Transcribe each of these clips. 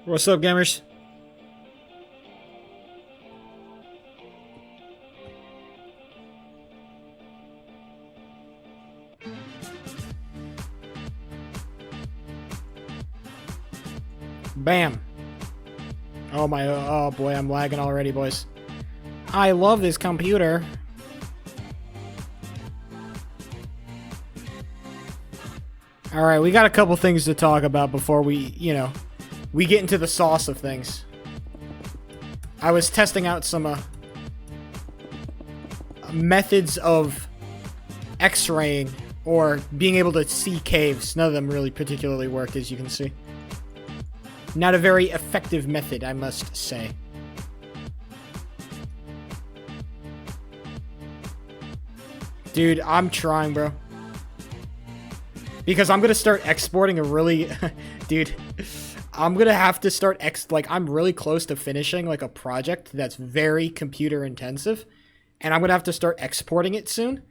What's up, gamers? Bam. Oh my, oh boy, I'm lagging already, boys. I love this computer. Alright, we got a couple things to talk about before we get into the sauce of things. I was testing out some methods of x-raying or being able to see caves. None of them really particularly worked, as you can see. Not a very effective method, I must say. Dude, I'm trying, bro. Because I'm gonna start exporting a really... Dude, I'm gonna have to start... I'm really close to finishing, like, a project that's very computer intensive. And I'm gonna have to start exporting it soon.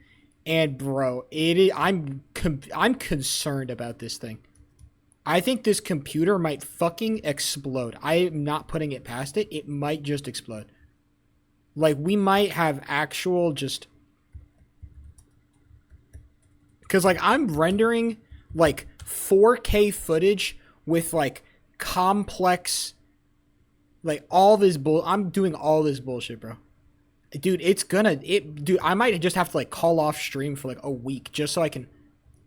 And, bro, I'm concerned about this thing. I think this computer might fucking explode. I am not putting it past it. It might just explode. Like, we might have actual just... Because, like, I'm rendering, like, 4K footage with, like, complex... Like, all this I'm doing all this bullshit, bro. Dude, Dude, I might just have to, like, call off stream for, like, a week just so I can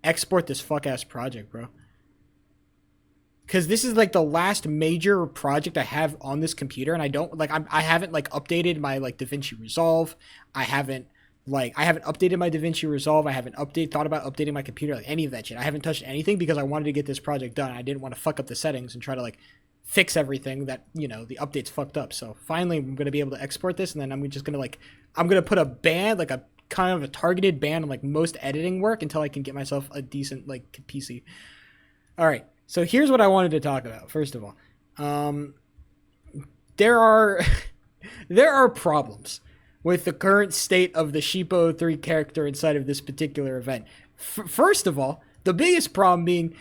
export this fuck-ass project, bro. Because this is, like, the last major project I have on this computer, and I don't, like, I haven't, like, updated my, like, DaVinci Resolve. I haven't updated my DaVinci Resolve. I haven't thought about updating my computer, like, any of that shit. I haven't touched anything because I wanted to get this project done. I didn't want to fuck up the settings and try to, like, fix everything that, you know, the updates fucked up. So, finally, I'm going to be able to export this, and then I'm just going to, like, I'm going to put a ban, like, a kind of a targeted ban on, like, most editing work until I can get myself a decent, like, PC. All right. So here's what I wanted to talk about. First of all, there are problems with the current state of the Sheepo 3 character inside of this particular event. First of all, the biggest problem being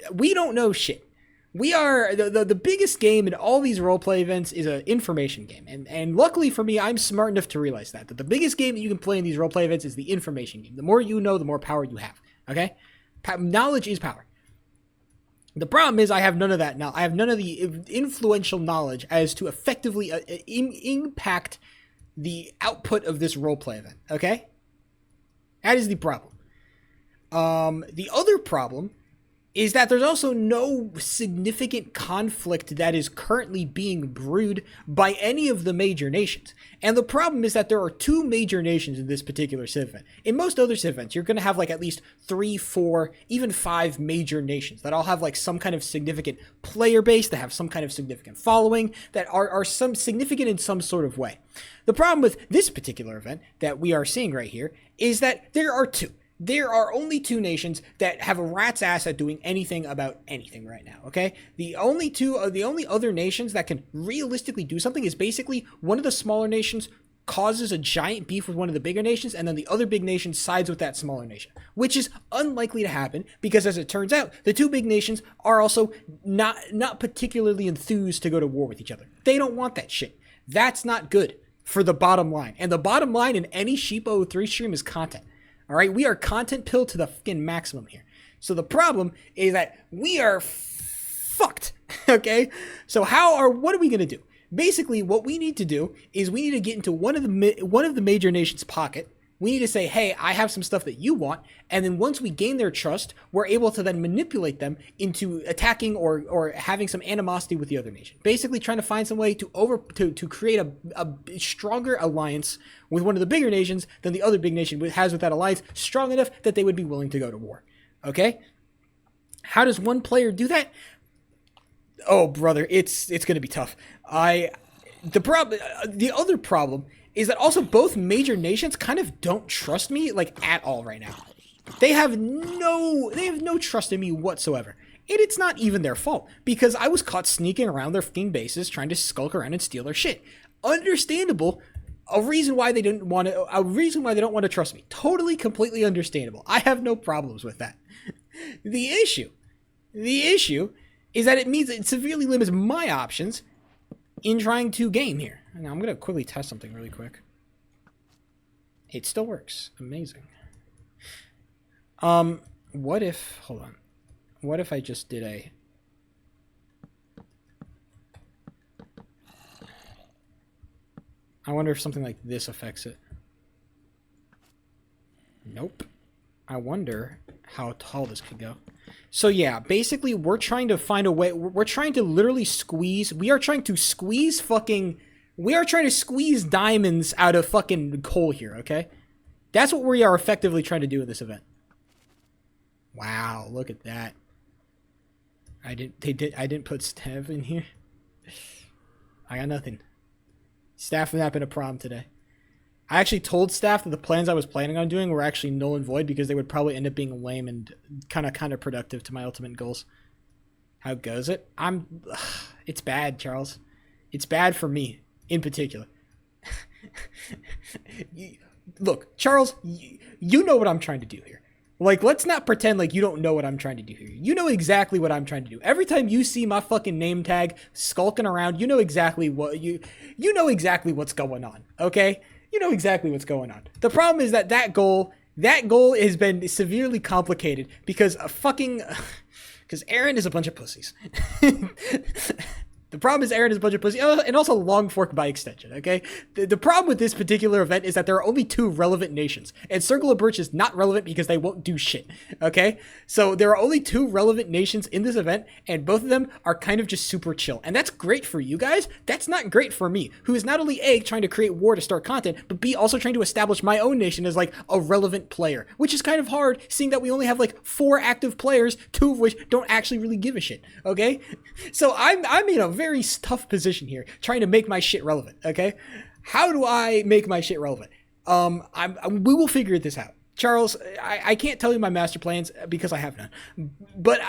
we don't know shit. We are the biggest game in all these roleplay events is an information game, and luckily for me, I'm smart enough to realize that the biggest game that you can play in these roleplay events is the information game. The more you know, the more power you have. Okay, knowledge is power. The problem is I have none of that now. I have none of the influential knowledge as to effectively impact the output of this roleplay event, okay? That is the problem. The other problem is that there's also no significant conflict that is currently being brewed by any of the major nations. And the problem is that there are 2 major nations in this particular civ event. In most other civ events, you're going to have like at least 3, 4, even 5 major nations that all have like some kind of significant player base, that have some kind of significant following, that are some significant in some sort of way. The problem with this particular event that we are seeing right here is that there are 2. There are only 2 nations that have a rat's ass at doing anything about anything right now, okay? The only other nations that can realistically do something is basically one of the smaller nations causes a giant beef with one of the bigger nations, and then the other big nation sides with that smaller nation, which is unlikely to happen because, as it turns out, the 2 big nations are also not particularly enthused to go to war with each other. They don't want that shit. That's not good for the bottom line. And the bottom line in any Sheepo 3 stream is content. All right, we are content pilled to the fucking maximum here. So the problem is that we are fucked, okay? So what are we going to do? Basically, what we need to do is we need to get into one of the major nations' pocket. We need to say, hey, I have some stuff that you want. And then once we gain their trust, we're able to then manipulate them into attacking or having some animosity with the other nation. Basically trying to find some way to create a stronger alliance with one of the bigger nations than the other big nation has with that alliance, strong enough that they would be willing to go to war. Okay? How does one player do that? Oh, brother, it's going to be tough. The other problem is that also both major nations kind of don't trust me, like, at all right now. They have no trust in me whatsoever. And it's not even their fault, because I was caught sneaking around their fucking bases trying to skulk around and steal their shit. Understandable. A reason why they don't want to trust me. Totally, completely understandable. I have no problems with that. The issue is that it means it severely limits my options in trying to game here. Now, I'm going to quickly test something really quick. It still works. Amazing. What if... Hold on. What if I just did a... I wonder if something like this affects it. Nope. I wonder how tall this could go. So yeah, basically we're trying to find a way. We're trying to literally squeeze. We are trying to squeeze diamonds out of fucking coal here, okay? That's what we are effectively trying to do in this event. Wow, look at that. I didn't put staff in here. I got nothing. Staff not been a problem today. I actually told staff that the plans I was planning on doing were actually null and void because they would probably end up being lame and kind of counterproductive to my ultimate goals. How goes it? It's bad, Charles. It's bad for me, in particular. Look, Charles, you know what I'm trying to do here. Like, let's not pretend like you don't know what I'm trying to do here. You know exactly what I'm trying to do. Every time you see my fucking name tag skulking around, you know exactly what you know exactly what's going on, okay? You know exactly what's going on. The problem is that goal has been severely complicated because Aaron is a bunch of pussies. The problem is Aaron is a bunch of pussy, and also Long Fork by extension, okay? The problem with this particular event is that there are only 2 relevant nations, and Circle of Birch is not relevant because they won't do shit, okay? So there are only 2 relevant nations in this event, and both of them are kind of just super chill. And that's great for you guys. That's not great for me, who is not only A, trying to create war to start content, but B, also trying to establish my own nation as like a relevant player, which is kind of hard seeing that we only have like 4 active players, 2 of which don't actually really give a shit, okay? So I'm in a very tough position here, trying to make my shit relevant, okay? How do I make my shit relevant? We will figure this out. Charles, I can't tell you my master plans because I have none. But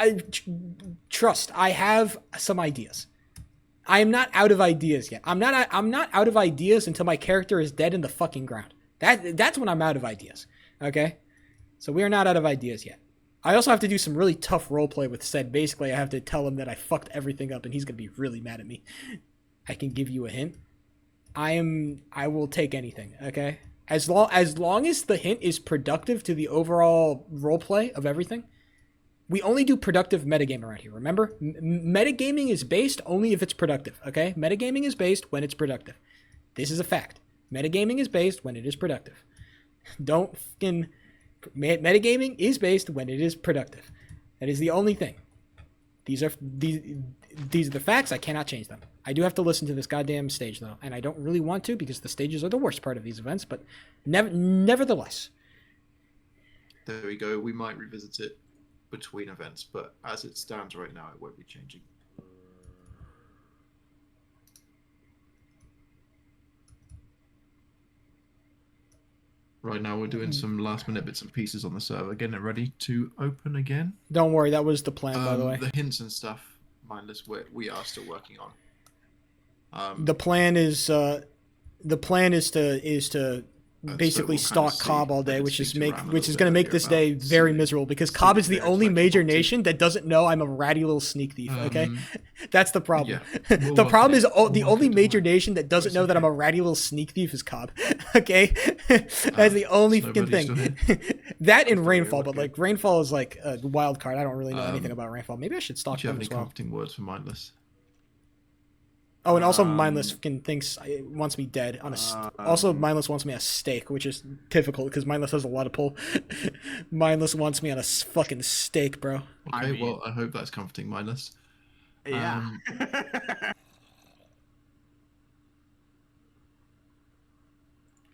trust, I have some ideas. I am not out of ideas yet. I'm not out of ideas until my character is dead in the fucking ground. That's when I'm out of ideas, okay? So we are not out of ideas yet. I also have to do some really tough roleplay with Sed. Basically, I have to tell him that I fucked everything up and he's going to be really mad at me. I can give you a hint. I will take anything, okay? As long as the hint is productive to the overall roleplay of everything. We only do productive metagame around here, remember? Metagaming is based only if it's productive, okay? Metagaming is based when it's productive. This is a fact. Metagaming is based when it is productive. Don't fucking... Metagaming is based when it is productive. That is the only thing. These are the facts. I cannot change them. I do have to listen to this goddamn stage though, and I don't really want to because the stages are the worst part of these events. But nevertheless, there we go. We might revisit it between events, but as it stands right now, it won't be changing. Right now, we're doing some last-minute bits and pieces on the server, getting it ready to open again. Don't worry, that was the plan, by the way. The hints and stuff, mindless, we are still working on. The plan is to basically stalk Cobb all day, which is going to make this day very miserable because Cobb is the only major nation that doesn't know I'm a ratty little sneak thief. Okay, that's the problem. Yeah. The problem is the only major nation that doesn't know that I'm a ratty little sneak thief is Cobb. Okay, that's the only fucking thing. That and Rainfall, but like Rainfall is like a wild card. I don't really know anything about Rainfall. Maybe I should stalk them as well. Do you have any comforting words for Mindless? Oh, and also Mindless wants me dead on also Mindless wants me a steak, which is difficult because Mindless has a lot of pull. Mindless wants me on a fucking steak, bro. Okay, well, I hope that's comforting, Mindless. Yeah.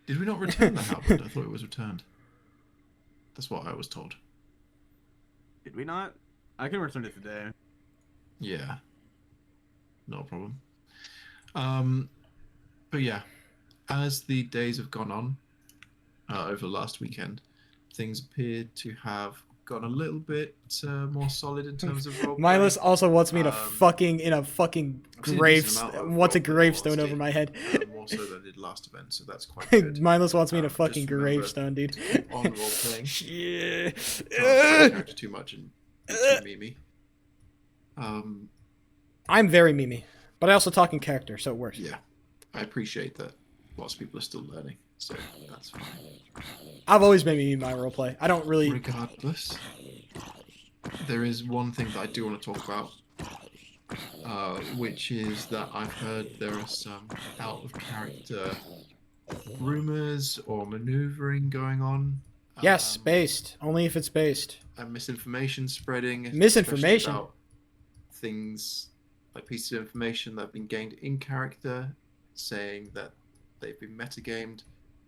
Did we not return the halberd? I thought it was returned. That's what I was told. Did we not? I can return it today. Yeah. No problem. But yeah, as the days have gone on over the last weekend, things appear to have gotten a little bit more solid in terms of roleplay. Mindless also wants me to fucking wants a gravestone over my head. More so than did last event, so that's quite good. Mindless wants me to fucking gravestone, dude. On roleplaying. Yeah. Don't character too much and too memey. I'm very memey, but I also talk in character, so it works. Yeah, I appreciate that. Lots of people are still learning, so that's fine. I've always been memey in my roleplay. I don't really. Regardless, there is one thing that I do want to talk about, which is that I've heard there are some out of character rumors or maneuvering going on. Yes, based. Only if it's based. And misinformation spreading. Misinformation? especially about things like pieces of information that have been gained in character, saying that they've been metagamed.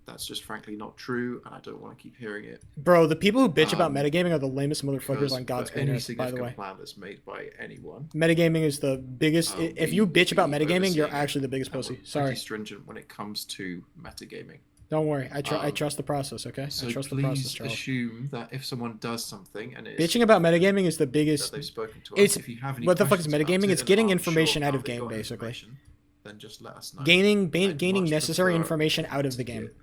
That's just frankly not true, and I don't want to keep hearing it. Bro, the people who bitch about metagaming are the lamest motherfuckers Because on God's for green any earth, by the way. significant plan that's made by anyone, Metagaming is the biggest. If you bitch about metagaming, you're actually the biggest and we're pussy. pretty Sorry. stringent when it comes to metagaming. Don't worry. I trust the process, okay? So I trust the process, please Charles. assume that if someone does something and it's Bitching about metagaming is the biggest. that they've spoken to us, It's if you have any what the fuck is questions about metagaming? it It's and getting aren't information sure out how of they game, got basically. information, then just let us know. Gaining I'd much necessary prefer information out of the game. it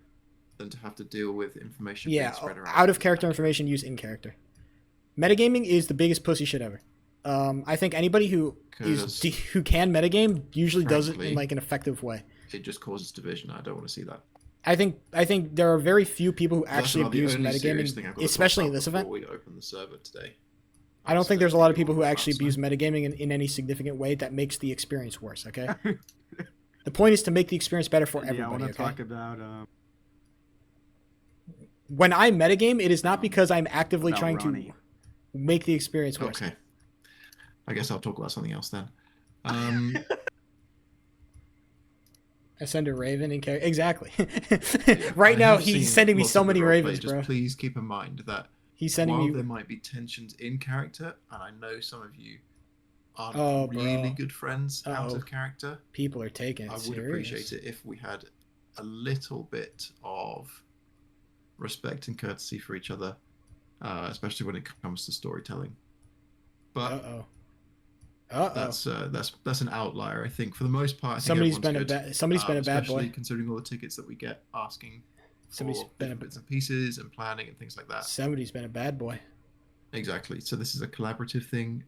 than to have to deal with information Yeah, being spread around. out of character information used in character. Metagaming is the biggest pussy shit ever. I think anybody who can metagame usually does it in frankly, like an effective way. It just causes division. I don't want to see that. I think there are very few people who That's actually about the abuse only serious thing I've metagaming, got to talk especially in about this event. before we open the server today. I don't think there's a lot of people who actually abuse me. metagaming in any significant way that makes the experience worse, okay? The point is to make the experience better for everybody, Yeah, I want to okay? talk about When I metagame, it is not because I'm actively trying Ronnie. to make the experience worse. Okay. I guess I'll talk about something else then. I send a raven in character. Exactly. Yeah, Right I now, have he's seen sending me lots so of the many roleplay, ravens, just bro. please keep in mind that He's sending while me. there might be tensions in character, and I know some of you aren't Oh, really bro. good friends out Uh-oh. of character, People are taking it I would serious. appreciate it if we had a little bit of respect and courtesy for each other, especially when it comes to storytelling. But that's an outlier, I think. For the most part, I think Somebody's everyone's been good, somebody's been a bad especially boy. considering all the tickets that we get asking Somebody's for been a different bits and pieces and planning and things like that. Somebody's been a bad boy. Exactly. So this is a collaborative thing.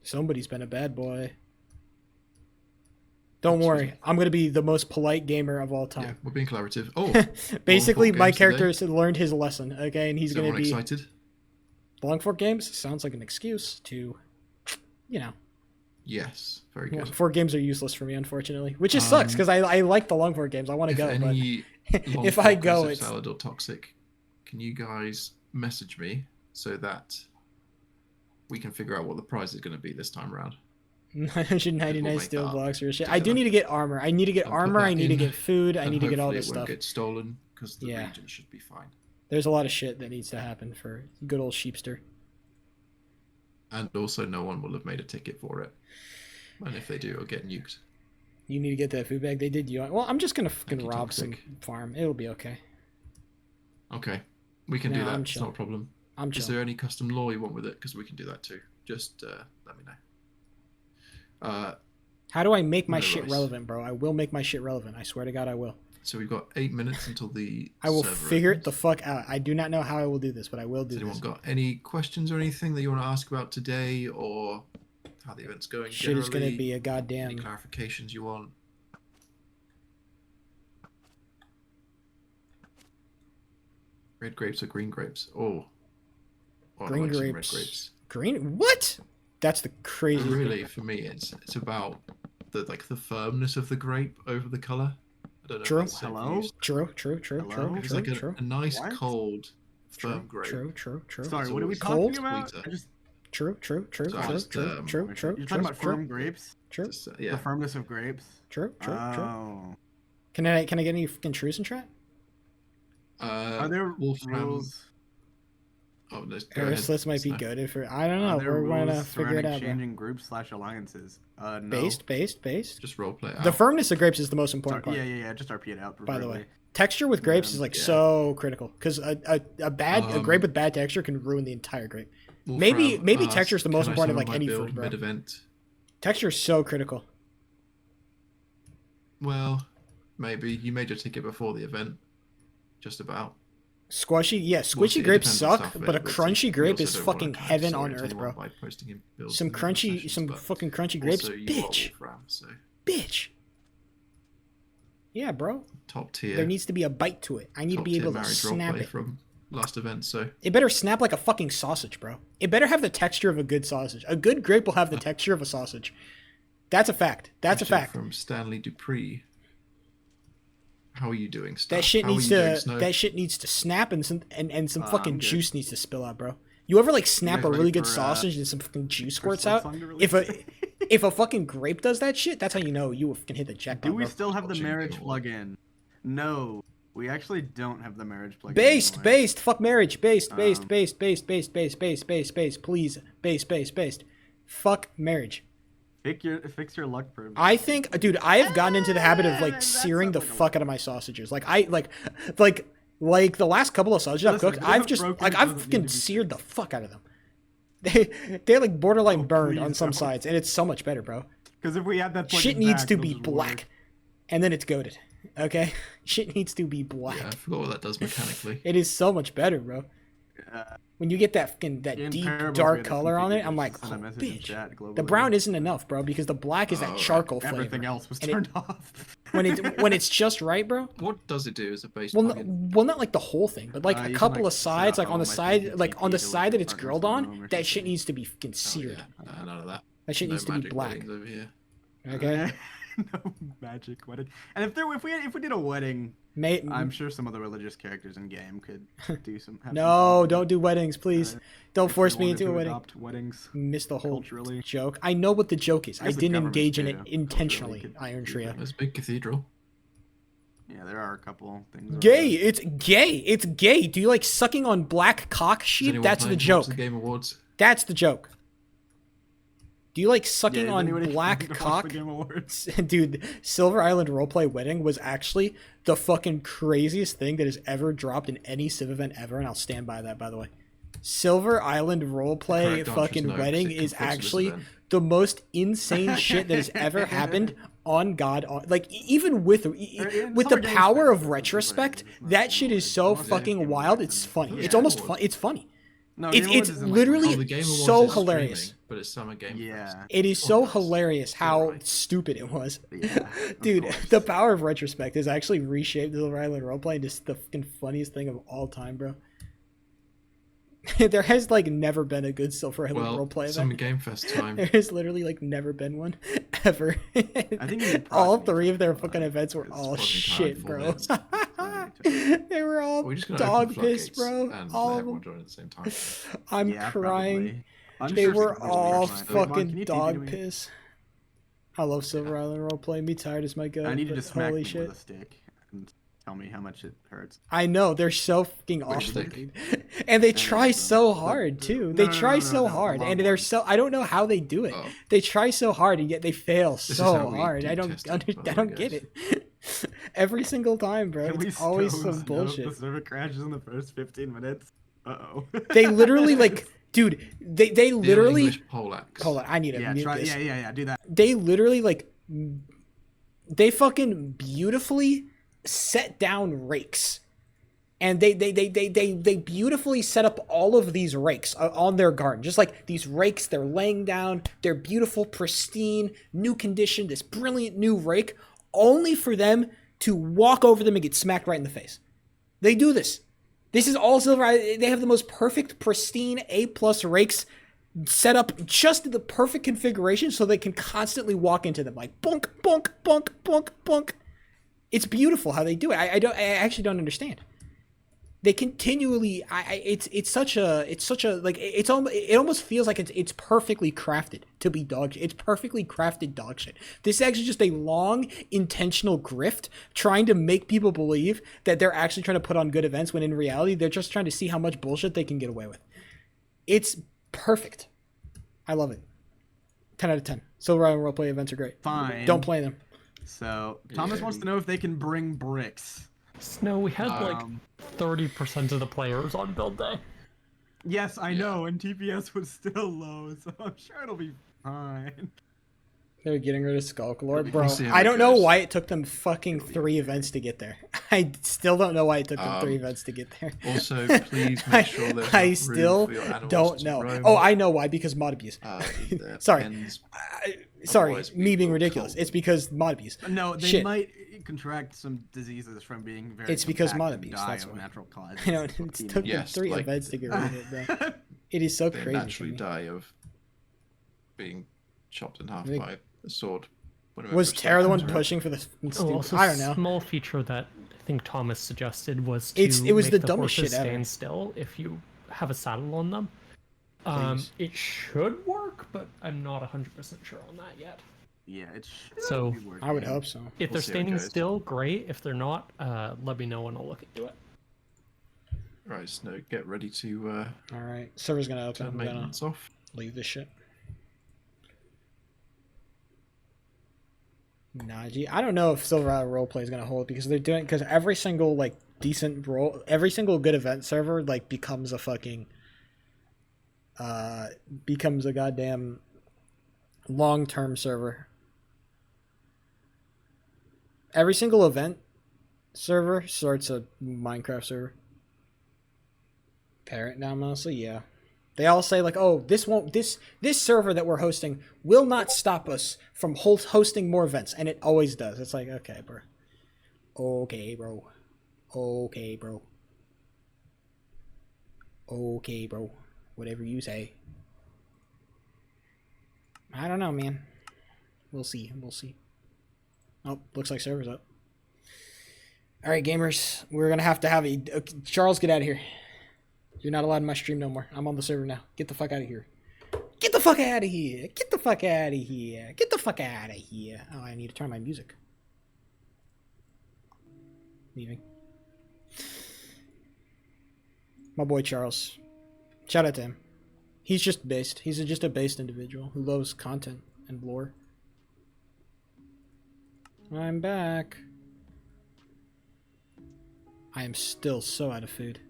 Somebody's been a bad boy. Don't Excuse worry, me. I'm gonna be the most polite gamer of all Yeah, time. we're being collaborative. Oh, Basically, Longford my games character today. has learned his lesson. Okay, and he's Is gonna everyone be excited? Longford games. Sounds like an excuse to, you know, Yes, very good. Longford games are useless for me, unfortunately, which just sucks because I like the Longford games. I want to If go, any but Longford if I go, Aggressive it's Salad or Toxic, can you guys message me so that we can figure out what the prize is going to be this time around? 999 make steel that blocks or shit. I together. do need to get armor. I need to get And put armor. that I need to in, get food. I And need to get all hopefully this it won't stuff. get stolen because the Yeah. region should be fine. There's a lot of shit that needs to happen for good old Sheepster. And also, no one will have made a ticket for it. And if they do, it'll get nuked. You need to get that food bag. They did you. Well, I'm just gonna fucking Thank you, rob some Toxic. farm. It'll be okay. Okay, we can Nah, do that. I'm It's chill. not a problem. I'm Is chill. there any custom law you want with it? Because we can do that too. Just let me know. How do I make my No shit rice. relevant, bro? I will make my shit relevant. I swear to God, I will. So we've got 8 minutes until the. I will server figure it opens. the fuck out. I do not know how I will do this, but I will do Has anyone this. got any questions or anything that you want to ask about today, or how the event's going? Shit is gonna generally? be a Any goddamn. clarifications you want? Red grapes or green grapes? Oh, I Green like some red grapes. grapes. Green? What? That's the craziest. thing. Really, for me, it's about the firmness of the grape over the color. I don't know. True. If that's safe Hello? use. True. Hello? It's True. like True. a nice What? cold True. firm grape. True. Sorry, It's what are we always talking cold. about? sweeter. I just, True. So just, you're talking about firm grapes? True. Just, The yeah. firmness of grapes? True. Oh. Can I get any fucking truths in chat? Are there Wolfram. rules? Oh, no, go Eris, ahead. this might be No. good if I don't Are know. there We're gonna rules figure it surrounding out. Bro. changing groups/alliances? No. Based. Just roleplay it out. The firmness of grapes is the most important Sorry, part. yeah. Just RP it out. By the way, preferably. texture with grapes is like Yeah. so critical because a grape with bad texture can ruin the entire grape. Maybe Wolfram texture is the most "Can I important of, summon like, my any build food, bro. mid-event?" Texture is so critical. Well, maybe you made your ticket before the event. Just about. Squishy, yeah, Well, squishy it grapes depends on suck, stuff but a availability. crunchy We grape also is don't wanna fucking kind of heaven sorry on to earth, anyone bro. by posting in builds Some in the other crunchy, sessions, some but fucking crunchy grapes, also, you bitch, are Wolfram, so bitch. Yeah, bro. top There tier, needs to be a bite to it. I need to top be tier able to marriage snap roleplay it. from last event. So It better snap like a fucking sausage, bro. It better have the texture of a good sausage. A good grape will have the texture of a sausage. That's a fact. That's a question fact. from Stanley Dupree. How are you doing, Stan? That shit How are needs you doing, to Snow? that shit needs to snap and some I'm fucking good. juice needs to spill out, bro. You ever like snap guys a ready really good for, sausage and some fucking juice for squirts Silk out? Song to If a release? if a fucking grape does that shit, that's how you know you can hit the Do jackpot, we bro. still have the Watching marriage Game Award. plugin? No, we actually don't have the marriage plugin. Based, anymore. based, fuck marriage, based, based, Um, based, based, based, based, based, based, based, please, based. Fuck marriage. Fix your luck privilege. I think, dude, I have gotten into the habit of like That searing the sounds like a fuck out of my sausages. Like like the last couple of sausages I've Listen, cooked, if it I've isn't just broken, like it I've doesn't need fucking to be seared the fuck out of them. They're like borderline Oh, burned please on some don't. sides, and it's so much better, bro. Because if we had that plugin Shit needs back, to it'll be just black, work. and then it's goated. Okay, shit needs to be black. Yeah, I forgot what that does mechanically. It is so much better, bro. When you get that fucking that In deep Parables, we dark had it color on it, configured I'm just like, to send a oh, message in bitch. chat The globally. brown isn't enough, bro, because the black is that Oh, right. charcoal Everything flavor. else was And it- turned off. When it's just right, bro. What does it do as a base Well, plugin? well, not like the whole thing, but like You a can, couple like, of set sides, up like on the how much side, you like can on the delete side that it's partners grilled in the on. room or That shit something. needs to be fucking Oh, seared. yeah. None of that. That shit No needs to be magic black. weddings over here. Okay. No magic wedding. And if we did a wedding, May, I'm sure some of the religious characters in game could do some. Have no, some don't do weddings, please. Don't if force we me wanted into a to wedding. adopt weddings. Missed the whole culturally. joke. I know what the joke is. I guess the didn't governments engage in too, it culturally intentionally. could Iron do Trio. that. There's a big cathedral. Yeah, there are a couple things. over Gay. there. It's gay. It's gay. Do you like sucking on black cock Is sheep? anyone That's the playing joke. Watch the Game Awards? That's the joke. Do you like sucking Yeah, is on anybody black trying to watch cock? the Game Awards? Dude, Silver Island Roleplay Wedding was actually the fucking craziest thing that has ever dropped in any Civ event ever, and I'll stand by that, by the way. Silver Island Roleplay Correct answer is fucking no, 'cause wedding it is conflicts with this actually event. the most insane shit that has ever happened on God. Like, even with in the Summer Games power Fest, of it's retrospect, it's not that shit is so Almost fucking Game wild. Awards It's and- funny. Yeah. It's almost Game fun. Awards. It's funny. No, It's- Game Awards it's is in, like, literally Oh, the Game Awards so is hilarious. streaming, but it's Summer Game Fest. Yeah. It is Oh, so nice. hilarious how Right. stupid it was. Yeah, of Dude, course. the power of retrospect has actually reshaped Silver Island roleplay into the fucking funniest thing of all time, bro. There has like never been a good Silver Island Well, roleplay Summer event. Game Fest time. There has literally like never been one ever. I think you need all Progeny three of their time. fucking events were It's all Progeny shit, time, bro. 4 They were all We're just gonna dog open pissed, floodgates bro. and All let of everyone them. join at the same time. I'm Yeah, crying. probably. I'm They sure were some all people are trying. Mom, can fucking you dog TP to me? piss. I love Silver Island roleplay. Me tired as my gut. I need you but to smack holy me shit. with a stick and tell me how much it hurts. I know they're so fucking Which awesome, stick? dude. And they try the- so the- hard the- too. no, They no, try no, no, so no, hard, the and long they're ones. so. I don't know how they do it. Oh. They try so hard, and yet they fail is so how we hard. do I don't. testing, by the I way, don't get guys. it. Every single time, bro. Can we It's always stone some Snow if bullshit. The server crashes in the first 15 minutes. Uh-oh. They literally like, dude. They The literally. English poleaxe. Hold on, I need to Yeah, mute try. this. Yeah. Do that. They literally like. They fucking beautifully set down rakes. And they beautifully set up all of these rakes on their garden. Just like these rakes, they're laying down, they're beautiful, pristine, new condition, this brilliant new rake, only for them to walk over them and get smacked right in the face. They do this. This is all Silver Island. They have the most perfect, pristine A+ rakes set up just in the perfect configuration so they can constantly walk into them like bonk, bonk, bonk, bonk, bonk. It's beautiful how they do it. I actually don't understand. They continually, it's such a like it almost feels like it's perfectly crafted to be dog shit. It's perfectly crafted dog shit. This is actually just a long intentional grift trying to make people believe that they're actually trying to put on good events when in reality they're just trying to see how much bullshit they can get away with. It's perfect. I love it. 10 out of 10. Silver Island roleplay events are great. Fine. Don't play them. So Thomas Yeah. wants to know if they can bring bricks. Snow, we had like Um, 30% of the players on build day. Yes, I know, and TPS was still low, so I'm sure it'll be fine. They're getting rid of Skullcalor, We'll bro. see how I it don't know goes. why it took them fucking 3 events to get there. I still don't know why it took them 3 Um, events to get there. Also, please make sure there's I enough still room for your animals don't to know. roam. Oh, I know why. Because mod abuse. Their Sorry. pens. Sorry, Otherwise, me we being will ridiculous. cull It's because mod abuse. No, they Shit. might contract some diseases from being very. It's because compact mod and abuse, die that's of why. natural causes. I know, it took them Yes, 3 like- events to get rid of it, bro. It is so They crazy. to naturally me. die of being chopped in half They- by a sword. whenever Was a Terra the one sword comes around. pushing for the Oh, stupid? also, I don't know. small feature that I think Thomas suggested was to It was make the the dumbest horses shit ever. stand still if you have a saddle on them. Please. It should work, but I'm not 100% sure on that yet. Yeah, it should So, be working. I would hope so. If We'll they're see how it standing goes. still, great. If they're not, let me know and I'll look into it. Right, Snow, get ready to All right, server's gonna open. turn I'm gonna maintenance off. leave this shit. Naji, I don't know if Silver Isle roleplay is gonna hold because they're doing because every single like decent role, every single good event server like becomes a fucking becomes a goddamn long-term server. Every single event server starts a Minecraft server. Parrot now mostly, yeah. They all say like, "Oh, this server that we're hosting will not stop us from hosting more events," and it always does. It's like, okay, bro. Okay, bro. Okay, bro. Okay, bro. Whatever you say. I don't know, man. We'll see. We'll see. Oh, looks like server's up. All right, gamers. We're gonna have to have a Charles. Get out of here. You're not allowed in my stream no more. I'm on the server now. Get the fuck out of here. Get the fuck out of here. Get the fuck out of here. Get the fuck out of here. Oh, I need to turn my music. Leaving. My boy Charles. Shout out to him. He's just based. He's just a based individual who loves content and lore. I'm back. I am still so out of food.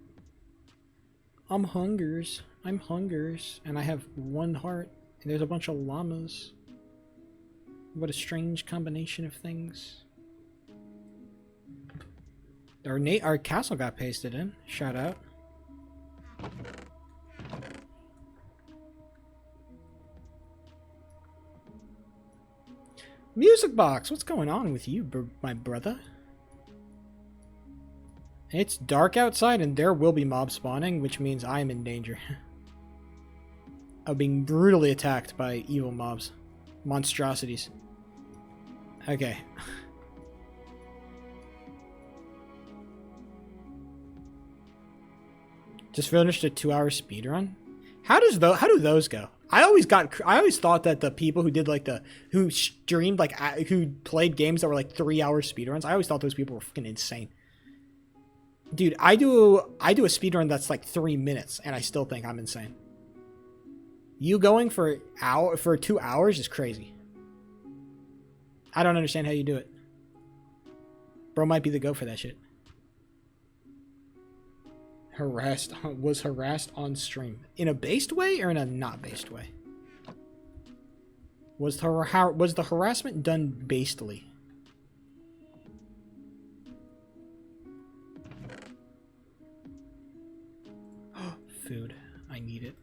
I'm hungers. I'm hungers. And I have 1 heart. And there's a bunch of llamas. What a strange combination of things. Our castle got pasted in. Shout out. Music box, what's going on with you, my brother? It's dark outside and there will be mobs spawning, which means I am in danger of being brutally attacked by evil mobs. Monstrosities. Okay. Just finished a 2-hour speedrun? How do those go? I always thought that the people who did who streamed who played games that were like 3-hour speedruns, I always thought those people were fucking insane. Dude, I do a speedrun that's like 3 minutes and I still think I'm insane. You going for 2 hours is crazy. I don't understand how you do it. Bro might be the go for that shit. Was harassed on stream in a based way or in a not based way? Was the harassment done bastely? Food, I need it.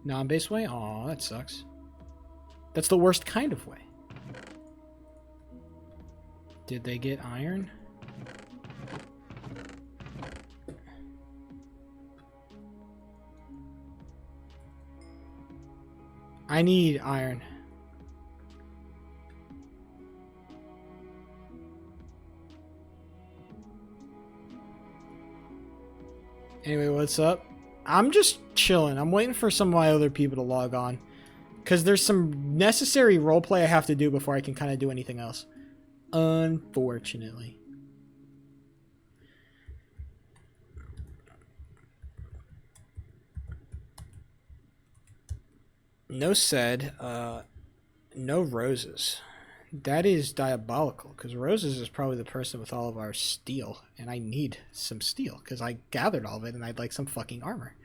Non-based way? Aw, that sucks. That's the worst kind of way. Did they get iron? I need iron. Anyway, what's up? I'm just chilling. I'm waiting for some of my other people to log on. Because there's some necessary roleplay I have to do before I can kind of do anything else. Unfortunately. No said, no roses. That is diabolical, because Roses is probably the person with all of our steel, and I need some steel, because I gathered all of it, and I'd like some fucking armor.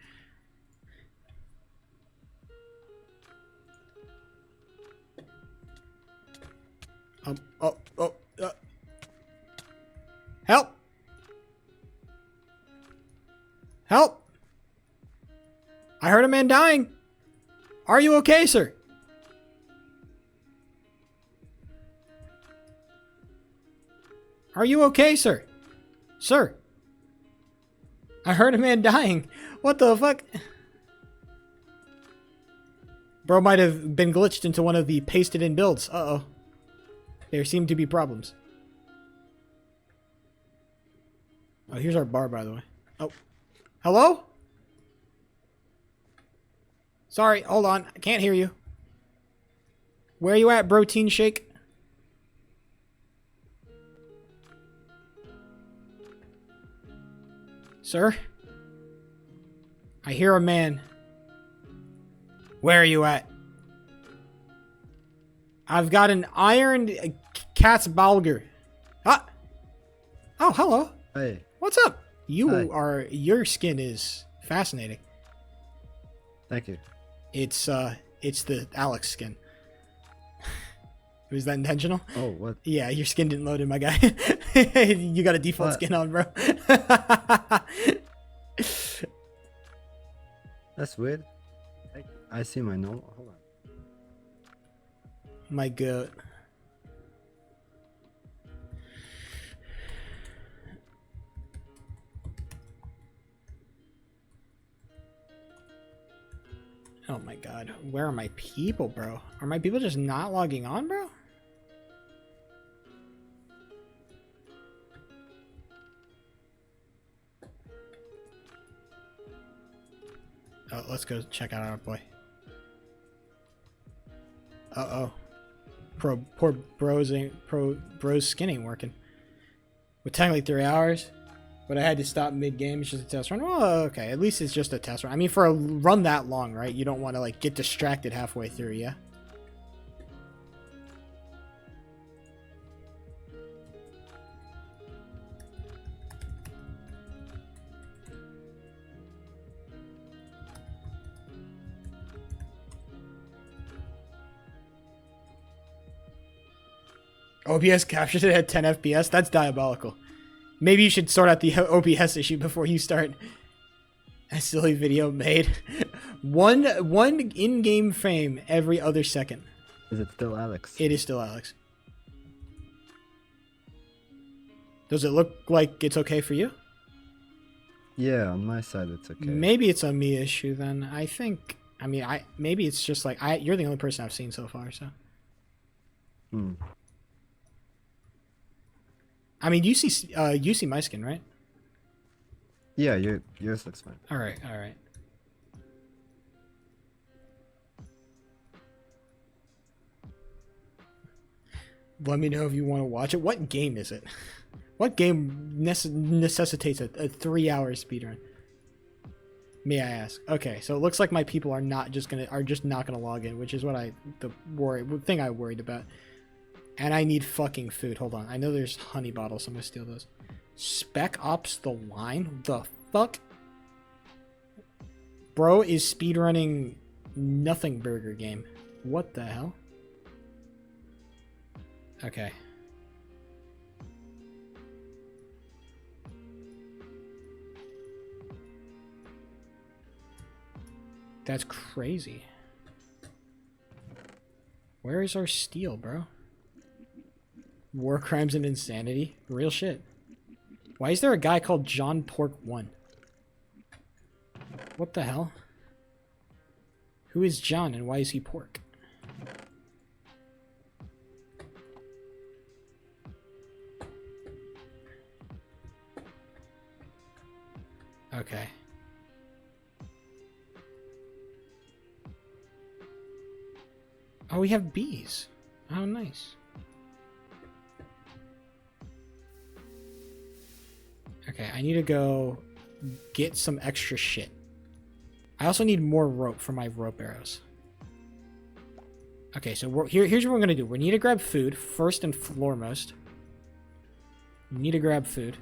Oh. Help! Help! I heard a man dying. Are you okay, sir? Are you okay, sir? Sir? I heard a man dying. What the fuck? Bro might have been glitched into one of the pasted in builds. Uh-oh. There seem to be problems. Oh, here's our bar, by the way. Oh. Hello? Sorry, hold on. I can't hear you. Where are you at, Protein Shake? Sir? I hear a man. Where are you at? I've got an iron cat's bulgur. Ah! Oh, hello. Hey. What's up? Hi. Your skin is fascinating. Thank you. It's the Alex skin. Was that intentional? Oh, what? Yeah, your skin didn't load in, my guy. You got a default What? skin on, bro. That's weird. I see my normal. Hold on. My goat. Oh my god. Where are my people, bro? Are my people just not logging on, bro? Oh, let's go check out our boy. Uh-oh. Poor bros skin ain't working. With technically 3 hours, but I had to stop mid-game. It's just a test run. Oh, okay. At least it's just a test run. I mean, for a run that long, right? You don't want to, like, get distracted halfway through, yeah? OBS captures it at 10 FPS? That's diabolical. Maybe you should sort out the OBS issue before you start a silly video made. one in-game frame every other second. Is it still Alex? It is still Alex. Does it look like it's okay for you? Yeah, on my side it's okay. Maybe it's a me issue then. I think. I mean, maybe it's just like you're the only person I've seen so far. So. Hmm. I mean, you see my skin, right? Yeah, yours looks fine. All right, all right. Let me know if you want to watch it. What game is it? What game necessitates a 3-hour speedrun? May I ask? Okay, so it looks like my people are just not gonna log in, which is what the thing I worried about. And I need fucking food. Hold on. I know there's honey bottles. So I'm gonna steal those. Spec Ops the Line? The fuck? Bro is speedrunning Nothing Burger game. What the hell? Okay. That's crazy. Where is our steel, bro? War crimes and insanity? Real shit. Why is there a guy called John Pork 1? What the hell? Who is John and why is he pork? Okay. Oh, we have bees. Oh, nice. Okay, I need to go get some extra shit. I also need more rope for my rope arrows. Okay, so here's what we're going to do. We need to grab food, first and foremost. We need to grab food.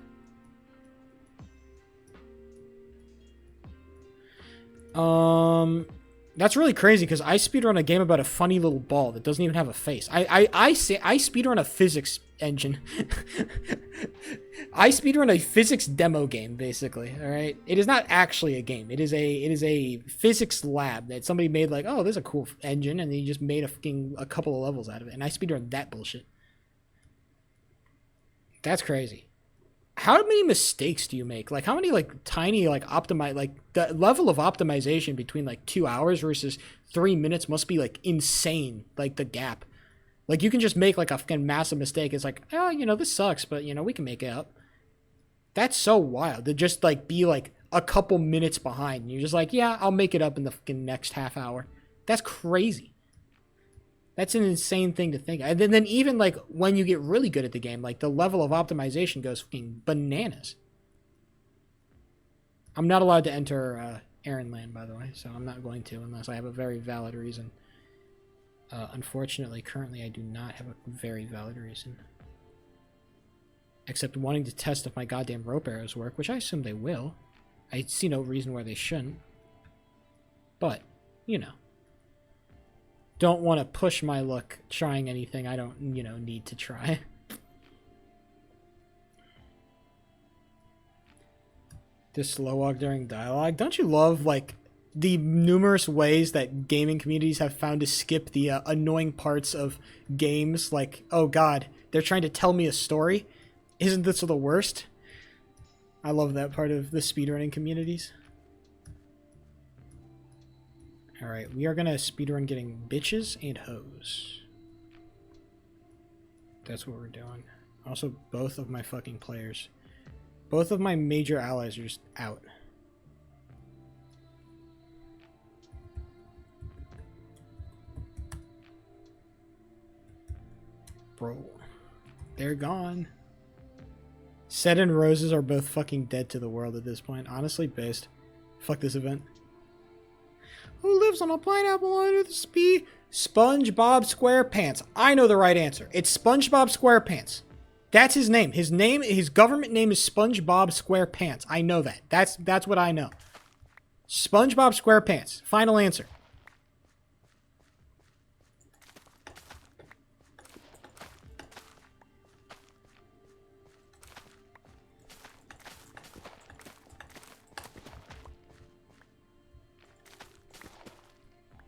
That's really crazy because I speedrun a game about a funny little ball that doesn't even have a face. I speedrun a physics engine. I speedrun a physics demo game, basically. All right, it is not actually a game. It is a physics lab that somebody made. Like, oh, there's a cool engine, and they just made a couple of levels out of it. And I speedrun that bullshit. That's crazy. How many mistakes do you make? Like, how many, like, tiny, like, optimize, like, the level of optimization between, like, 2 hours versus 3 minutes must be, like, insane, like, the gap. Like, you can just make, like, a fucking massive mistake. It's like, oh, you know, this sucks, but, you know, we can make it up. That's so wild to just, like, be, like, a couple minutes behind. And you're just like, yeah, I'll make it up in the fucking next half hour. That's crazy. That's an insane thing to think. And then even, like, when you get really good at the game, like, the level of optimization goes fucking bananas. I'm not allowed to enter Aaron Land, by the way, so I'm not going to unless I have a very valid reason. Unfortunately, currently I do not have a very valid reason. Except wanting to test if my goddamn rope arrows work, which I assume they will. I see no reason why they shouldn't. But, you know. Don't want to push my luck trying anything I don't, you know, need to try. This slow walk during dialogue. Don't you love, like, the numerous ways that gaming communities have found to skip the annoying parts of games? Like, oh god, they're trying to tell me a story? Isn't this the worst? I love that part of the speedrunning communities. Alright, we are gonna speedrun getting bitches and hoes. That's what we're doing. Also, both of my fucking players. Both of my major allies are just out. Bro. They're gone. Set and Roses are both fucking dead to the world at this point. Honestly, based. Fuck this event. Who lives on a pineapple under the sea? SpongeBob SquarePants. I know the right answer. It's SpongeBob SquarePants. That's his name. His government name is SpongeBob SquarePants. I know that. That's what I know. SpongeBob SquarePants. Final answer.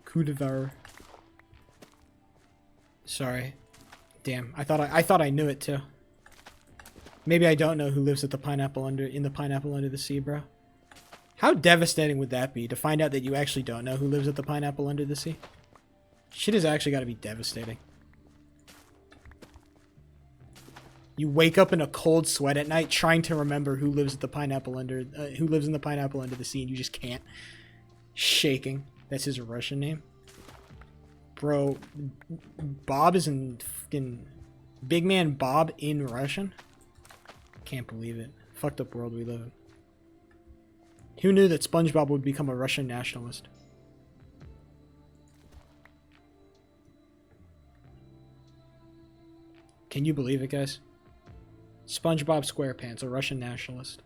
Coup de var. Sorry. Damn. I thought I knew it too. Maybe I don't know who lives at the pineapple in the pineapple under the sea, bro. How devastating would that be to find out that you actually don't know who lives at the pineapple under the sea? Shit has actually got to be devastating. You wake up in a cold sweat at night trying to remember who lives at the pineapple under who lives in the pineapple under the sea, and you just can't. Shaking. That's his Russian name. Bro, Bob is in fucking Big Man Bob in Russian? Can't believe it. Fucked up world we live in. Who knew that SpongeBob would become a Russian nationalist? Can you believe it, guys? SpongeBob SquarePants, a Russian nationalist.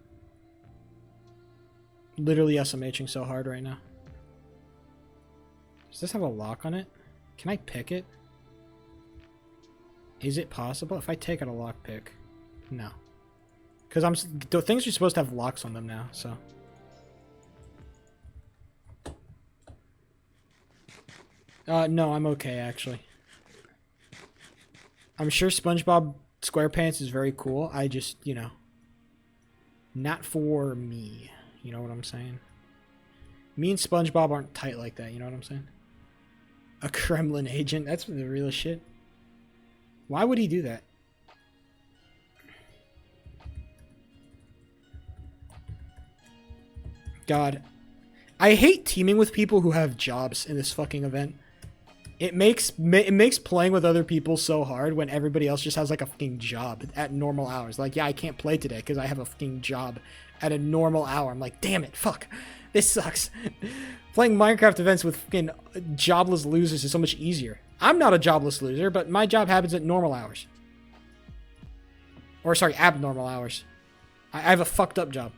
Literally SMHing so hard right now. Does this have a lock on it? Can I pick it? Is it possible? If I take out a lock pick. No. Because the things are supposed to have locks on them now, so. No, I'm okay, actually. I'm sure SpongeBob SquarePants is very cool. I just, you know. Not for me. You know what I'm saying? Me and SpongeBob aren't tight like that, you know what I'm saying? A Kremlin agent? That's the real shit. Why would he do that? God. I hate teaming with people who have jobs in this fucking event. It makes playing with other people so hard when everybody else just has like a fucking job at normal hours. Like, yeah, I can't play today because I have a fucking job at a normal hour. I'm like, damn it, fuck. This sucks. Playing Minecraft events with fucking jobless losers is so much easier. I'm not a jobless loser, but my job happens at normal hours. Or, sorry, abnormal hours. I have a fucked up job.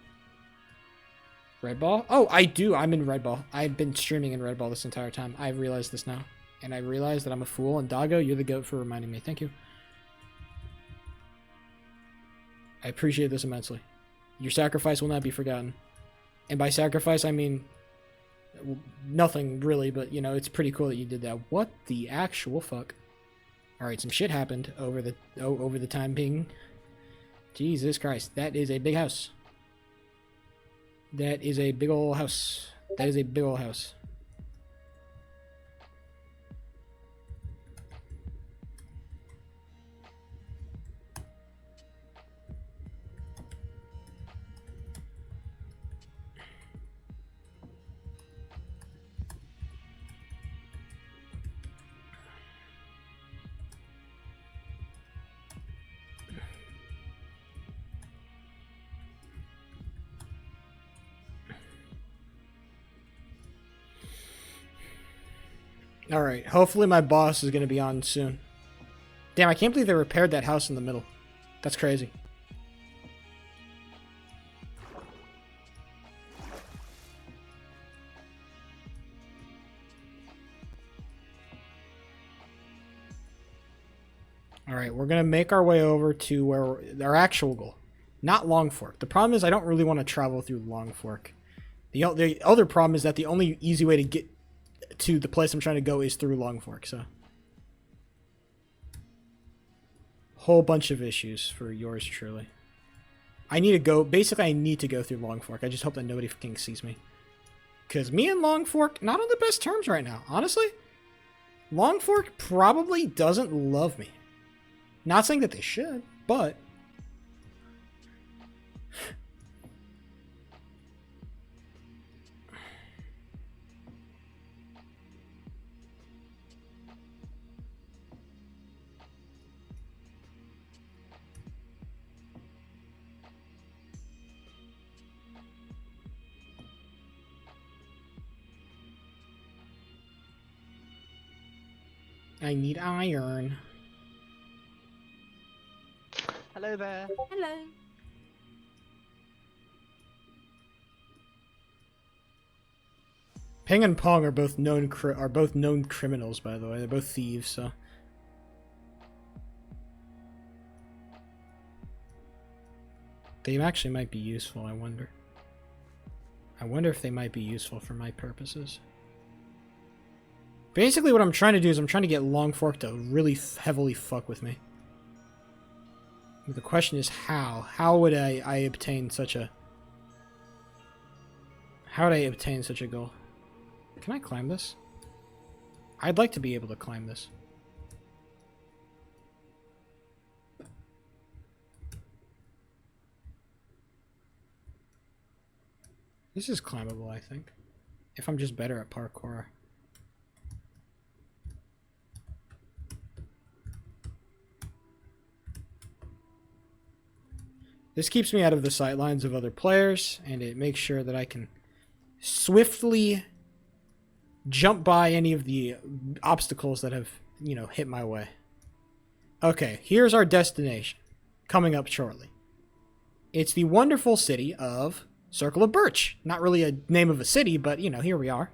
Red Ball? Oh, I do. I'm in Red Ball. I've been streaming in Red Ball this entire time. I realize this now. And I realize that I'm a fool. And Doggo, you're the goat for reminding me. Thank you. I appreciate this immensely. Your sacrifice will not be forgotten. And by sacrifice, I mean nothing really, but you know, it's pretty cool that you did that. What the actual fuck? Alright, some shit happened over the time being. Jesus Christ, that is a big house. That is a big ol' house. That is a big ol' house. Alright, hopefully my boss is going to be on soon. Damn, I can't believe they repaired that house in the middle. That's crazy. Alright, we're going to make our way over to where our actual goal. Not Long Fork. The problem is I don't really want to travel through Long Fork. The other problem is that the only easy way to get to the place I'm trying to go is through Long Fork, so. Whole bunch of issues for yours truly. I need to go, basically I need to go through Long Fork. I just hope that nobody fucking sees me. Because me and Long Fork, not on the best terms right now, honestly. Long Fork probably doesn't love me. Not saying that they should, but I need iron. Hello there. Hello. Ping and Pong are both known criminals, by the way. They're both thieves, so. They actually might be useful, I wonder. I wonder if they might be useful for my purposes. Basically what I'm trying to do is I'm trying to get Long Fork to really heavily fuck with me. But the question is how? How would I obtain such a... How would I obtain such a goal? Can I climb this? I'd like to be able to climb this. This is climbable, I think. If I'm just better at parkour. This keeps me out of the sightlines of other players, and it makes sure that I can swiftly jump by any of the obstacles that have, you know, hit my way. Okay, here's our destination, coming up shortly. It's the wonderful city of Circle of Birch. Not really a name of a city, but, you know, here we are.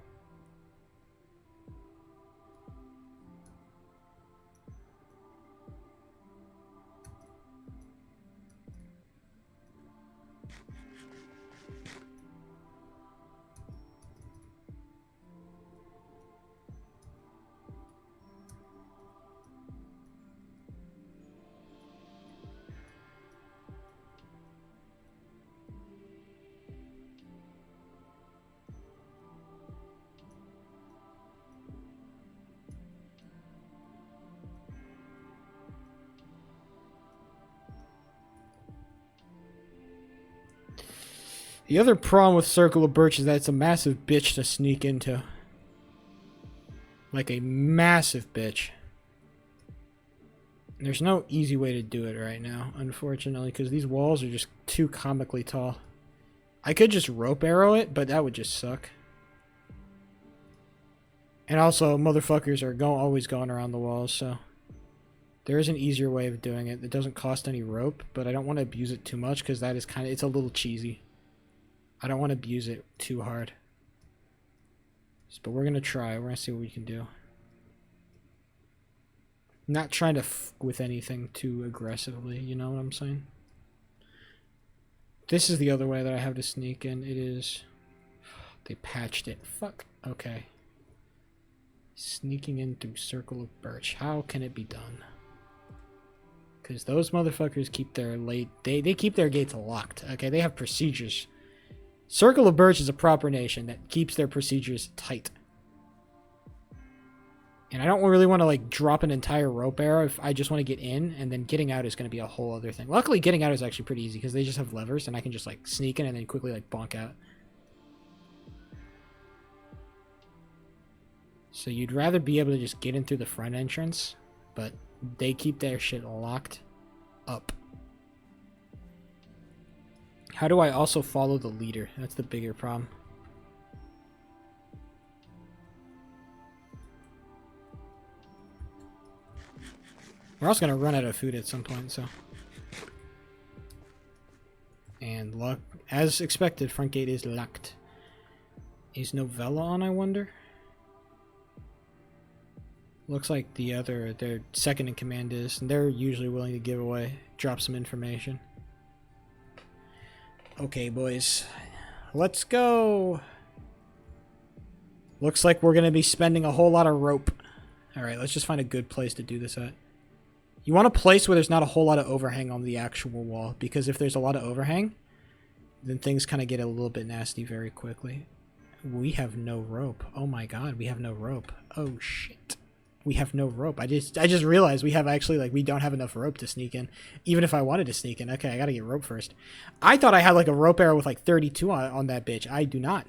The other problem with Circle of Birch is that it's a massive bitch to sneak into. Like a massive bitch. There's no easy way to do it right now, unfortunately, because these walls are just too comically tall. I could just rope arrow it, but that would just suck. And also, motherfuckers are always going around the walls, so... There is an easier way of doing it. It doesn't cost any rope, but I don't want to abuse it too much, because that is kind of... It's a little cheesy. I don't want to abuse it too hard. But we're going to try. We're going to see what we can do. Not trying to f with anything too aggressively, you know what I'm saying? This is the other way that I have to sneak in. It is... They patched it. Fuck. Okay. Sneaking in through Circle of Birch. How can it be done? Because those motherfuckers keep their they keep their gates locked. Okay, they have procedures. Circle of Birch is a proper nation that keeps their procedures tight. And I don't really want to like drop an entire rope arrow if I just want to get in, and then getting out is going to be a whole other thing. Luckily, getting out is actually pretty easy because they just have levers, and I can just like sneak in and then quickly like bonk out. So you'd rather be able to just get in through the front entrance, but they keep their shit locked up. How do I also follow the leader? That's the bigger problem. We're also going to run out of food at some point, so... And luck, as expected, front gate is locked. Is Novella on, I wonder? Looks like their second in command is, and they're usually willing to give away, drop some information. Okay, boys. Let's go! Looks like we're going to be spending a whole lot of rope. Alright, let's just find a good place to do this at. You want a place where there's not a whole lot of overhang on the actual wall, because if there's a lot of overhang, then things kind of get a little bit nasty very quickly. We have no rope. Oh my god, we have no rope. Oh shit. We have no rope. I just realized we have actually, like, we don't have enough rope to sneak in, even if I wanted to sneak in. Okay, I gotta get rope first. I thought I had, like, a rope arrow with, like, 32 on that bitch. I do not.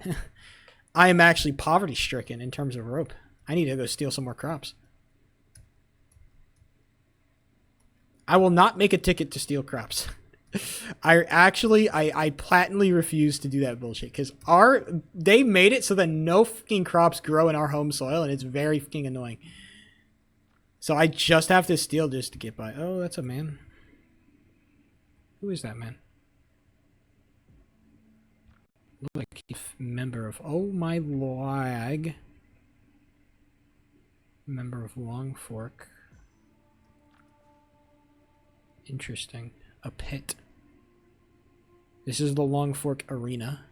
I am actually poverty-stricken in terms of rope. I need to go steal some more crops. I will not make a ticket to steal crops. I patently refuse to do that bullshit, because they made it so that no fucking crops grow in our home soil, and it's very fucking annoying. So I just have to steal just to get by. Oh, that's a man. Who is that man? Look like he's a member of... Oh my lag. Member of Long Fork. Interesting. A pit. This is the Long Fork Arena.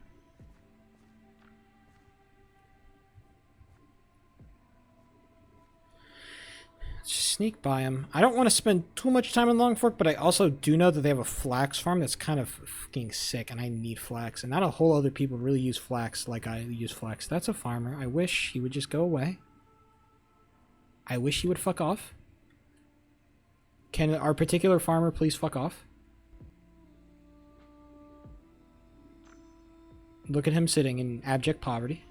Let's just sneak by him. I don't want to spend too much time in Long Fork, but I also do know that they have a flax farm that's kind of fucking sick, and I need flax. And not a whole other people really use flax like I use flax. That's a farmer. I wish he would just go away. I wish he would fuck off. Can our particular farmer please fuck off? Look at him sitting in abject poverty.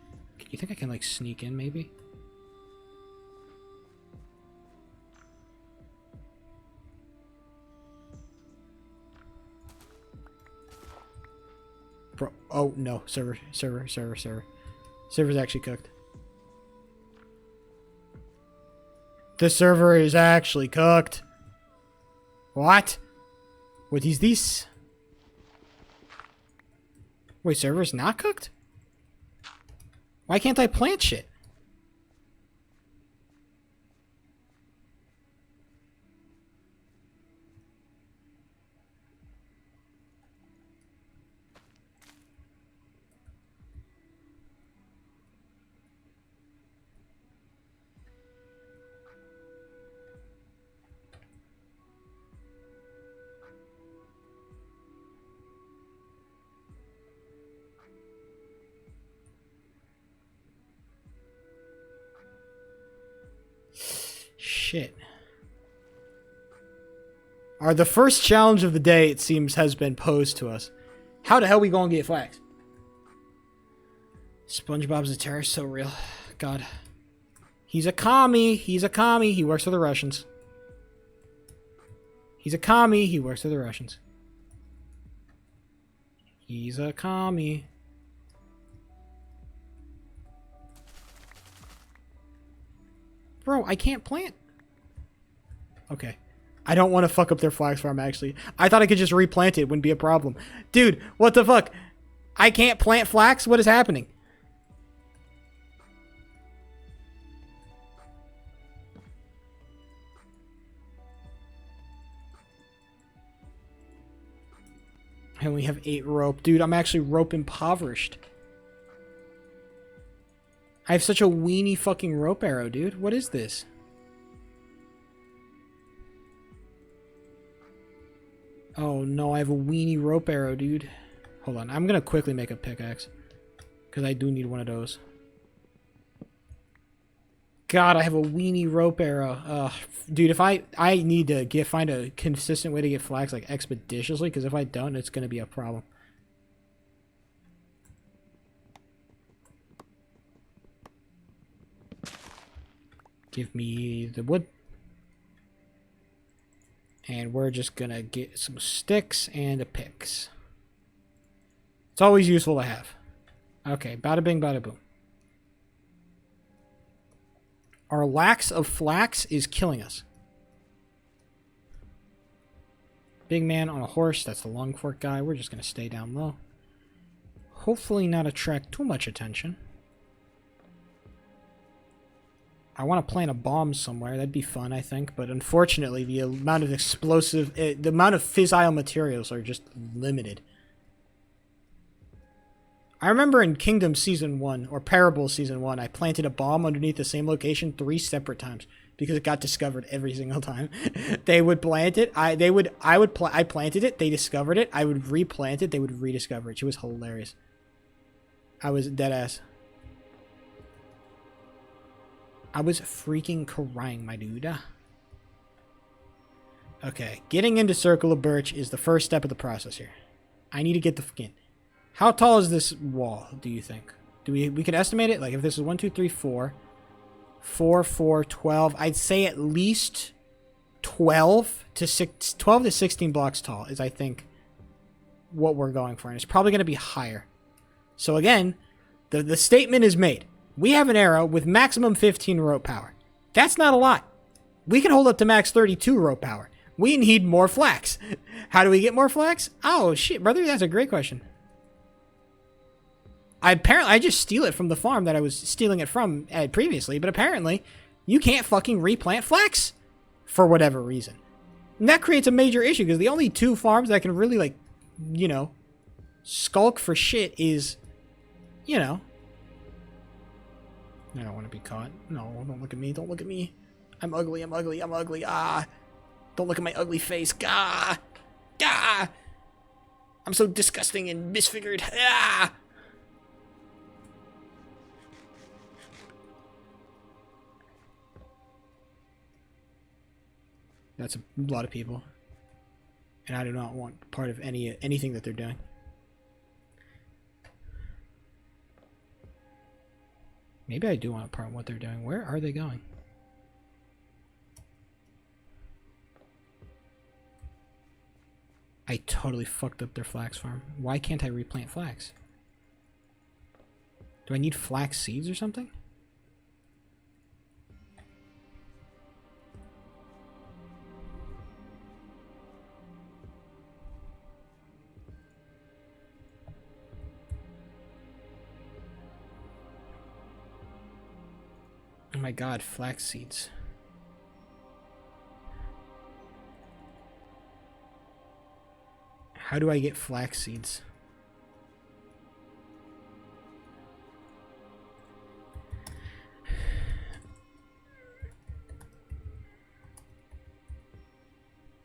You think I can, like, sneak in, maybe? Bro, oh, no. Server's actually cooked. The server is actually cooked. What? What is this? Wait, server's not cooked? Why can't I plant shit? Shit. The first challenge of the day, it seems, has been posed to us. How the hell we gonna get flax? SpongeBob's a terrorist, so real. God. He's a commie. He's a commie. He works for the Russians. He's a commie. He works for the Russians. He's a commie. Bro, I can't plant. Okay. I don't want to fuck up their flax farm, actually. I thought I could just replant it. It wouldn't be a problem. Dude, what the fuck? I can't plant flax? What is happening? I only have 8 rope. Dude, I'm actually rope impoverished. I have such a weenie fucking rope arrow, dude. What is this? Oh no, I have a weenie rope arrow, dude. Hold on, I'm gonna quickly make a pickaxe. Because I do need one of those. God, I have a weenie rope arrow. Dude, if I need to find a consistent way to get flax like expeditiously, because if I don't, it's gonna be a problem. Give me the wood. And we're just gonna get some sticks and a picks. It's always useful to have. Okay, bada bing, bada boom. Our lack of flax is killing us. Big man on a horse, that's the long fork guy. We're just gonna stay down low. Hopefully not attract too much attention. I want to plant a bomb somewhere. That'd be fun, I think. But unfortunately, the amount of the amount of fissile materials are just limited. I remember in Kingdom Season 1, or Parable Season 1, I planted a bomb underneath the same location 3 separate times. Because it got discovered every single time. They would plant it. I planted it. They discovered it. I would replant it. They would rediscover it. It was hilarious. I was dead ass. I was freaking crying, my dude. Okay, getting into Circle of Birch is the first step of the process here. I need to get the fucking... How tall is this wall, do you think? We could estimate it? Like, if this is 1, 2, 3, 4... 4, 4, 12. I'd say at least 12 to 16 blocks tall is, I think, what we're going for. And it's probably going to be higher. So again, the statement is made. We have an arrow with maximum 15 rope power. That's not a lot. We can hold up to max 32 rope power. We need more flax. How do we get more flax? Oh, shit, brother, that's a great question. I just steal it from the farm that I was stealing it from previously, but apparently you can't fucking replant flax for whatever reason. And that creates a major issue because the only 2 farms that can really, like, you know, skulk for shit is, you know. I don't want to be caught. No, don't look at me. Don't look at me. I'm ugly. I'm ugly. I'm ugly. Ah. Don't look at my ugly face. Gah. Gah. I'm so disgusting and misfigured. Ah. That's a lot of people. And I do not want part of anything that they're doing. Maybe I do want a part of what they're doing. Where are they going? I totally fucked up their flax farm. Why can't I replant flax? Do I need flax seeds or something? Oh my god, flax seeds. How do I get flax seeds?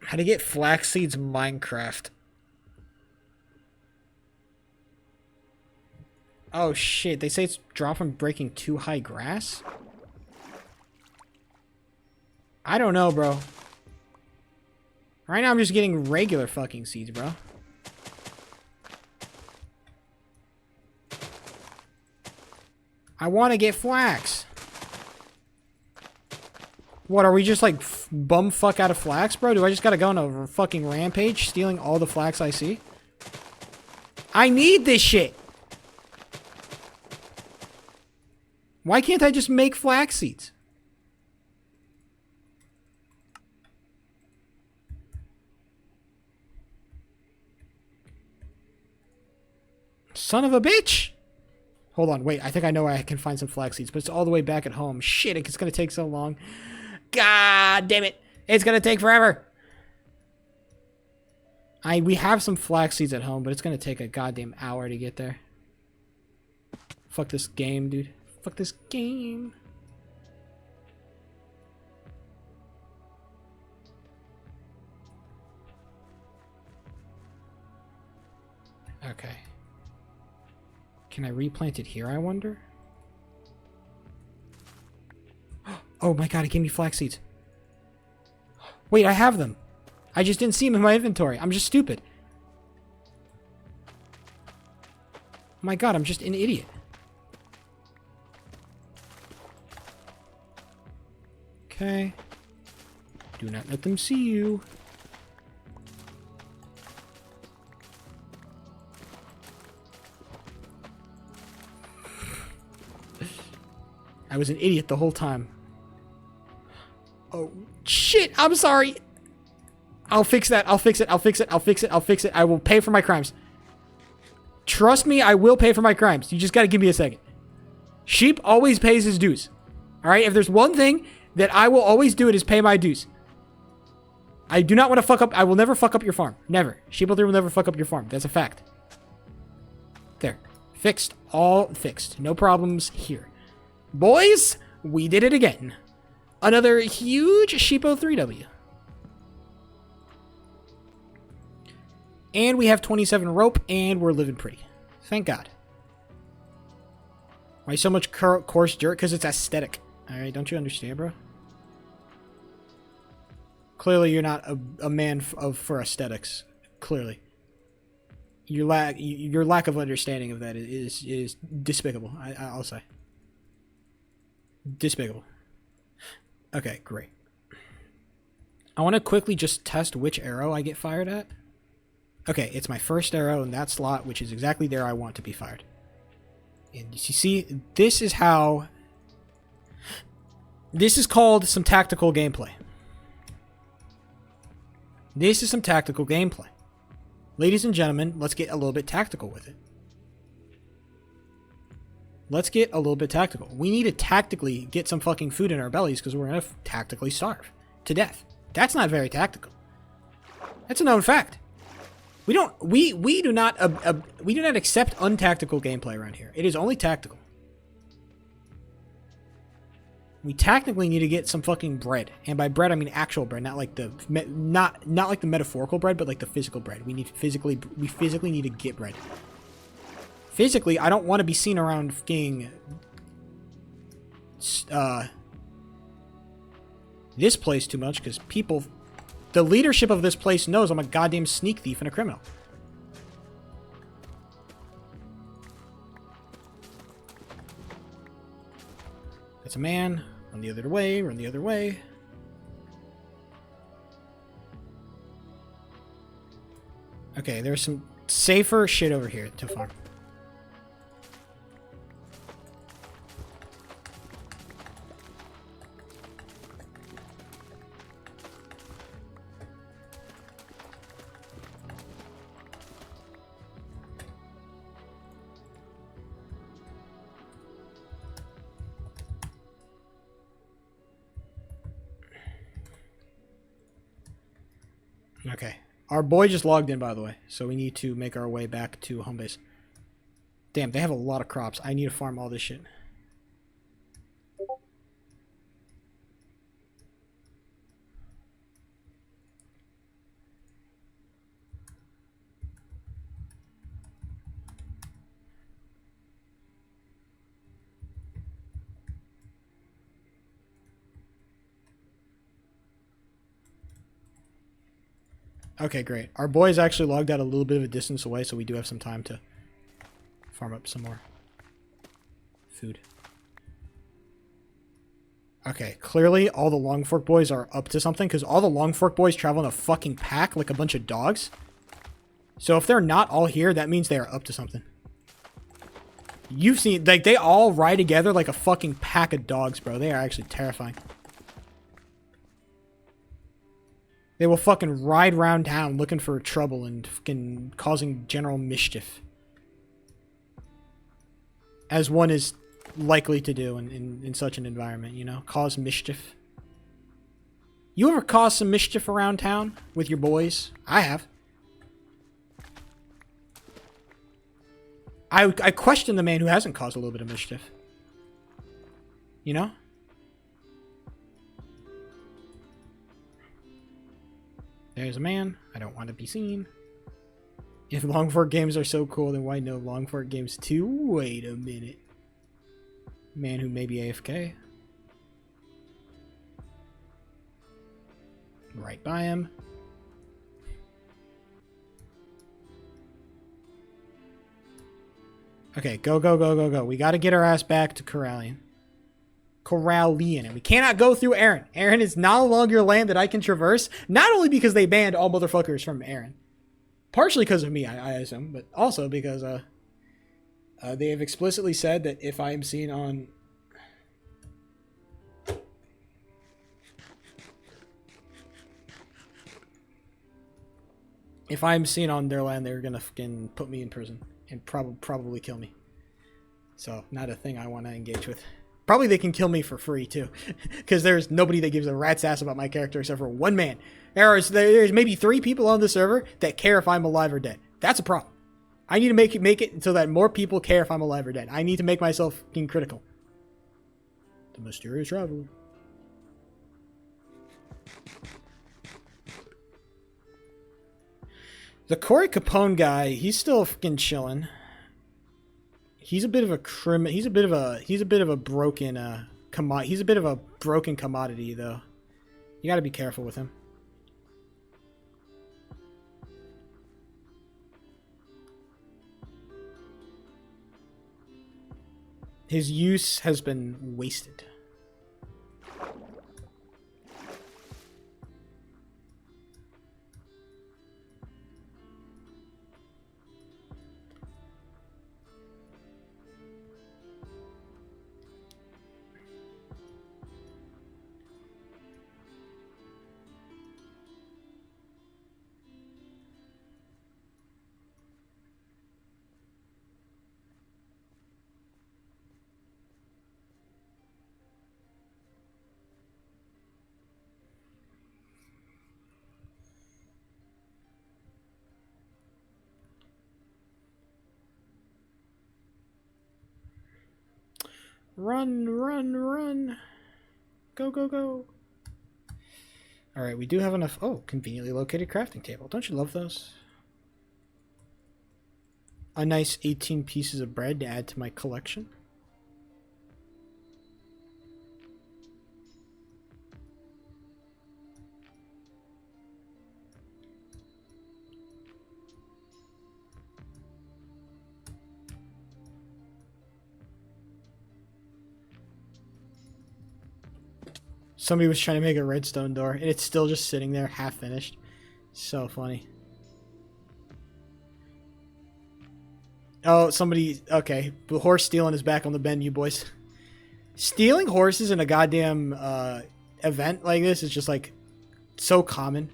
How to get flax seeds Minecraft? Oh shit, they say it's dropped from breaking too high grass? I don't know, bro. Right now I'm just getting regular fucking seeds, bro. I want to get flax. What, are we just like bumfuck out of flax, bro? Do I just gotta go on a fucking rampage stealing all the flax I see? I need this shit. Why can't I just make flax seeds? Son of a bitch! Hold on, wait. I think I know where I can find some flax seeds, but it's all the way back at home. Shit, it's gonna take so long. God damn it! It's gonna take forever! We have some flax seeds at home, but it's gonna take a goddamn hour to get there. Fuck this game, dude. Fuck this game. Okay. Can I replant it here, I wonder? Oh my god, it gave me flax seeds. Wait, I have them. I just didn't see them in my inventory. I'm just stupid. Oh my god, I'm just an idiot. Okay. Do not let them see you. I was an idiot the whole time. Oh, shit. I'm sorry. I'll fix that. I'll fix it. I'll fix it. I'll fix it. I'll fix it. I will pay for my crimes. Trust me, I will pay for my crimes. You just gotta give me a second. Sheep always pays his dues. Alright? If there's one thing that I will always do, it is pay my dues. I do not want to fuck up. I will never fuck up your farm. Never. Sheep3 will never fuck up your farm. That's a fact. There. Fixed. All fixed. No problems here. Boys, we did it again. Another huge Sheep3W. And we have 27 rope, and we're living pretty. Thank God. Why so much coarse dirt? Because it's aesthetic. Alright, don't you understand, bro? Clearly, you're not a man for aesthetics. Clearly. Your lack of understanding of that is despicable, I'll say. Despicable. Okay, great. I want to quickly just test which arrow I get fired at. Okay, it's my first arrow in that slot, which is exactly there I want to be fired. And you see, this is how... This is called some tactical gameplay. This is some tactical gameplay. Ladies and gentlemen, let's get a little bit tactical with it. Let's get a little bit tactical. We need to tactically get some fucking food in our bellies because we're going to tactically starve to death. That's not very tactical. That's a known fact. We do not accept untactical gameplay around here. It is only tactical. We technically need to get some fucking bread, and by bread I mean actual bread, not like the not like the metaphorical bread, but like the physical bread. We physically need to get bread. Physically, I don't want to be seen around fucking this place too much because people. The leadership of this place knows I'm a goddamn sneak thief and a criminal. That's a man. Run the other way. Run the other way. Okay, there's some safer shit over here to farm. Okay. Our boy just logged in, by the way, so we need to make our way back to home base. Damn, they have a lot of crops. I need to farm all this shit. Okay, great. Our boy's actually logged out a little bit of a distance away, so we do have some time to farm up some more food. Okay, clearly all the Long Fork boys are up to something, because all the Long Fork boys travel in a fucking pack like a bunch of dogs. So if they're not all here, that means they are up to something. You've seen, like, they all ride together like a fucking pack of dogs, bro. They are actually terrifying. They will fucking ride around town looking for trouble and fucking causing general mischief. as one is likely to do in such an environment, you know? Cause mischief. You ever cause some mischief around town with your boys? I have. I question the man who hasn't caused a little bit of mischief. You know? There's a man. I don't want to be seen. If long fork games are so cool, then why no long fork games 2? Wait a minute. Man who may be AFK. Right by him. Okay, go, go, go, go, go. We got to get our ass back to Corallian. And we cannot go through Aaron. Aaron is no longer land that I can traverse. Not only because they banned all motherfuckers from Aaron. Partially because of me, I assume. But also because they have explicitly said that if I am seen on... If I'm seen on their land, they're gonna fucking put me in prison and probably kill me. So, not a thing I want to engage with. Probably they can kill me for free too, because there's nobody that gives a rat's ass about my character except for one man. There's maybe 3 people on the server that care if I'm alive or dead. That's a problem. I need to make it so that more people care if I'm alive or dead. I need to make myself fucking critical. The mysterious traveler. The Corey Capone guy, he's still fucking chilling. He's a bit of a he's a bit of a broken he's a bit of a broken commodity though. You got to be careful with him. His use has been wasted. Run, run, run. Go, go, go. Alright, we do have enough... Oh, conveniently located crafting table. Don't you love those? A nice 18 pieces of bread to add to my collection. Somebody was trying to make a redstone door, and it's still just sitting there, half finished. So funny. Oh, somebody... Okay, the horse stealing is back on the menu, boys. Stealing horses in a goddamn event like this is just, like, so common.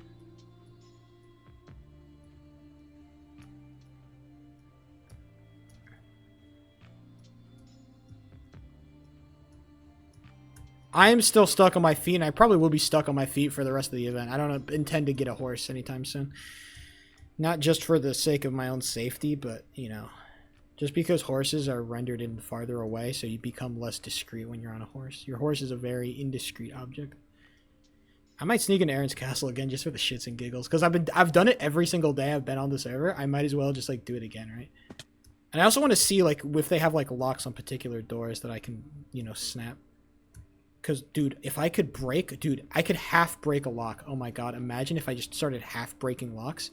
I am still stuck on my feet, and I probably will be stuck on my feet for the rest of the event. I don't intend to get a horse anytime soon. Not just for the sake of my own safety, but, you know, just because horses are rendered in farther away, so you become less discreet when you're on a horse. Your horse is a very indiscreet object. I might sneak into Aaron's castle again just for the shits and giggles, because I've done it every single day I've been on the server. I might as well just, like, do it again, right? And I also want to see, like, if they have, like, locks on particular doors that I can, you know, snap. Because, dude, if I could break... Dude, I could half break a lock. Oh, my God. Imagine if I just started half breaking locks.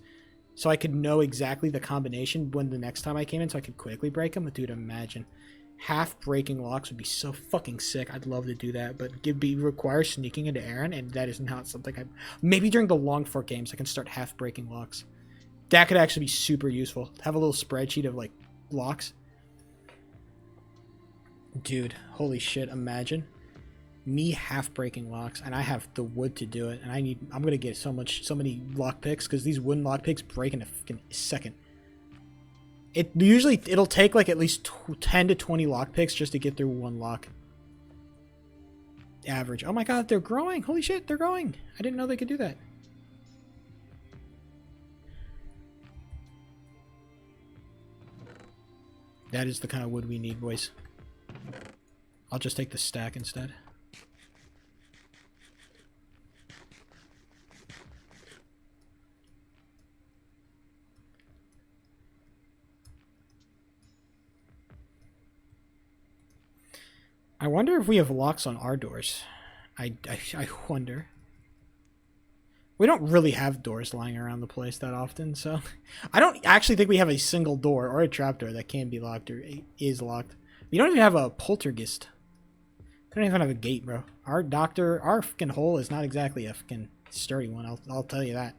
So I could know exactly the combination when the next time I came in so I could quickly break them. But, dude, imagine. Half breaking locks would be so fucking sick. I'd love to do that. But it'd require sneaking into Aaron. And that is not something I... Maybe during the long fork games I can start half breaking locks. That could actually be super useful. Have a little spreadsheet of, like, locks. Dude, holy shit. Imagine. Me half breaking locks, and I have the wood to do it, and I'm gonna get so many lock picks because these wooden lock picks break in a fucking second. It'll take like at least 10 to 20 lockpicks just to get through one lock. Average. Oh my god, they're growing. Holy shit, they're growing. I didn't know they could do that. That is the kind of wood we need, boys. I'll just take the stack instead. I wonder if we have locks on our doors. I wonder. We don't really have doors lying around the place that often, so... I don't actually think we have a single door or a trapdoor that can be locked or is locked. We don't even have a poltergeist. We don't even have a gate, bro. Our fucking hole is not exactly a fucking sturdy one, I'll tell you that.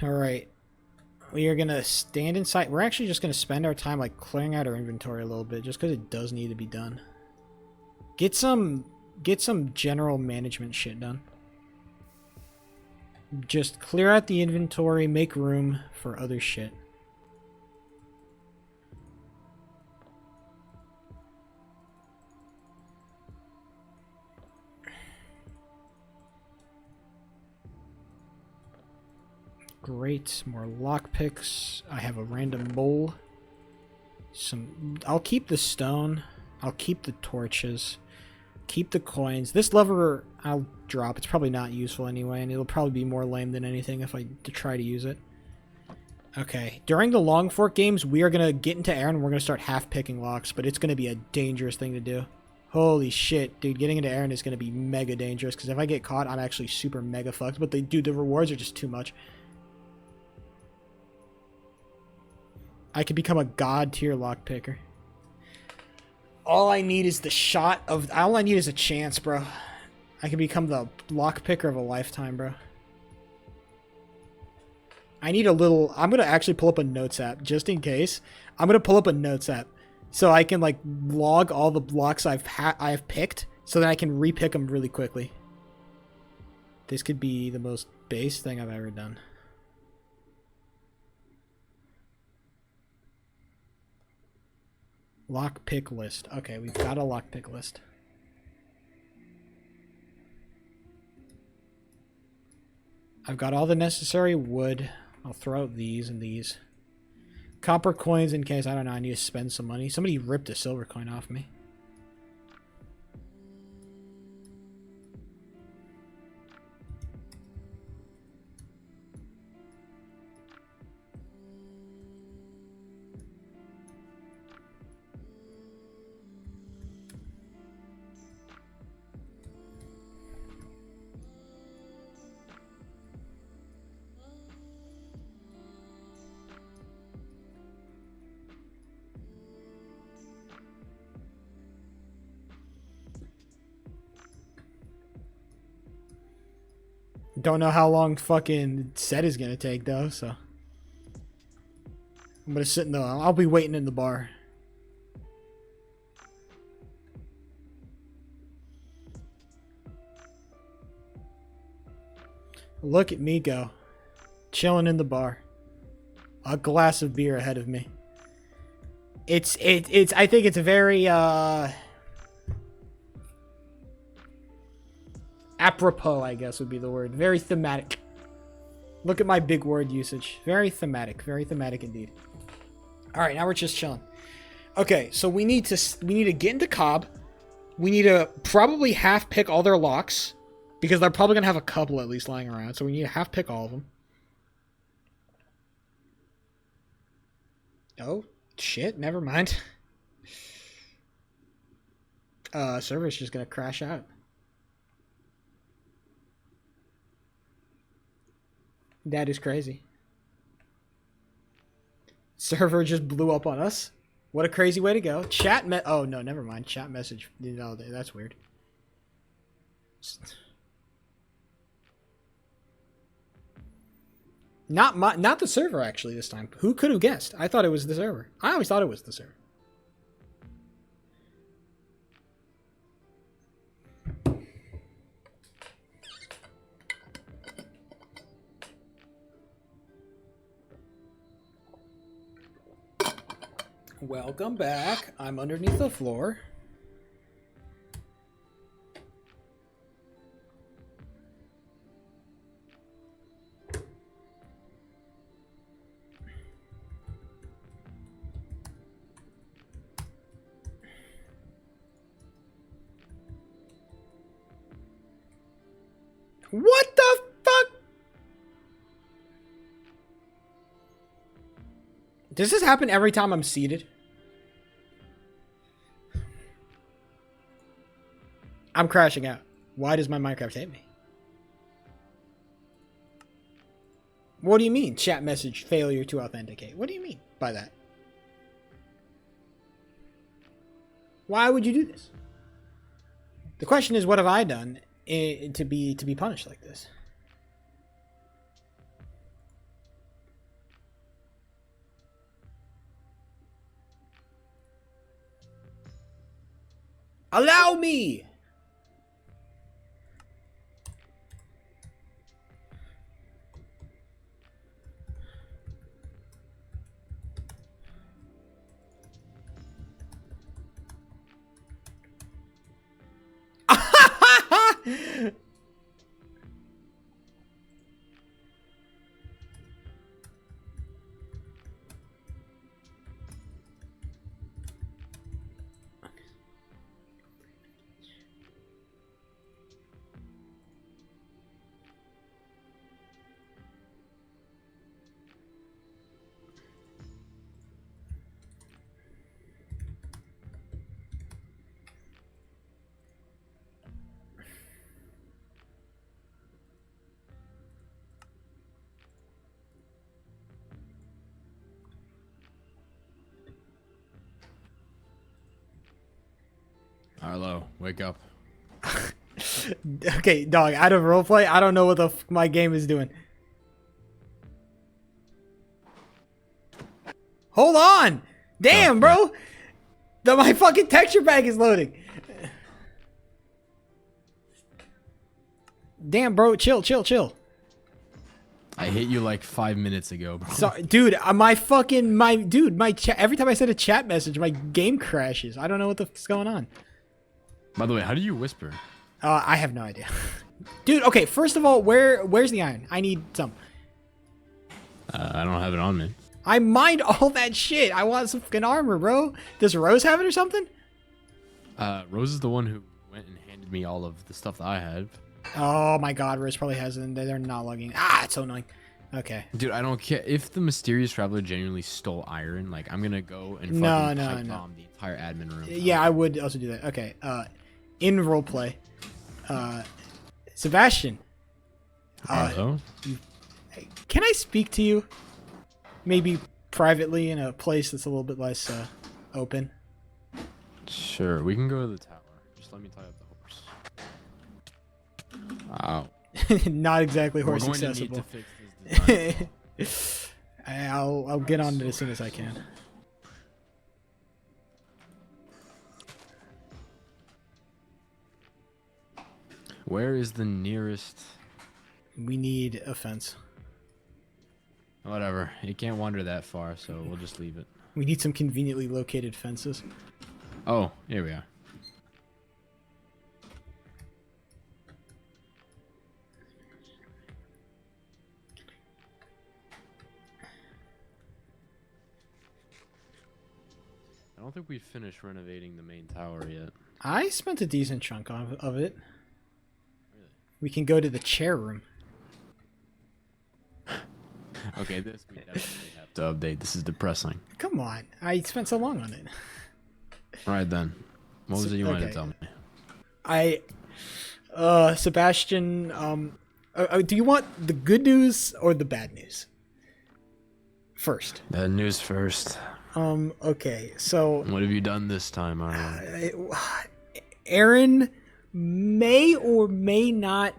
Alright. We are gonna stand inside. We're actually just gonna spend our time like clearing out our inventory a little bit, just because it does need to be done. Get some general management shit done. Just clear out the inventory, make room for other shit. Great, more lockpicks. I have a random bowl. I'll keep the stone. I'll keep the torches. Keep the coins. This lever I'll drop. It's probably not useful anyway, and it'll probably be more lame than anything if I try to use it. Okay, during the Long Fork games, we are gonna get into air and we're gonna start half picking locks, but it's gonna be a dangerous thing to do. Holy shit, dude, getting into Aaron is gonna be mega dangerous, because if I get caught, I'm actually super mega fucked, but dude, the rewards are just too much. I could become a god tier lockpicker. All I need is the shot of... All I need is a chance, bro. I can become the lockpicker of a lifetime, bro. I need a little... I'm going to actually pull up a notes app, just in case. I'm going to pull up a notes app, so I can, like, log all the blocks I've picked, so that I can repick them really quickly. This could be the most base thing I've ever done. Lockpick list. Okay, we've got a lockpick list. I've got all the necessary wood. I'll throw out these and these. Copper coins in case, I don't know, I need to spend some money. Somebody ripped a silver coin off me. Don't know how long fucking set is gonna take though, so I'm gonna sit in the... I'll be waiting in the bar. Look at me go. Chilling in the bar. A glass of beer ahead of me. It's I think it's very apropos, I guess would be the word. Very thematic. Look at my big word usage. Very thematic indeed. All right, now we're just chilling. Okay, so we need to get into Cobb. We need to probably half pick all their locks, because they're probably gonna have a couple at least lying around. So we need to half pick all of them. Oh shit! Never mind. Server's just gonna crash out. That is crazy. Server just blew up on us. What a crazy way to go. Oh no, never mind. Chat message. No, that's weird. Not the server actually this time. Who could have guessed? I thought it was the server. I always thought it was the server. Welcome back. I'm underneath the floor. What the fuck? Does this happen every time I'm seated? I'm crashing out. Why does my Minecraft hate me? What do you mean? Chat message failure to authenticate. What do you mean by that? Why would you do this? The question is, what have I done to be punished like this? Allow me. Arlo, wake up. Okay, dog, out of roleplay, I don't know what the my game is doing. Hold on! Damn, bro! My fucking texture pack is loading. Damn, bro, chill. I hit you like 5 minutes ago, bro. Sorry, dude, every time I send a chat message, my game crashes. I don't know what the fuck's going on. By the way, how do you whisper? I have no idea. Dude, okay, first of all, where's the iron? I need some. I don't have it on me. I mined all that shit. I want some fucking armor, bro. Does Rose have it or something? Rose is the one who went and handed me all of the stuff that I had. Oh my god, Rose probably has it and they're not logging. Ah, it's so annoying. Okay. Dude, I don't care. If the mysterious traveler genuinely stole iron, like, I'm gonna go and No, fucking no, pipe no. bomb the entire admin room. Yeah, I would also do that. Okay. In roleplay, Sebastian. Hello? Can I speak to you? Maybe privately in a place that's a little bit less open. Sure, we can go to the tower. Just let me tie up the horse. Wow. Not exactly We're horse going accessible. to need to fix this design. I'll get on it as soon as I can. Where is the nearest... We need a fence. Whatever. It can't wander that far, so we'll just leave it. We need some conveniently located fences. Oh, here we are. I don't think we finished renovating the main tower yet. I spent a decent chunk of it. Really? We can go to the chair room. Okay, this we definitely have to update. This is depressing. Come on. I spent so long on it. Alright then. What was it you wanted okay. to tell me? Sebastian, do you want the good news or the bad news? First. The news first. Okay, so What have you done this time, Arlo? Aaron may or may not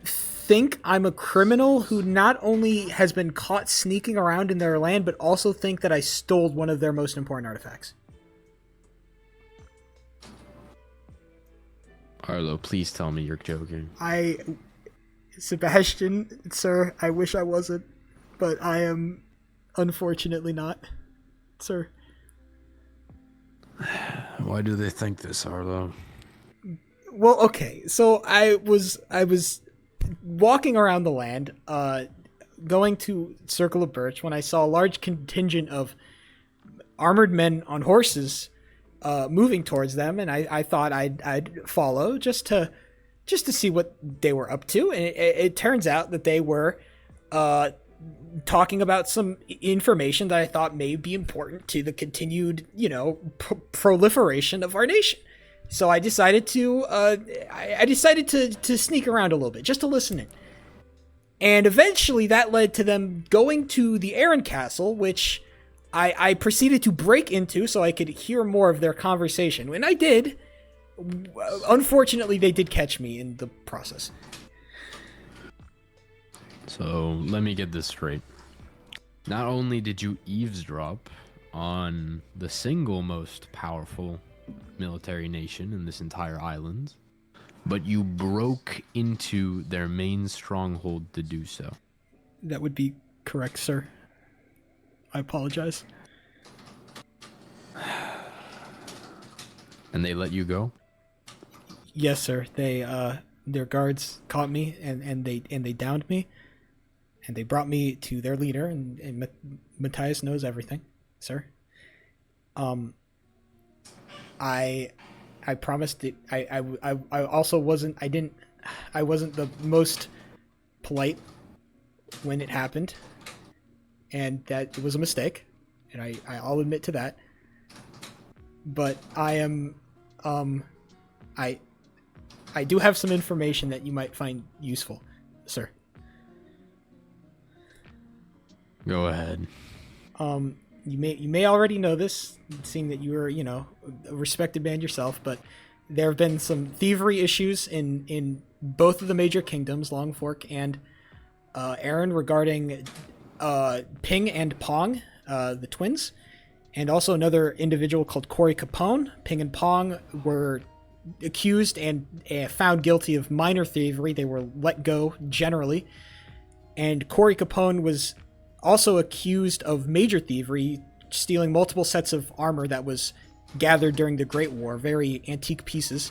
think I'm a criminal who not only has been caught sneaking around in their land, but also think that I stole one of their most important artifacts. Arlo, please tell me you're joking. Sebastian, sir, I wish I wasn't, but I am unfortunately not, sir. Why do they think this, Arlo? Well, okay. So I was walking around the land, going to Circle of Birch when I saw a large contingent of armored men on horses moving towards them, and I thought I'd follow just to see what they were up to. And it turns out that they were talking about some information that I thought may be important to the continued, proliferation of our nation. So I decided to to sneak around a little bit just to listen in. And eventually that led to them going to the Aaron Castle, which I proceeded to break into so I could hear more of their conversation. And I did. Unfortunately, they did catch me in the process. So let me get this straight. Not only did you eavesdrop on the single most powerful military nation in this entire island, but you broke into their main stronghold to do so. That would be correct, sir. I apologize. And they let you go? Yes, sir. They their guards caught me and they downed me, and they brought me to their leader, and Matthias knows everything, sir. I promised it. I also wasn't the most polite when it happened, and that it was a mistake, and I'll admit to that. But I am I do have some information that you might find useful, sir. Go ahead. You may already know this, seeing that you are, a respected man yourself, but there have been some thievery issues in both of the major kingdoms, Longfork and Aaron, regarding Ping and Pong, the twins, and also another individual called Corey Capone. Ping and Pong were accused and found guilty of minor thievery. They were let go generally, and Corey Capone was also accused of major thievery, stealing multiple sets of armor that was gathered during the Great War, very antique pieces.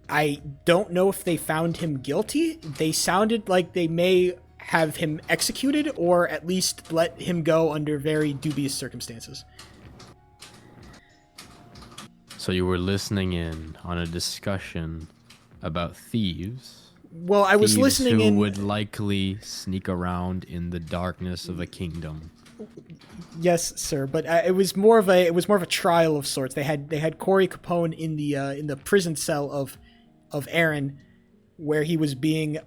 I don't know if they found him guilty. They sounded like they may have him executed, or at least let him go under very dubious circumstances. So you were listening in on a discussion about thieves. Well, I was listening who in. would likely sneak around in the darkness of a kingdom. Yes, sir, but it was more of a trial of sorts. They had Corey Capone in the prison cell of Aaron, where he was being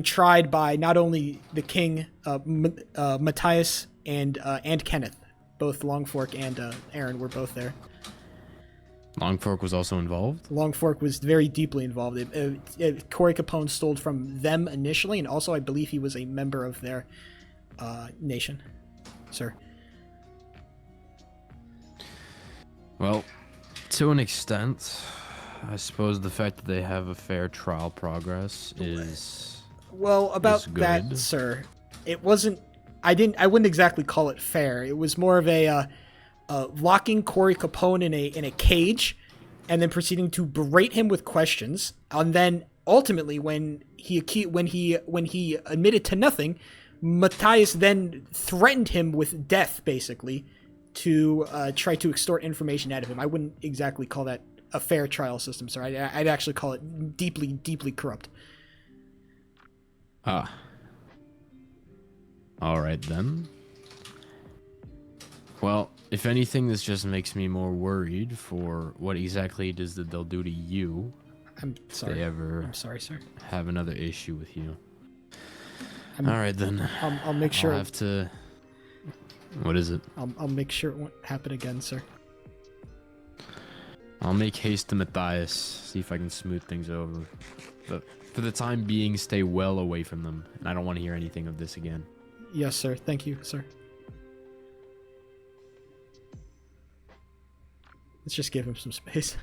tried by not only the king, Matthias and Kenneth. Both Longfork and Aaron were both there. Longfork was also involved? Longfork was very deeply involved. Corey Capone stole from them initially, and also I believe he was a member of their nation, sir. Well, to an extent, I suppose the fact that they have a fair trial progress is about that, good. Sir. It wasn't. I wouldn't exactly call it fair. It was more of a locking Corey Capone in a cage, and then proceeding to berate him with questions, and then ultimately when he admitted to nothing, Matthias then threatened him with death, basically, to try to extort information out of him. I wouldn't exactly call that a fair trial system, sir. I'd actually call it deeply, deeply corrupt. Ah. All right, then. Well, if anything, this just makes me more worried for what exactly it is that they'll do to you. I'm sorry. If they ever I'm sorry, sir. have another issue with you. All right, then. I'll make sure. I'll have to... What is it? I'll make sure it won't happen again, sir. I'll make haste to Matthias, see if I can smooth things over. But for the time being, stay well away from them, and I don't want to hear anything of this again. Yes, sir. Thank you, sir. Let's just give him some space.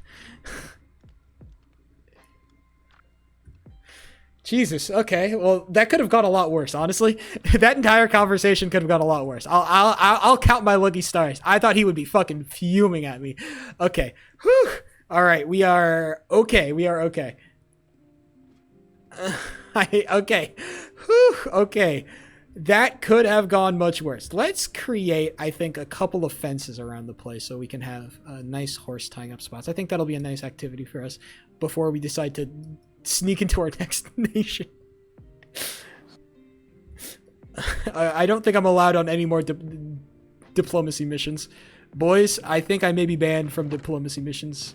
Jesus. Okay. Well, that could have gone a lot worse. Honestly, that entire conversation could have gone a lot worse. I'll count my lucky stars. I thought he would be fucking fuming at me. Okay. Whew. All right. We are okay. We are okay. Okay. Whew. Okay. That could have gone much worse. Let's create, I think, a couple of fences around the place so we can have nice horse tying up spots. I think that'll be a nice activity for us before we decide to sneak into our next nation. I don't think I'm allowed on any more diplomacy missions. Boys, I think I may be banned from diplomacy missions.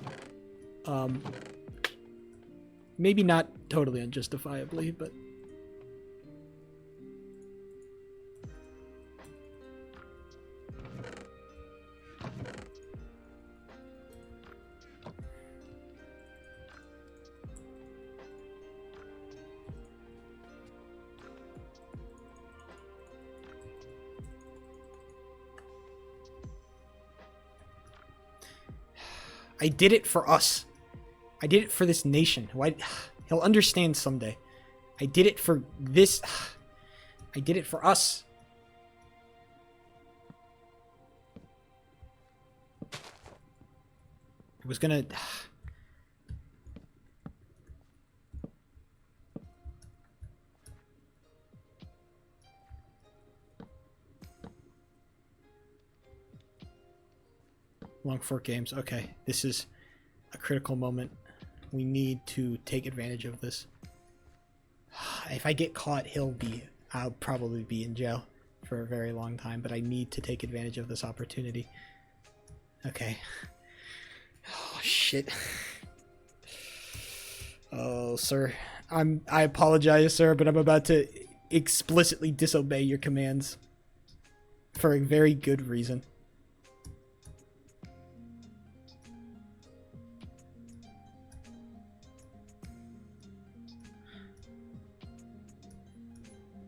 Maybe not totally unjustifiably, but... I did it for us. I did it for this nation. Why? He'll understand someday. I did it for this. I did it for us. I was gonna... Long Fork Games. Okay, this is a critical moment. We need to take advantage of this. If I get caught, I'll probably be in jail for a very long time, but I need to take advantage of this opportunity. Okay. Oh, shit. Oh, sir. I apologize, sir, but I'm about to explicitly disobey your commands for a very good reason.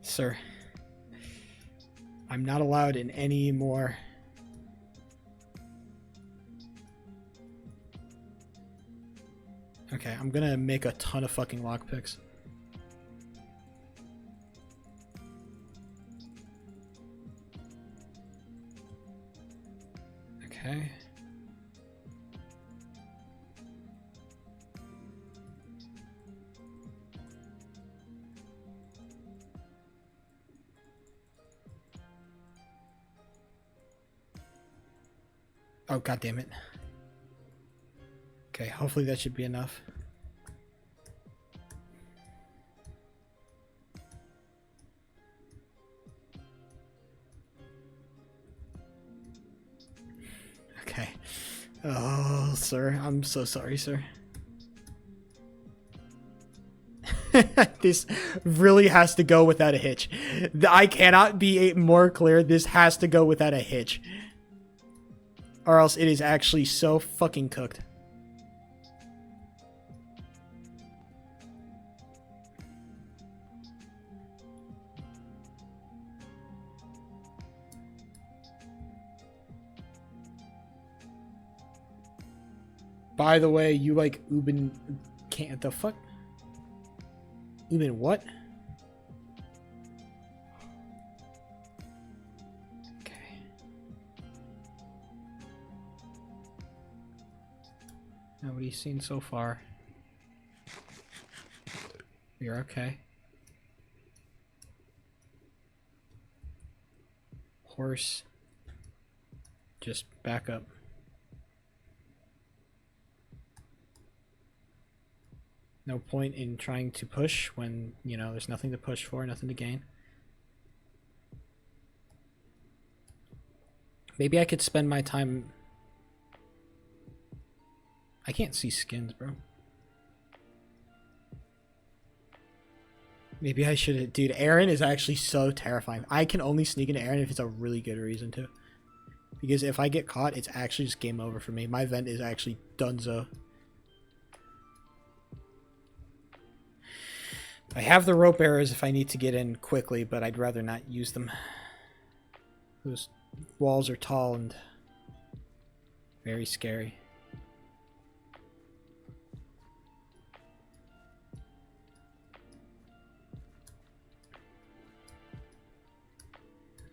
Sir, I'm not allowed in any more. Okay, I'm gonna make a ton of fucking lockpicks. Okay. Oh, god damn it. Okay, hopefully that should be enough. Okay. Oh, sir. I'm so sorry, sir. This really has to go without a hitch. I cannot be more clear. This has to go without a hitch. Or else it is actually so fucking cooked. By the way, you like Ubin... Can't... The fuck? Ubin what? Nobody's seen so far. You're okay. Horse. Just back up. No point in trying to push when, you know, there's nothing to push for, nothing to gain. Maybe I could spend my time... I can't see skins, bro. Maybe I should... Dude, Aaron is actually so terrifying. I can only sneak into Aaron if it's a really good reason to. Because if I get caught, it's actually just game over for me. My vent is actually donezo. I have the rope arrows if I need to get in quickly, but I'd rather not use them. Those walls are tall and very scary.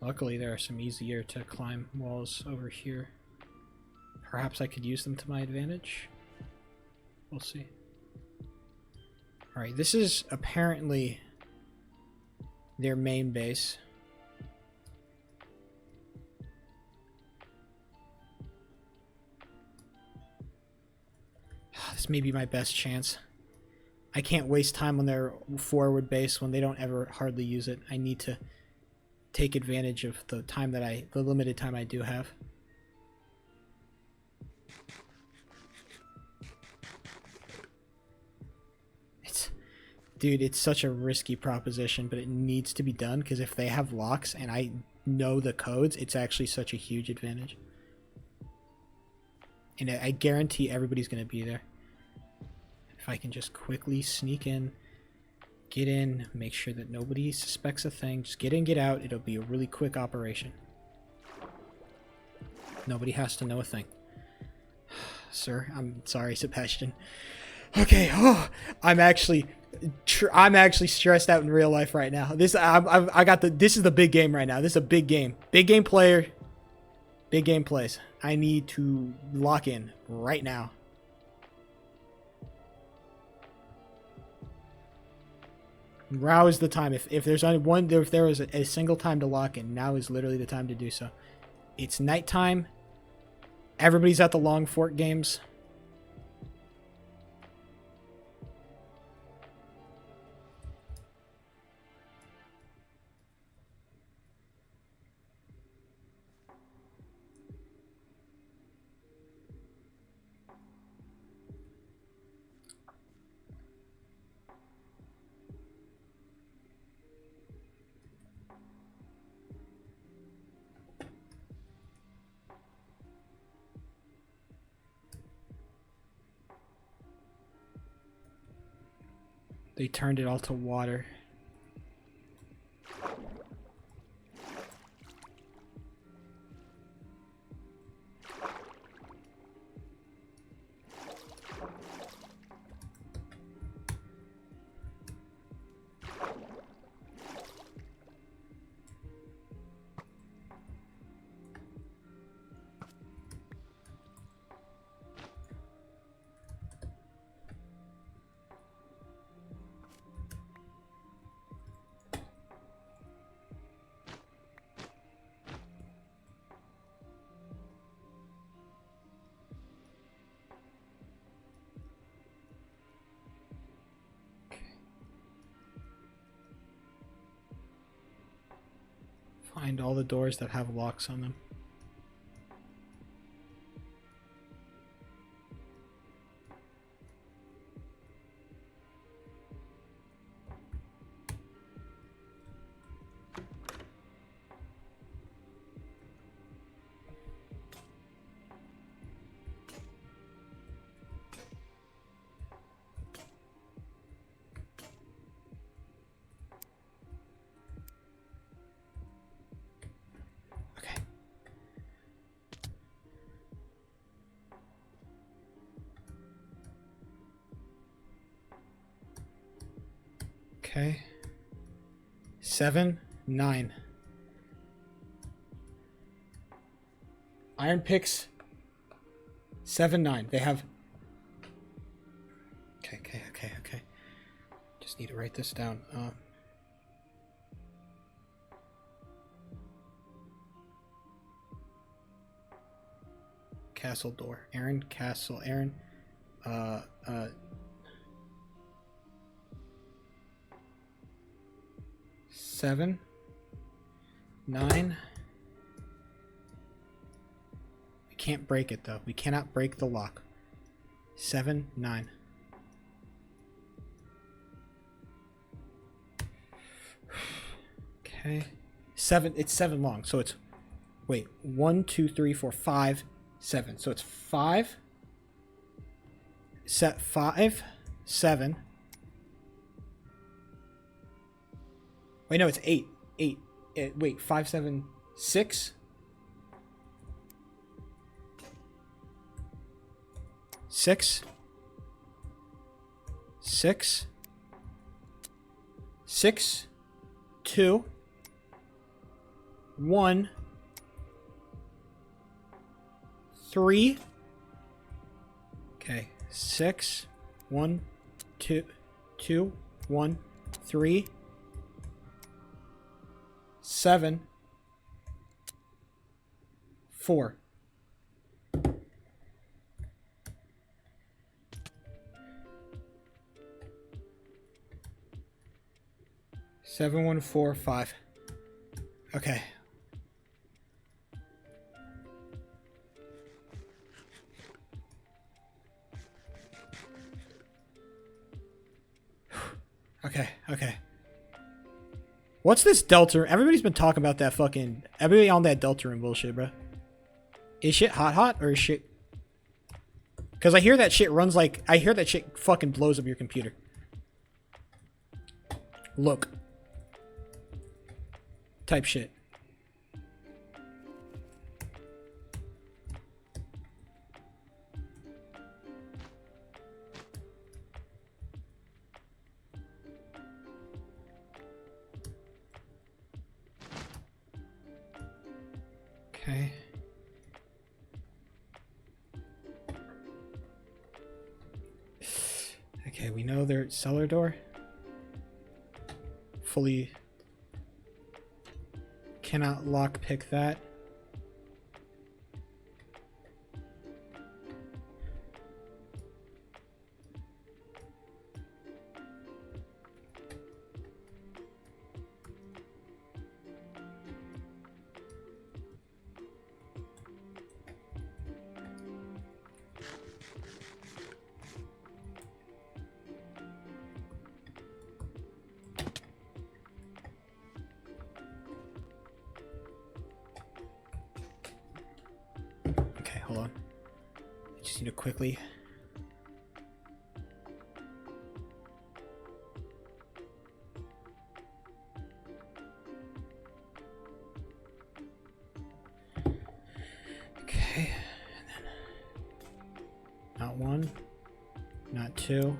Luckily, there are some easier to climb walls over here. Perhaps I could use them to my advantage. We'll see. Alright, this is apparently their main base. This may be my best chance. I can't waste time on their forward base when they don't ever hardly use it. I need to take advantage of the time that the limited time I do have. Dude, it's such a risky proposition, but it needs to be done because if they have locks and I know the codes, it's actually such a huge advantage. And I guarantee everybody's going to be there. If I can just quickly sneak in, get in, make sure that nobody suspects a thing. Just get in, get out. It'll be a really quick operation. Nobody has to know a thing. Sir, I'm sorry, Sebastian. Okay, I'm actually stressed out in real life right now. This is the big game right now. This is a big game. Big game player. Big game plays. I need to lock in right now. Now is the time. If there's only one, if there was a single time to lock in, now is literally the time to do so. It's nighttime. Everybody's at the Long Fort games. They turned it all to water. Find all the doors that have locks on them. Okay. 7, 9. Iron picks. 7, 9. They have. Okay. Just need to write this down. Castle door. Aaron. Castle. Aaron. 7, 9. We can't break it though. We cannot break the lock. 7, 9. Okay. 7. It's 7 long. So it's, wait, 1, 2, 3, 4, 5, 7. So it's 5. Set 5, 7. Wait, no, it's 8. 8. Wait, 5, 7, 6. 6. 6. 6. 2. 1, 3. Okay, 6, 1, 2, 1, 3, 7, 4. Seven, 1, 4, 5. Okay. Okay. What's this Delta? Everybody's been talking about that fucking... Everybody on that Delta room bullshit, bro. Is shit hot or is shit... Because I hear that shit runs like... I hear that shit fucking blows up your computer. Look. Type shit. Okay. Okay, we know they're cellar door. Fully cannot lockpick that. Okay, hold on. I just need to quickly. Okay. And then not 1, not 2.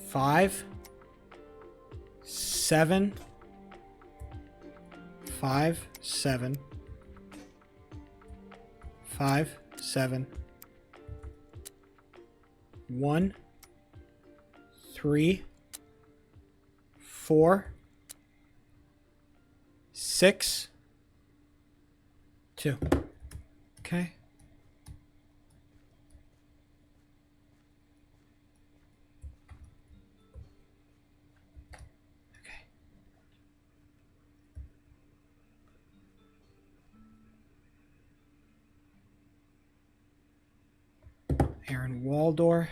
5, 7, 5, 7, 5, 7, 1, 3, 4, 6, 2. Okay. Aaron Waldor.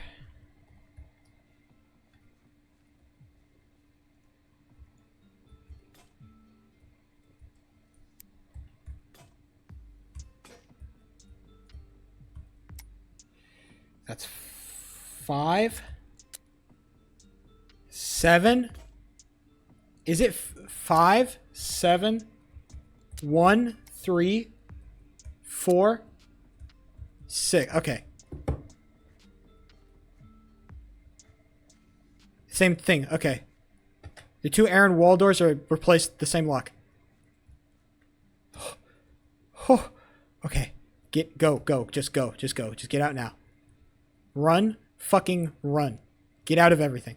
That's 5, 7. Is it 5, 7, 1, 3, 4, 6? Okay. Same thing. Okay. The 2 Aaron Waldors are replaced the same lock. Oh. Okay. Go. Just go. Just get out now. Run. Fucking run. Get out of everything.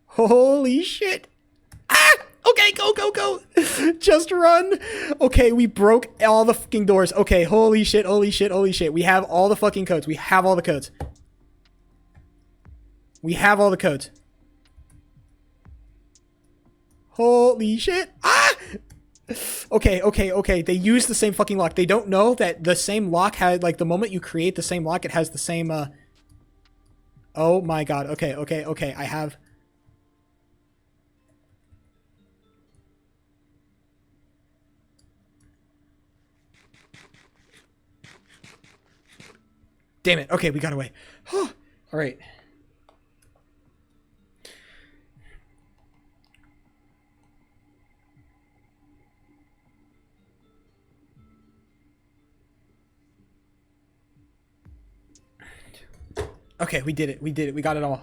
Holy shit. Ah! Okay, go. Just run. Okay, we broke all the fucking doors. Okay, holy shit. We have all the fucking codes. We have all the codes. Holy shit. Ah! Okay. They use the same fucking lock. They don't know that the same lock had, like, the moment you create the same lock, it has the same, Oh my god. Okay. I have... Damn it. Okay, we got away. All right. Okay, we did it. We got it all.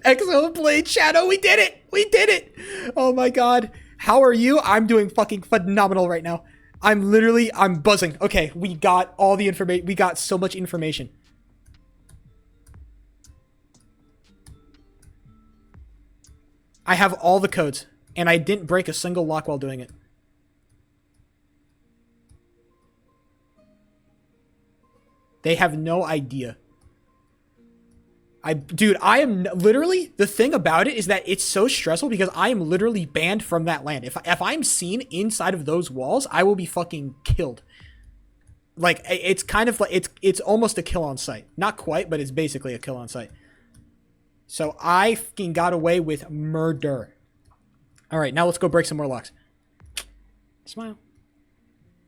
Exoblade Shadow, we did it! We did it! Oh my god. How are you? I'm doing fucking phenomenal right now. I'm buzzing. Okay, we got all the information. We got so much information. I have all the codes, and I didn't break a single lock while doing it. They have no idea. Dude, I am literally, the thing about it is that it's so stressful because I am literally banned from that land. If I'm seen inside of those walls, I will be fucking killed. Like, it's kind of like, it's almost a kill on sight. Not quite, but it's basically a kill on sight. So I fucking got away with murder. All right, now let's go break some more locks. Smile.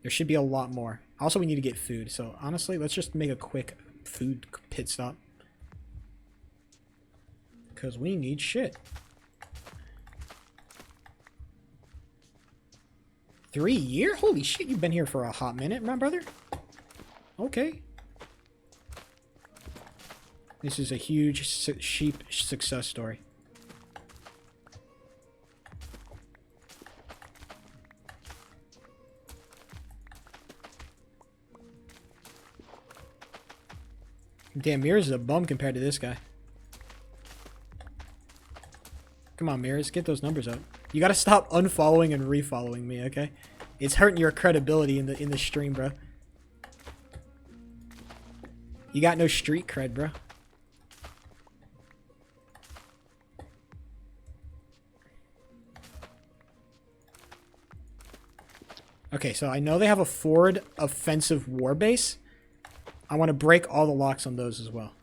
There should be a lot more. Also, we need to get food. So honestly, let's just make a quick food pit stop. Because we need shit. 3 years? Holy shit, you've been here for a hot minute, my brother. Okay. This is a huge sheep success story. Damn, Mirrors is a bum compared to this guy. Come on, Mirrors, get those numbers up. You gotta stop unfollowing and refollowing me, okay? It's hurting your credibility in the stream, bro. You got no street cred, bro. Okay, so I know they have a forward offensive war base. I want to break all the locks on those as well.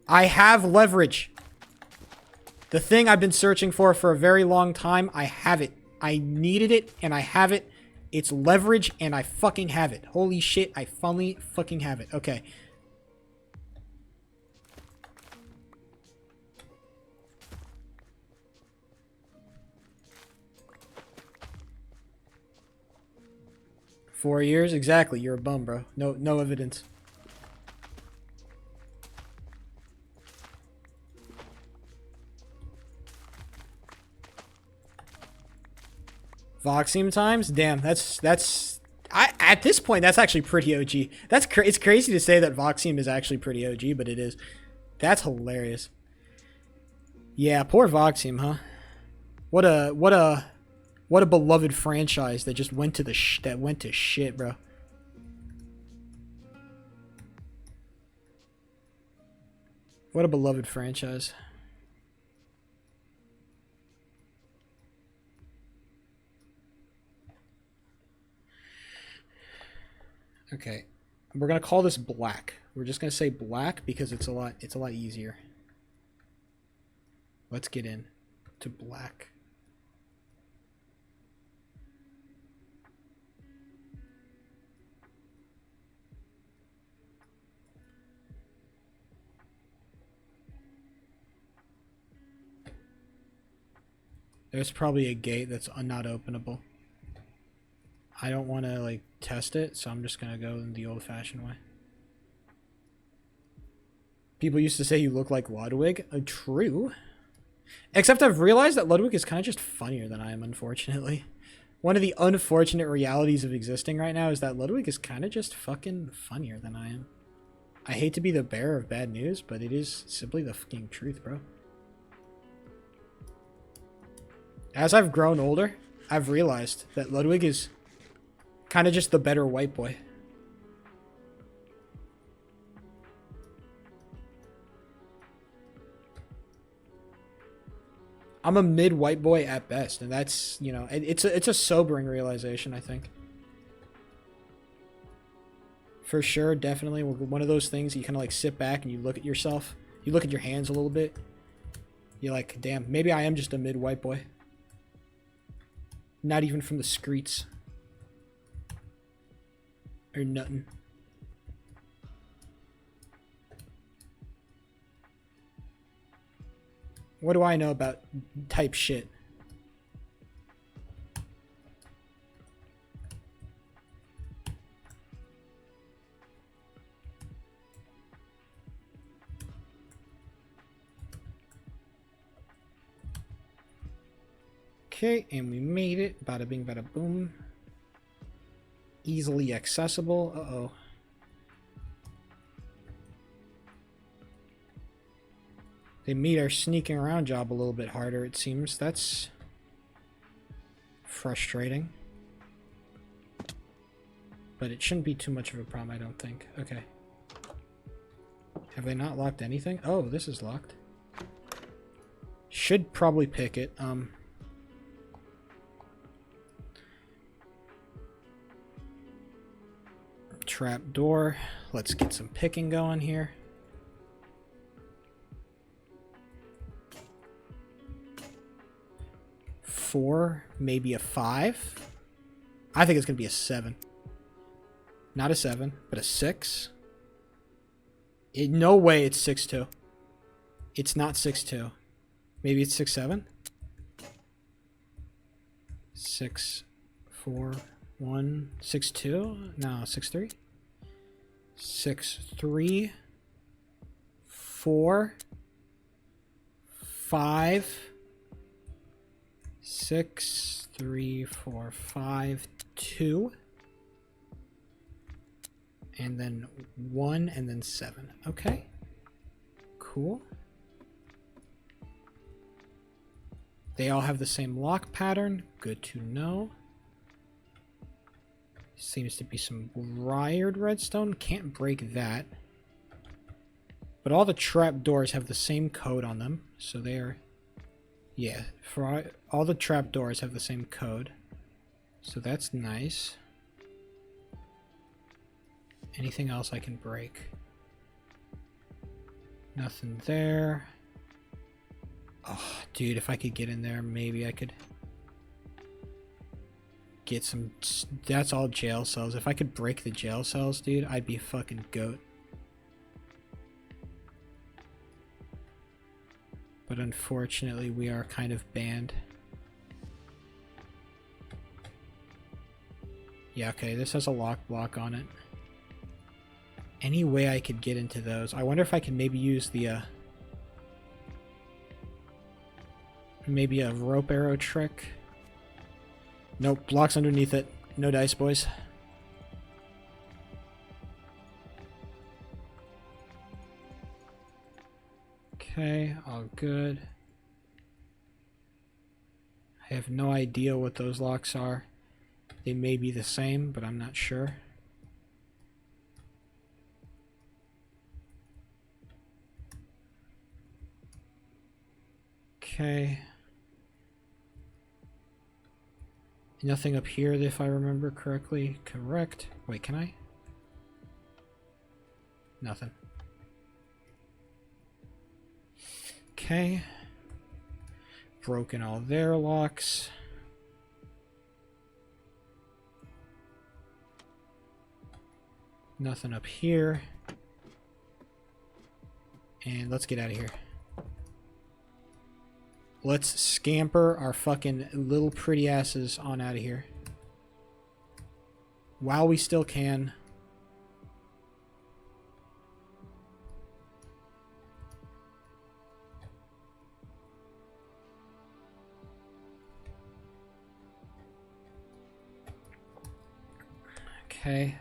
I have leverage. The thing I've been searching for a very long time, I have it. I needed it, and I have it. It's leverage, and I fucking have it. Holy shit, I finally fucking have it. Okay. $4 years? Exactly, you're a bum, bro. No evidence. Voxium times? Damn, at this point, that's actually pretty OG. It's crazy to say that Voxium is actually pretty OG, but it is. That's hilarious. Yeah, poor Voxium, huh? What a beloved franchise that just went to shit, bro. What a beloved franchise. Okay, we're gonna call this black. We're just gonna say black because it's a lot easier. Let's get in to black. There's probably a gate that's not openable. I don't want to like test it, so I'm just gonna go in the old-fashioned way. People used to say you look like Ludwig. True. Except I've realized that Ludwig is kind of just funnier than I am, unfortunately. One of the unfortunate realities of existing right now is that Ludwig is kind of just fucking funnier than I am. I hate to be the bearer of bad news, but it is simply the fucking truth, bro. As I've grown older, I've realized that Ludwig is kind of just the better white boy. I'm a mid-white boy at best, and that's, you know, it's a sobering realization, I think. For sure, definitely. One of those things you kind of like sit back and you look at yourself. You look at your hands a little bit. You're like, damn, maybe I am just a mid-white boy. Not even from the streets. Or nothing. What do I know about type shit? Okay, and we made it. Bada bing, bada boom. Easily accessible. Uh-oh. They made our sneaking around job a little bit harder, it seems. That's frustrating. But it shouldn't be too much of a problem, I don't think. Okay. Have they not locked anything? Oh, this is locked. Should probably pick it. Trap door. Let's get some picking going here. Four, maybe a 5. I think it's gonna be a 7. Not a 7, but a 6. No way it's 6-2. It's not 6-2. Maybe it's 6-7. 6, 4, 1, 6-2. No, 6-3. 6-3. 4, 5. 6, 3, 4, 5, 2. And then 1, and then 7. Okay. Cool. They all have the same lock pattern. Good to know. Seems to be some wired redstone. Can't break that. But all the trap doors have the same code on them. So they are... Yeah, for all the trap doors have the same code. So that's nice. Anything else I can break? Nothing there. Oh, dude, if I could get in there, maybe I could get some... That's all jail cells. If I could break the jail cells, dude, I'd be fucking goat. But unfortunately, we are kind of banned. Yeah, okay, this has a lock block on it. Any way I could get into those? I wonder if I can maybe use the, maybe a rope arrow trick. Nope, blocks underneath it. No dice, boys. Okay, all good. I have no idea what those locks are. They may be the same, but I'm not sure. Okay. Nothing up here, if I remember correctly. Correct. Wait, can I? Nothing. Okay. Broken all their locks. Nothing up here. And let's get out of here. Let's scamper our fucking little pretty asses on out of here. While we still can. Okay.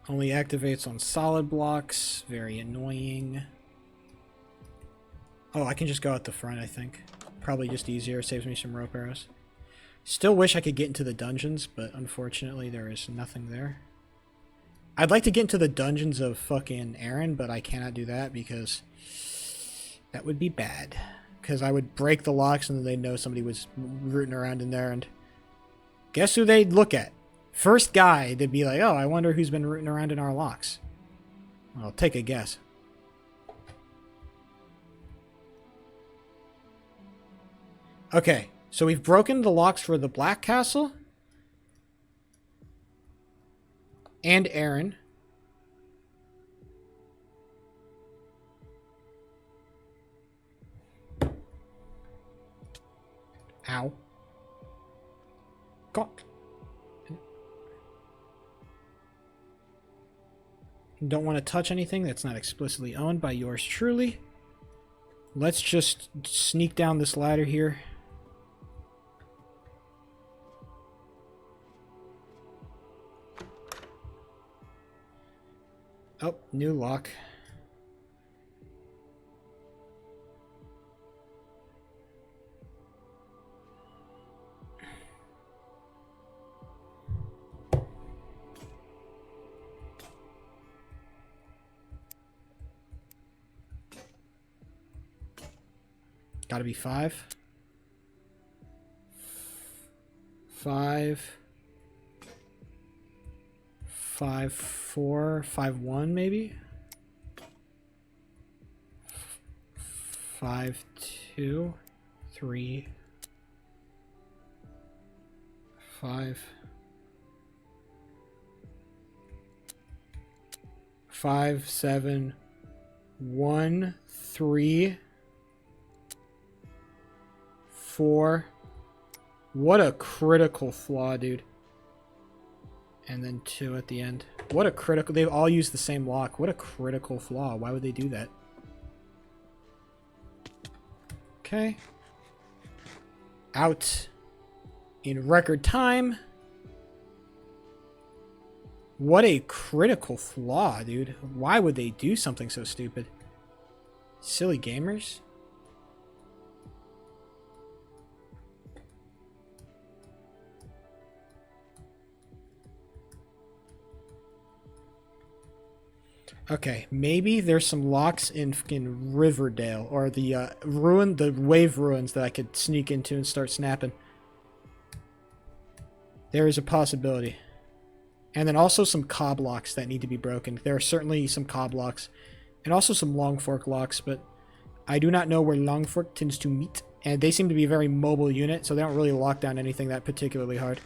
Only activates on solid blocks. Very annoying. Oh, I can just go out the front, I think. Probably just easier. Saves me some rope arrows. Still wish I could get into the dungeons, but unfortunately there is nothing there. I'd like to get into the dungeons of fucking Aaron, but I cannot do that because that would be bad. Because I would break the locks and then they'd know somebody was rooting around in there, and guess who they'd look at? First guy, they'd be like, oh, I wonder who's been rooting around in our locks. Well, take a guess. Okay, so we've broken the locks for the Black Castle and Aaron. Ow. God. Don't want to touch anything that's not explicitly owned by yours truly. Let's just sneak down this ladder here. Oh, new lock. Gotta be 5. 5. 5, 4, 5, 1 maybe? 5, 2, 3, 5. 5, 7, 1, 3, 4. What a critical flaw, dude. And then 2 at the end. What a critical... They all use the same lock. What a critical flaw. Why would they do that? Okay. Out in record time. What a critical flaw, dude. Why would they do something so stupid? Silly gamers. Okay, maybe there's some locks in Riverdale or the the wave ruins that I could sneak into and start snapping. There is a possibility. And then also some cob locks that need to be broken. There are certainly some cob locks. And also some long fork locks, but I do not know where long fork tends to meet. And they seem to be a very mobile unit, so they don't really lock down anything that particularly hard.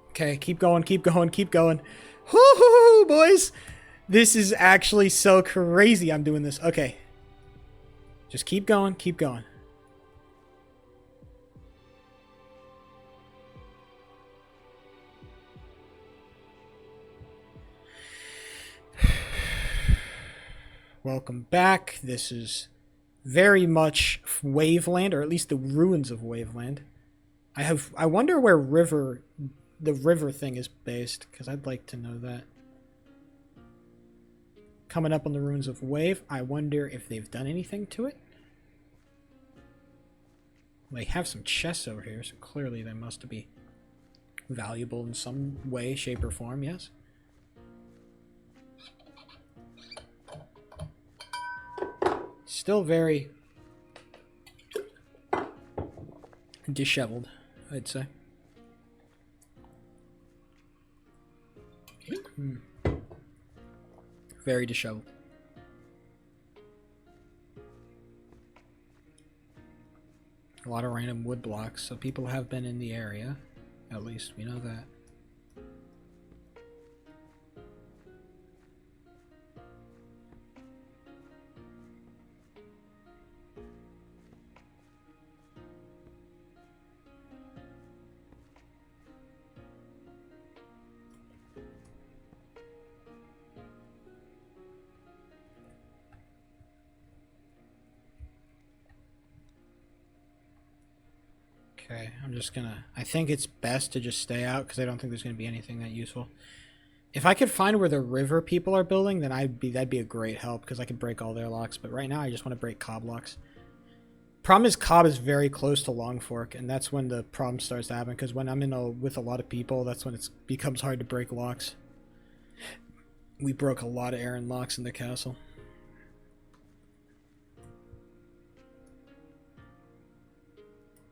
Okay, keep going, keep going, keep going. Woo-hoo, boys! This is actually so crazy I'm doing this. Okay. Just keep going, keep going. Welcome back. This is very much Waveland, or at least the ruins of Waveland. I wonder where the river thing is based, because I'd like to know that. Coming up on the ruins of Wave, I wonder if they've done anything to it. They have some chests over here, so clearly they must be valuable in some way, shape, or form, yes? Still very disheveled, I'd say. Very disheveled. A lot of random wood blocks, so people have been in the area. At least we know that. Okay, I'm just gonna... I think it's best to just stay out, because I don't think there's gonna be anything that useful. If I could find where the river people are building, then that'd be a great help, because I could break all their locks. But right now, I just want to break Cob locks. Problem is, Cob is very close to Long Fork, and that's when the problem starts to happen, because when I'm with a lot of people, that's when it becomes hard to break locks. We broke a lot of Aaron locks in the castle.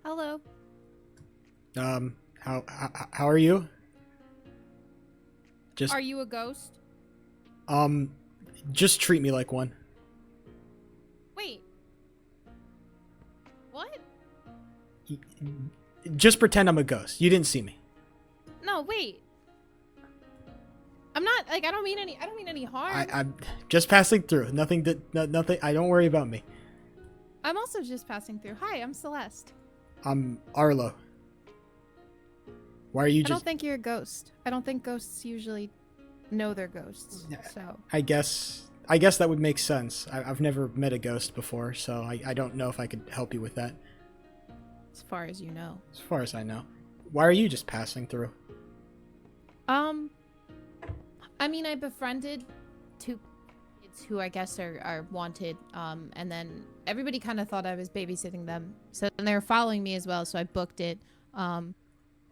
Hello. How are you? Just Are you a ghost? just treat me like one. Wait. What? Just pretend I'm a ghost. You didn't see me. No, wait. I'm not I don't mean any harm. I'm just passing through. Nothing. I don't worry about me. I'm also just passing through. Hi, I'm Celeste. I'm Arlo. Why are you I don't just... think you're a ghost. I don't think ghosts usually know they're ghosts. Yeah. So I guess that would make sense. I've never met a ghost before, so I don't know if I could help you with that. as far as you know. As far as I know. Why are you just passing through? I mean, I befriended 2 kids who I guess are wanted, and then everybody kind of thought I was babysitting them. So then they were following me as well, so I booked it. And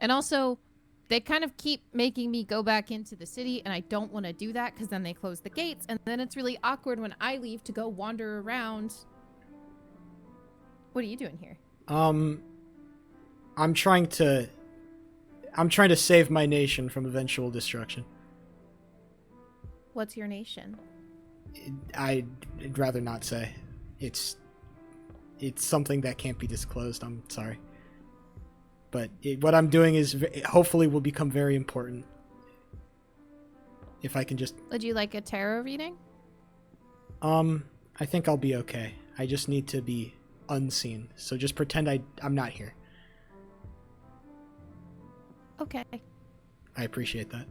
also, they kind of keep making me go back into the city, and I don't want to do that because then they close the gates, and then it's really awkward when I leave to go wander around. What are you doing here? I'm trying to save my nation from eventual destruction. What's your nation? I'd rather not say. It's something that can't be disclosed. I'm sorry. But what I'm doing is hopefully will become very important. If I can just... Would you like a tarot reading? I think I'll be okay. I just need to be unseen. So just pretend I'm not here. Okay. I appreciate that.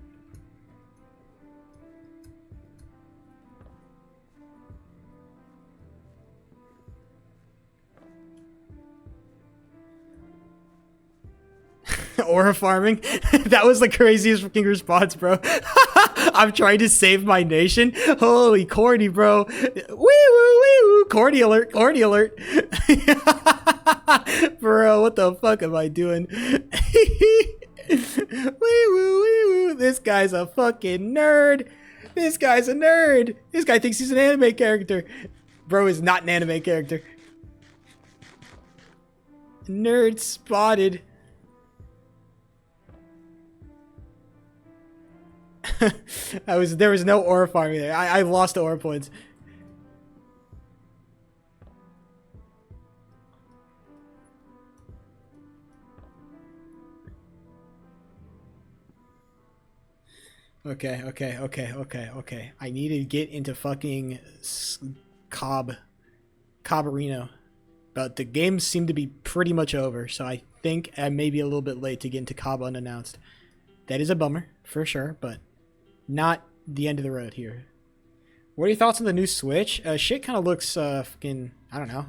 Aura farming? That was the craziest fucking response, bro. I'm trying to save my nation? Holy corny, bro. Wee woo, wee woo. Corny alert, corny alert. Bro, what the fuck am I doing? Wee woo, wee woo. This guy's a fucking nerd. This guy's a nerd. This guy thinks he's an anime character. Bro is not an anime character. Nerd spotted. There was no aura farming there. I lost the aura points. Okay. I need to get into fucking Cobarino. But the games seem to be pretty much over, so I think I may be a little bit late to get into Cobb unannounced. That is a bummer, for sure, but not the end of the road here. What are your thoughts on the new Switch? Shit kind of looks fucking... I don't know.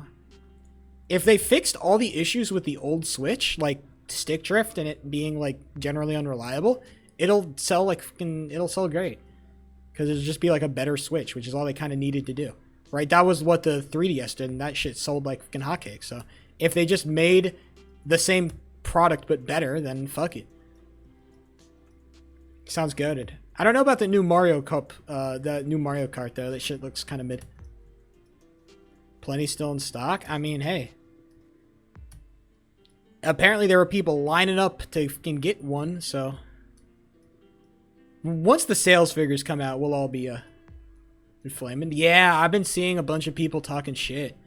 If they fixed all the issues with the old Switch, like stick drift and it being like generally unreliable, it'll sell like fucking... It'll sell great. Because it'll just be like a better Switch, which is all they kind of needed to do. Right? That was what the 3DS did, and that shit sold like fucking hotcakes. So if they just made the same product but better, then fuck it. Sounds goated. I don't know about the new Mario Cup, the new Mario Kart though. That shit looks kind of mid. Plenty still in stock. I mean, hey. Apparently there were people lining up to fucking get one, so once the sales figures come out, we'll all be flaming. Yeah, I've been seeing a bunch of people talking shit.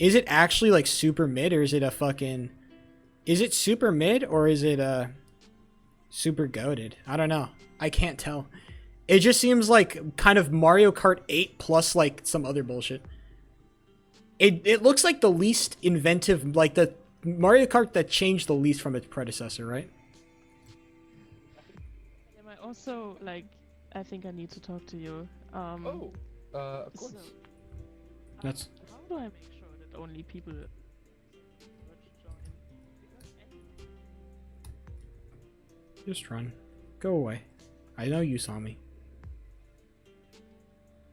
Is it actually like super mid, or is it a fucking... Is it super mid, or is it super goated? I don't know. I can't tell. It just seems like kind of Mario Kart 8 plus like some other bullshit. It looks like the least inventive, like the Mario Kart that changed the least from its predecessor, right? I also, like, I think I need to talk to you. Of course. So, That's... How do I make sure that only people join? Just run. Go away. I know you saw me.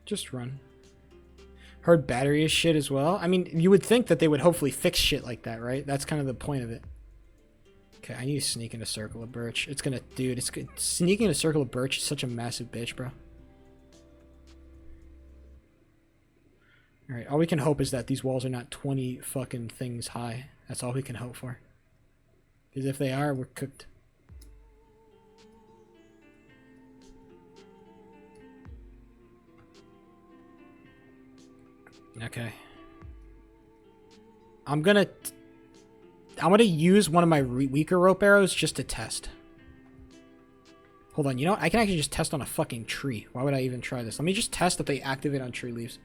Just run. Heard battery is shit as well. I mean, you would think that they would hopefully fix shit like that, right? That's kind of the point of it. Okay, I need to sneak in a circle of birch. It's gonna... Dude, it's good. Sneaking in a circle of birch is such a massive bitch, bro. Alright, all we can hope is that these walls are not 20 fucking things high. That's all we can hope for. Because if they are, we're cooked. Okay. I'm gonna use one of my weaker rope arrows just to test. Hold on, you know what? I can actually just test on a fucking tree. Why would I even try this? Let me just test if they activate on tree leaves.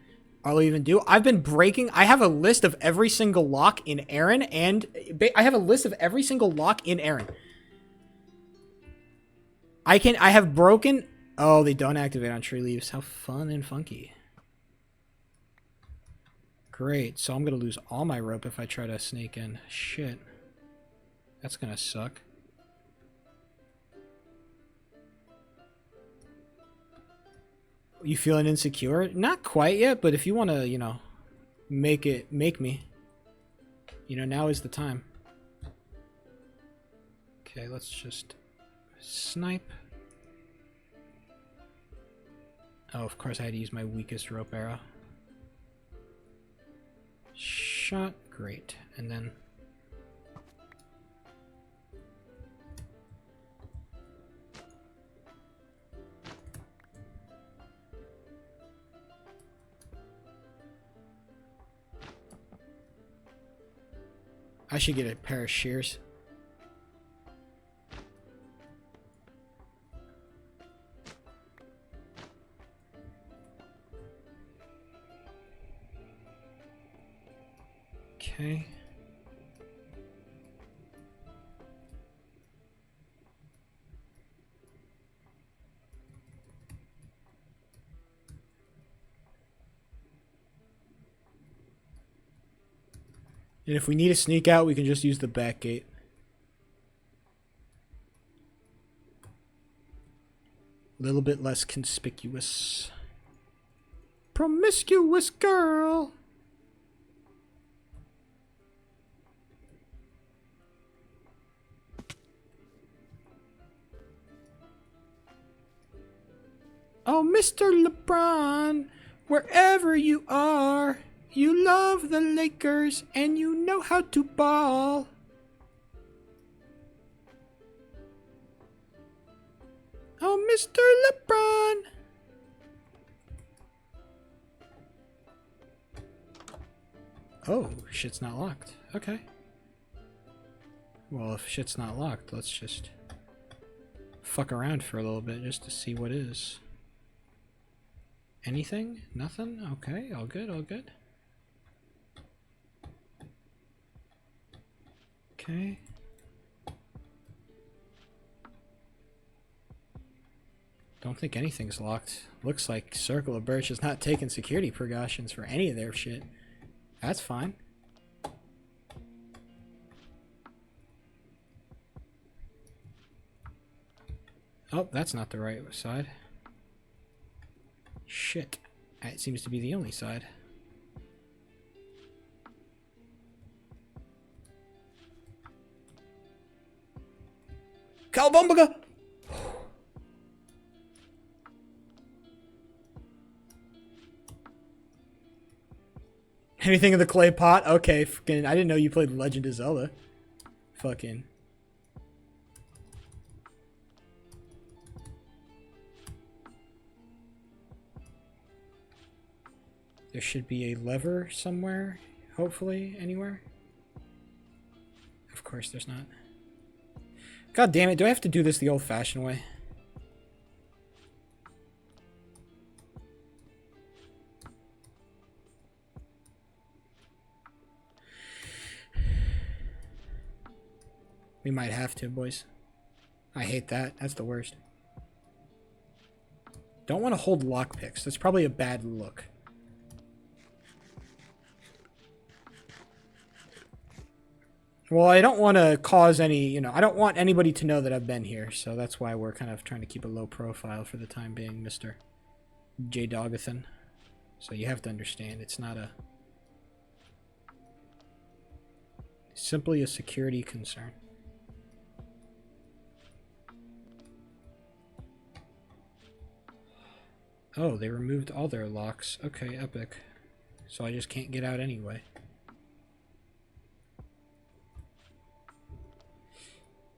I'll even do. I've been breaking. I have a list of every single lock in Aaron, and I have a list of every single lock in Aaron. I have broken. Oh, they don't activate on tree leaves. How fun and funky. Great. So I'm gonna lose all my rope if I try to sneak in. Shit. That's gonna suck. You feeling insecure? Not quite yet, but if you want to, you know, make me. You know, now is the time. Okay, let's just snipe. Oh, of course I had to use my weakest rope arrow. Shot. Great. And then... I should get a pair of shears. Okay. And if we need to sneak out, we can just use the back gate. A little bit less conspicuous. Promiscuous girl! Oh, Mr. LeBron, wherever you are, you love the Lakers and you know how to ball. Oh, Mr. LeBron. Oh, shit's not locked. Okay. Well, if shit's not locked, let's just fuck around for a little bit just to see what is. Anything? Nothing? Okay, all good, all good. Okay. Don't think anything's locked. Looks like Circle of Birch is not taking security precautions for any of their shit. That's fine. Oh, that's not the right side. Shit. That seems to be the only side. Calabumbaga! Anything in the clay pot? Okay, fucking, I didn't know you played Legend of Zelda. Fucking. There should be a lever somewhere, hopefully, anywhere. Of course there's not. God damn it, do I have to do this the old-fashioned way? We might have to, boys. I hate that. That's the worst. Don't want to hold lockpicks. That's probably a bad look. Well, I don't want to cause any, you know, I don't want anybody to know that I've been here, so that's why we're kind of trying to keep a low profile for the time being, Mr. J. Dogathan. So you have to understand, it's not a... simply a security concern. Oh, they removed all their locks. Okay, epic. So I just can't get out anyway.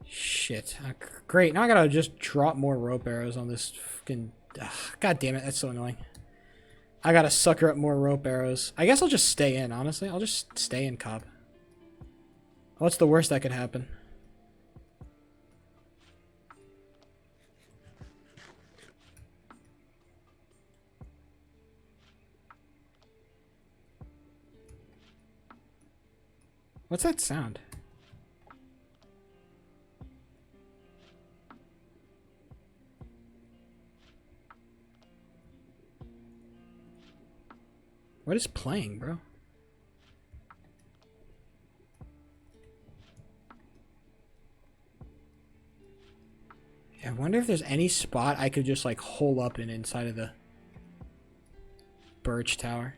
Shit. Great. Now I gotta just drop more rope arrows on this fucking... God damn it, that's so annoying. I gotta sucker up more rope arrows. I guess I'll just stay in, honestly. I'll just stay in, Cobb. What's the worst that could happen? What's that sound? What is playing, bro? Yeah, I wonder if there's any spot I could just like hole up in inside of the birch tower.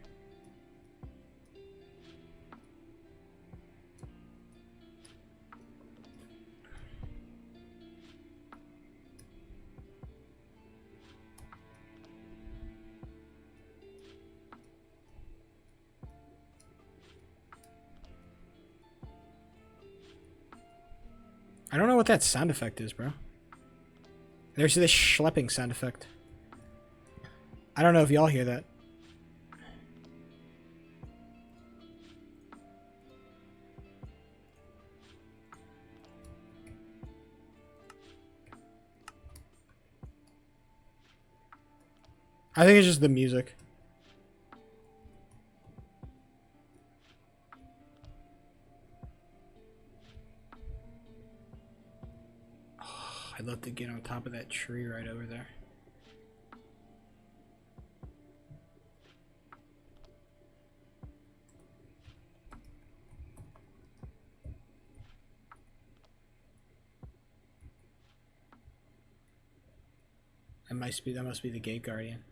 I don't know what that sound effect is, bro. There's this schlepping sound effect. I don't know if y'all hear that. I think it's just the music. I'd love to get on top of that tree right over there. That must be the gate guardian.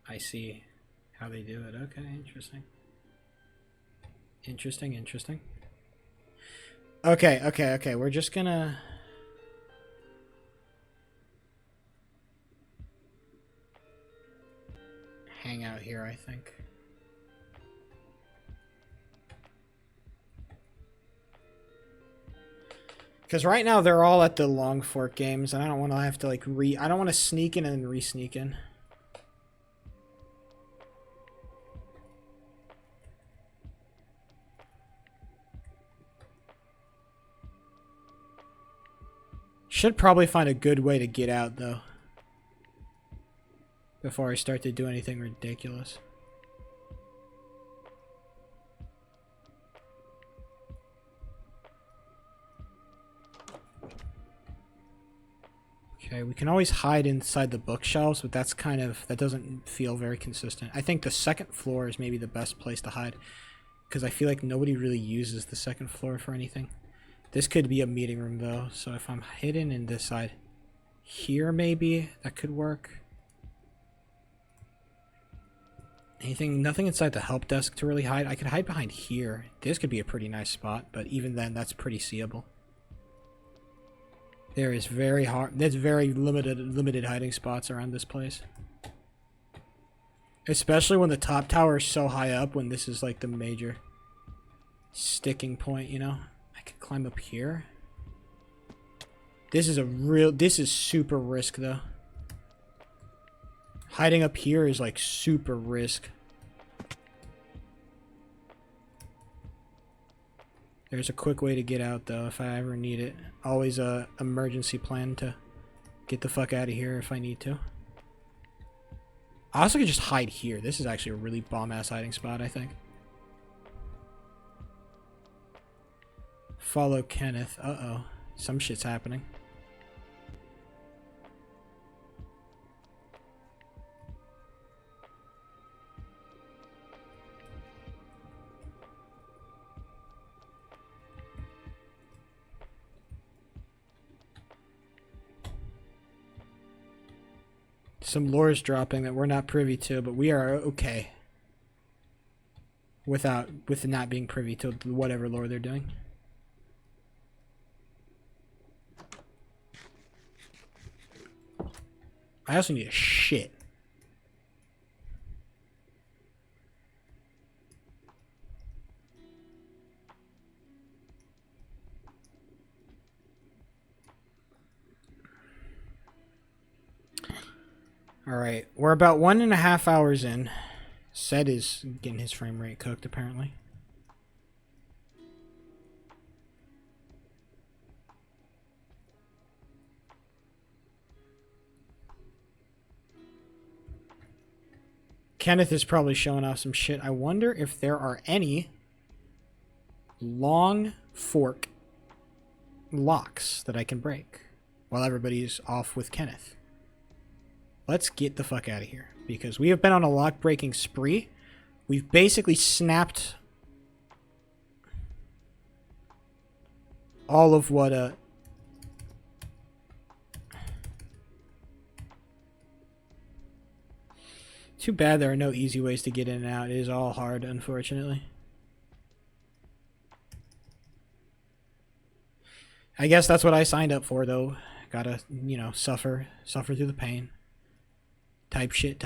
I see how they do it. Okay, interesting. Interesting. Okay. We're just gonna hang out here, I think. Because right now they're all at the Long Fork games, and I don't want to have to like I don't want to sneak in and then re-sneak in. Should probably find a good way to get out though, before I start to do anything ridiculous. Okay, we can always hide inside the bookshelves, but that doesn't feel very consistent. I think the second floor is maybe the best place to hide, because I feel like nobody really uses the second floor for anything. This could be a meeting room though, so if I'm hidden in this side here, maybe that could work. Nothing inside the help desk to really hide. I could hide behind here. This could be a pretty nice spot, but even then, that's pretty seeable. There's very limited hiding spots around this place. Especially when the top tower is so high up, when this is like the major sticking point, you know? I could climb up here. This is super risk though. Hiding up here is like super risk. There's a quick way to get out though if I ever need it. Always a emergency plan to get the fuck out of here if I need to. I also could just hide here. This is actually a really bomb-ass hiding spot, I think. Follow Kenneth. Uh-oh. Some shit's happening. Some lore is dropping that we're not privy to, but we are okay with not being privy to whatever lore they're doing. I also need a shit. Alright, we're about 1.5 hours in. Sed is getting his frame rate cooked, apparently. Kenneth is probably showing off some shit. I wonder if there are any long fork locks that I can break while everybody's off with Kenneth. Let's get the fuck out of here, because we have been on a lock breaking spree. We've basically snapped all of what too bad there are no easy ways to get in and out. It is all hard, unfortunately. I guess that's what I signed up for, though. Gotta, you know, suffer through the pain. Type shit.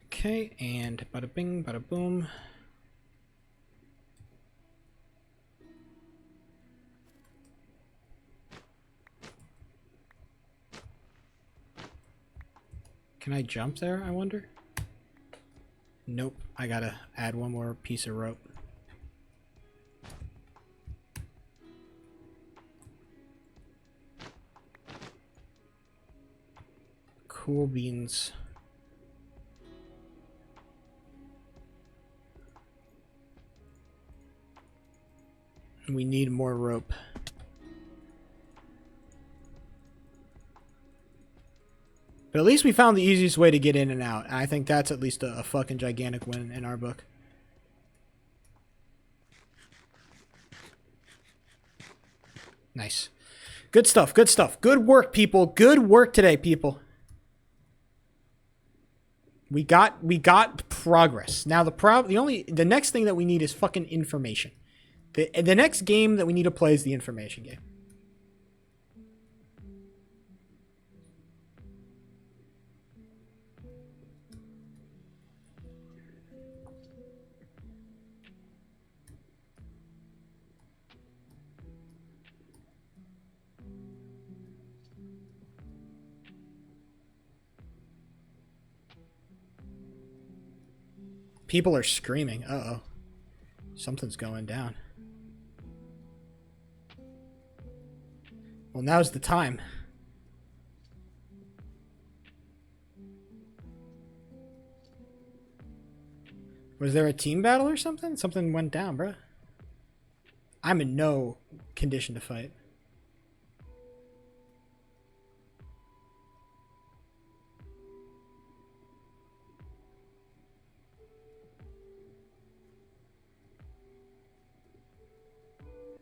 Okay, and bada bing, bada boom. Can I jump there, I wonder? Nope, I gotta add one more piece of rope. Cool beans. We need more rope. But at least we found the easiest way to get in and out. I think that's at least a fucking gigantic win in our book. Nice. Good stuff, good stuff. Good work, people. Good work today, people. We got progress. Now the next thing that we need is fucking information. The next game that we need to play is the information game. People are screaming. Uh-oh. Something's going down. Well, now's the time. Was there a team battle or something? Something went down, bruh. I'm in no condition to fight.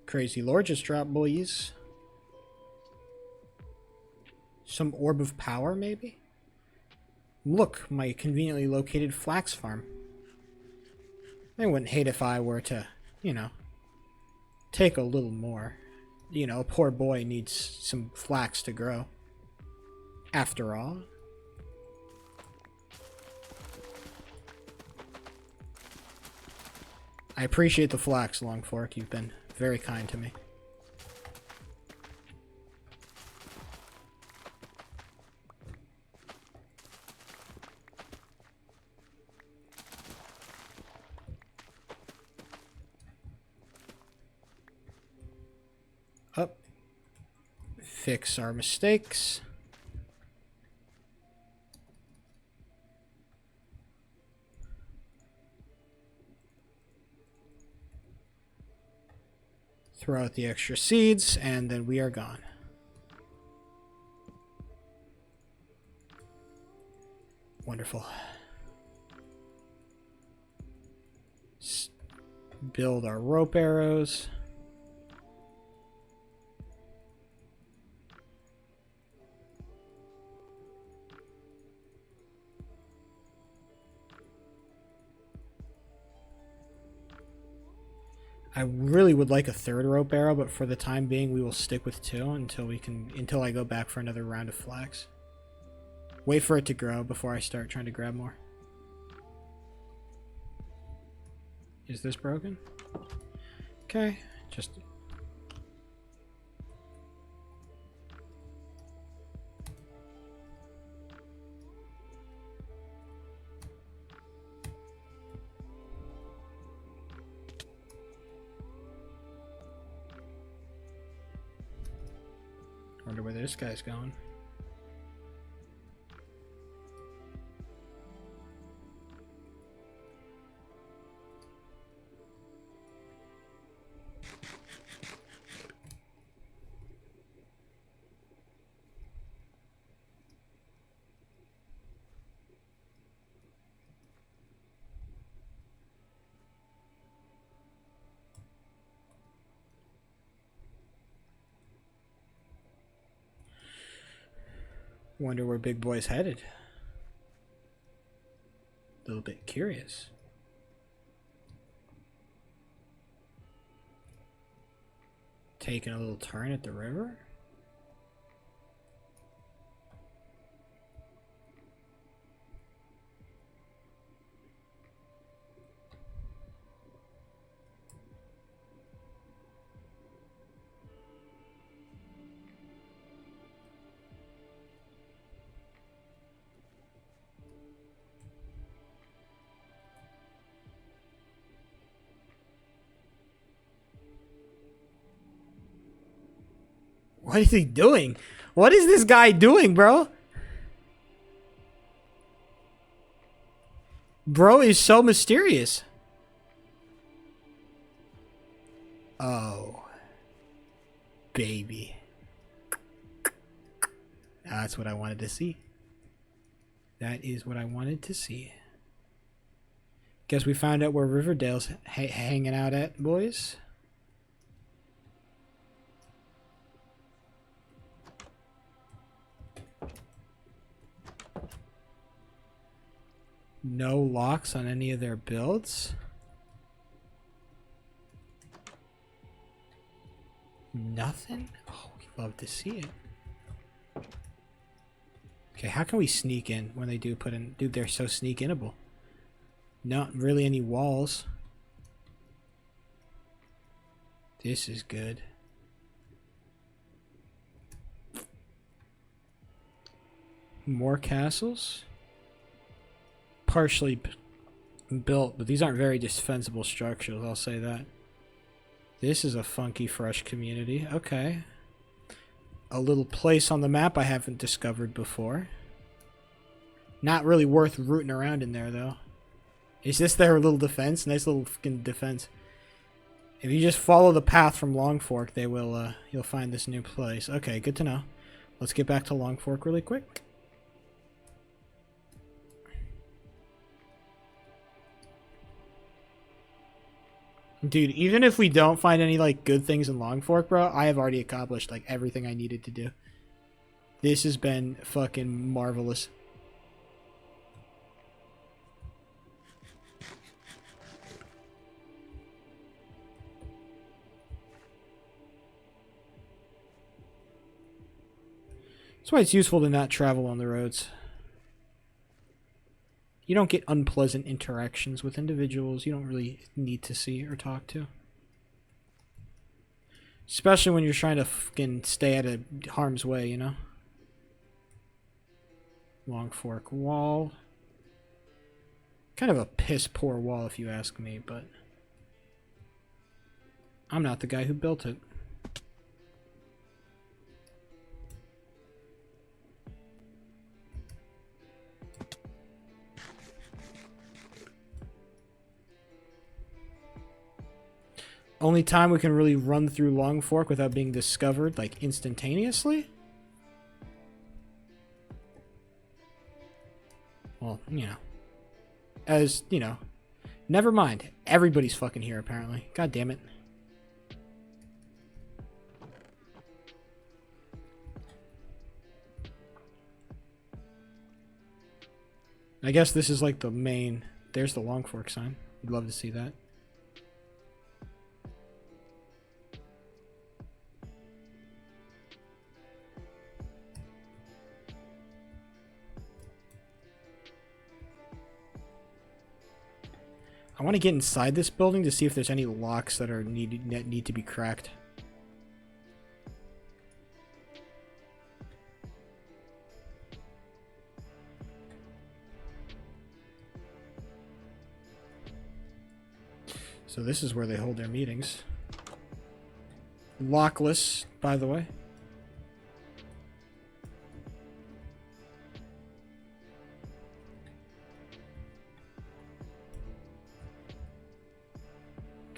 Crazy lore just dropped, boys. Some orb of power, maybe? Look, my conveniently located flax farm. I wouldn't hate if I were to, you know, take a little more. You know, a poor boy needs some flax to grow. After all. I appreciate the flax, Longfork. You've been very kind to me. Up. Fix our mistakes. Throw out the extra seeds, and then we are gone. Wonderful. Build our rope arrows. I really would like a third rope arrow, but for the time being, we will stick with 2 until I go back for another round of flax. Wait for it to grow before I start trying to grab more. Is this broken? Okay, just... Wonder where this guy's going. Wonder where Big Boy's headed. A little bit curious. Taking a little turn at the river. What is he doing? What is this guy doing, bro? Bro is so mysterious. Oh. Baby. That's what I wanted to see. That is what I wanted to see. Guess we found out where Riverdale's hanging out at, boys. No locks on any of their builds. Nothing? Oh, we'd love to see it. Okay, how can we sneak in when they do put in... Dude, they're so sneak-inable. Not really any walls. This is good. More castles? Partially built, but these aren't very defensible structures, I'll say that. This is a funky, fresh community. Okay. A little place on the map I haven't discovered before. Not really worth rooting around in there, though. Is this their little defense? Nice little fucking defense. If you just follow the path from Longfork, they will, you'll find this new place. Okay, good to know. Let's get back to Longfork really quick. Dude, even if we don't find any, like, good things in Longfork, bro, I have already accomplished, like, everything I needed to do. This has been fucking marvelous. That's why it's useful to not travel on the roads. You don't get unpleasant interactions with individuals you don't really need to see or talk to. Especially when you're trying to fucking stay out of harm's way, you know? Longfork wall. Kind of a piss poor wall if you ask me, but I'm not the guy who built it. Only time we can really run through Longfork without being discovered, like, instantaneously? Well, you know. As, you know. Never mind. Everybody's fucking here, apparently. God damn it. I guess this is, like, the main... There's the Longfork sign. We'd love to see that. I want to get inside this building to see if there's any locks that need to be cracked. So this is where they hold their meetings. Lockless, by the way.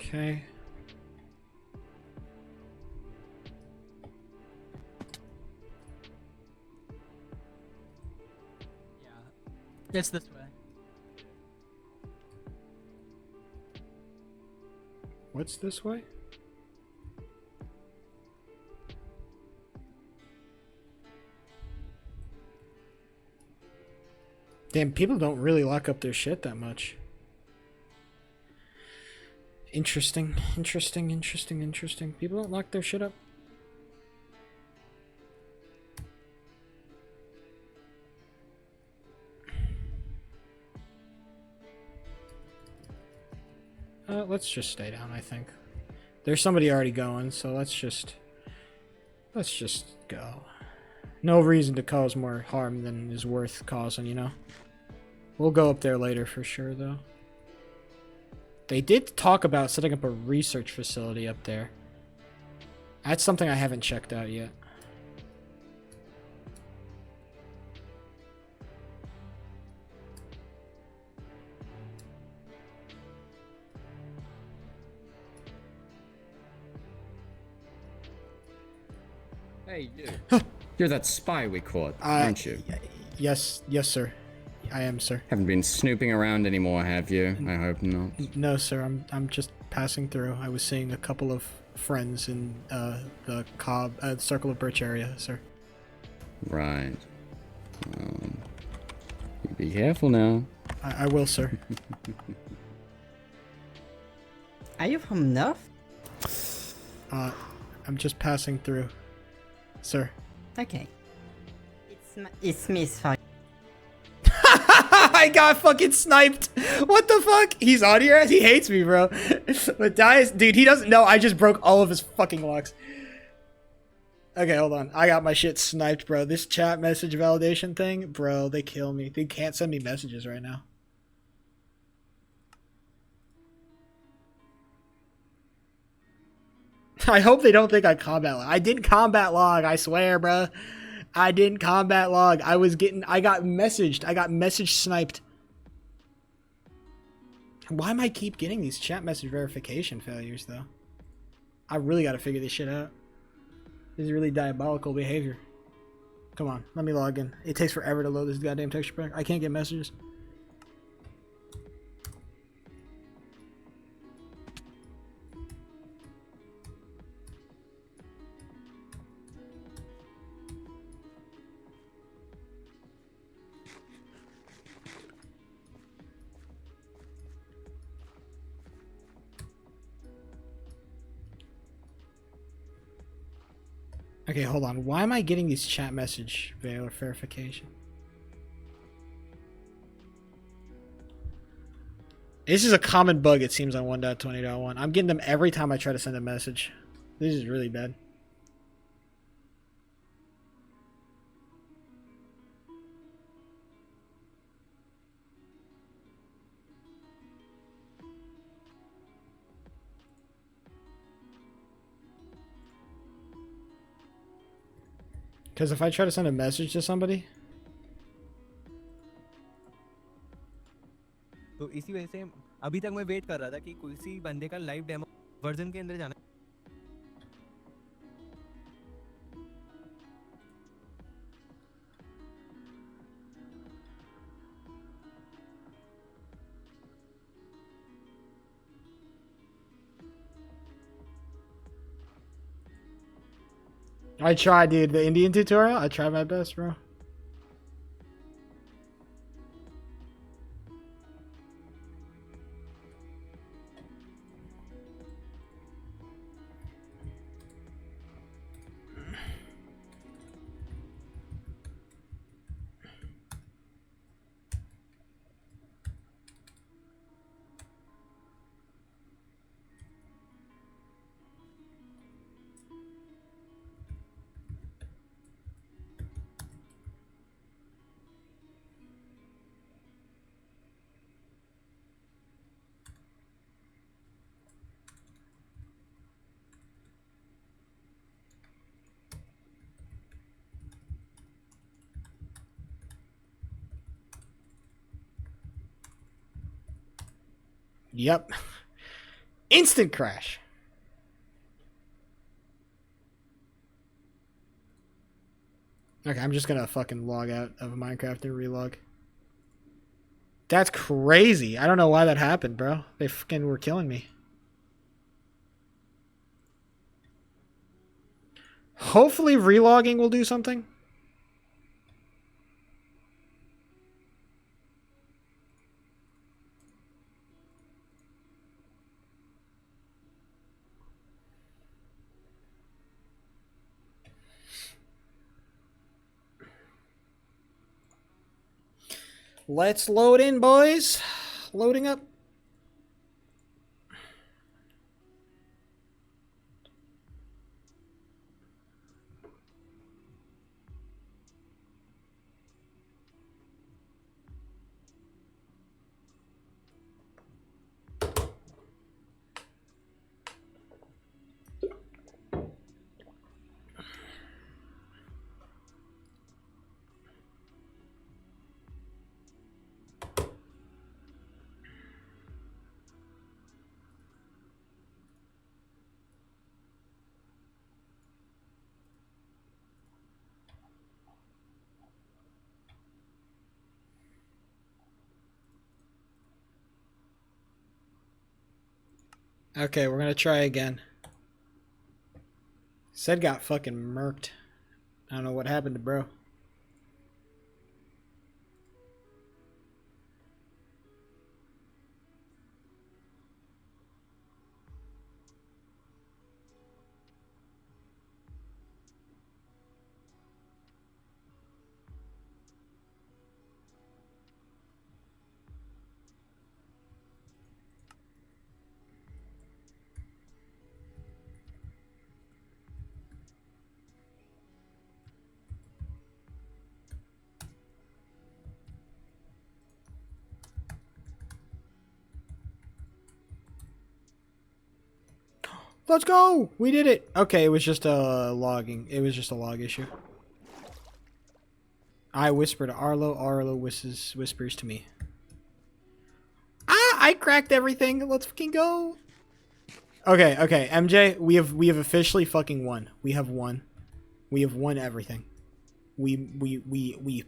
Okay. Yeah. It's this way. What's this way? Damn, people don't really lock up their shit that much. Interesting. People don't lock their shit up. Let's just stay down, I think. There's somebody already going, so let's just go. No reason to cause more harm than is worth causing, you know? We'll go up there later for sure, though. They did talk about setting up a research facility up there. That's something I haven't checked out yet. Hey, you. You're that spy we caught, aren't you? Yes, sir. I am, sir. Haven't been snooping around anymore, have you? I hope not. No, sir. I'm just passing through. I was seeing a couple of friends in the Circle of Birch area, sir. Right. You be careful now. I will, sir. Are you from North? I'm just passing through, sir. Okay. It's me, it's fine. I got fucking sniped. What the fuck? He's on your ass. He hates me, bro. But dude, he doesn't know. I just broke all of his fucking locks. Okay, hold on. I got my shit sniped, bro. This chat message validation thing, bro, they kill me. They can't send me messages right now. I hope they don't think I combat log. I didn't combat log, I swear, bro. I didn't combat log. I got messaged. I got message sniped. Why am I keep getting these chat message verification failures, though? I really got to figure this shit out. This is really diabolical behavior. Come on, let me log in. It takes forever to load this goddamn texture pack. I can't get messages. Okay, hold on. Why am I getting these chat message verification? This is a common bug, it seems, on 1.20.1. I'm getting them every time I try to send a message. This is really bad. Because if I try to send a message to somebody... तो इसी वजह से अभी तक मैं wait कर रहा था कि कोई सी बंदे का लाइव डेमो वर्जन के अंदर जाना. I tried, dude. The Indian tutorial? I tried my best, bro. Yep. Instant crash. Okay, I'm just gonna fucking log out of Minecraft and relog. That's crazy. I don't know why that happened, bro. They fucking were killing me. Hopefully relogging will do something. Let's load in, boys. Loading up. Okay, we're gonna try again. Said got fucking murked. I don't know what happened to bro. Let's go! We did it! Okay, it was just a logging. It was just a log issue. I whisper to Arlo. Arlo whispers to me. Ah! I cracked everything! Let's fucking go! Okay, okay, MJ, we have officially fucking won. We have won. We have won everything. We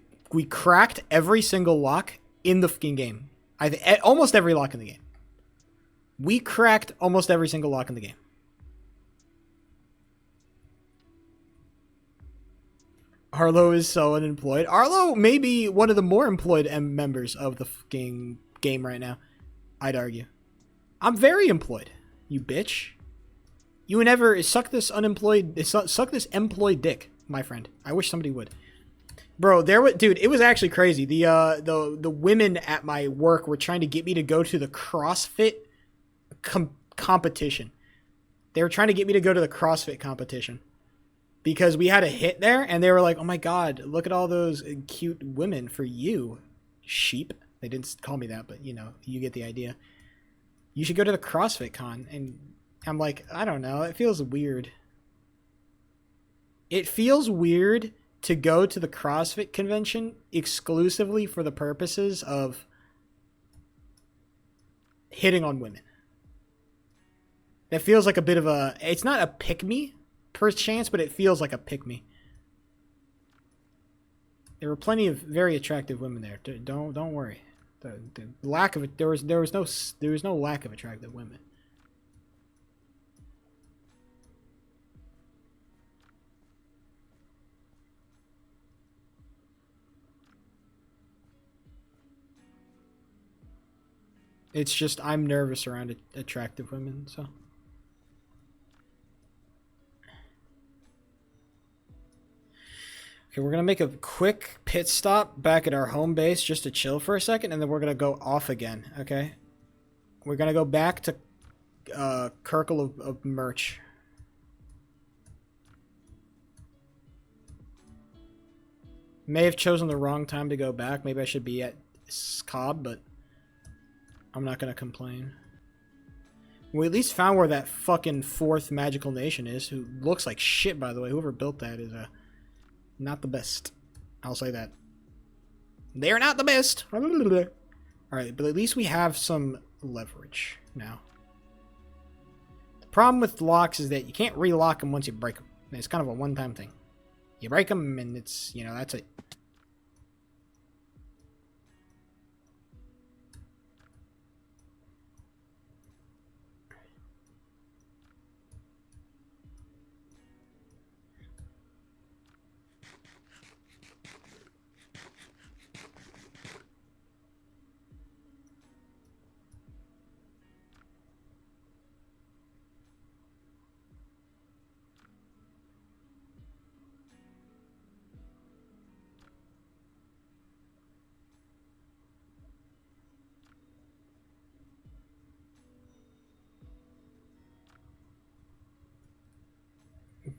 cracked every single lock in the fucking game. Almost every lock in the game. We cracked almost every single lock in the game. Arlo is so unemployed. Arlo may be one of the more employed members of the fucking game right now. I'd argue. I'm very employed, you bitch. You would never suck this employed dick, my friend. I wish somebody would. Bro, dude, it was actually crazy. The women at my work were trying to get me to go to the CrossFit competition. They were trying to get me to go to the CrossFit competition. Because we had a hit there, and they were like, oh my god, look at all those cute women for you, sheep. They didn't call me that, but, you know, you get the idea. You should go to the CrossFit Con. And I'm like, I don't know, it feels weird. It feels weird to go to the CrossFit convention exclusively for the purposes of hitting on women. That feels like a bit of a... It's not a pick-me, per chance, but it feels like a pick-me. There were plenty of very attractive women there. Don't worry. The lack of it, there was no lack of attractive women. It's just I'm nervous around attractive women, so. Okay, we're going to make a quick pit stop back at our home base just to chill for a second, and then we're going to go off again, okay? We're going to go back to Kirkle of Merch. May have chosen the wrong time to go back. Maybe I should be at Cobb, but I'm not going to complain. We at least found where that fucking fourth magical nation is, who looks like shit, by the way. Whoever built that is not the best. I'll say that. They're not the best. Alright, but at least we have some leverage now. Problem with locks is that you can't relock them once you break them. It's kind of a one-time thing. You break them, and it's, you know, that's it.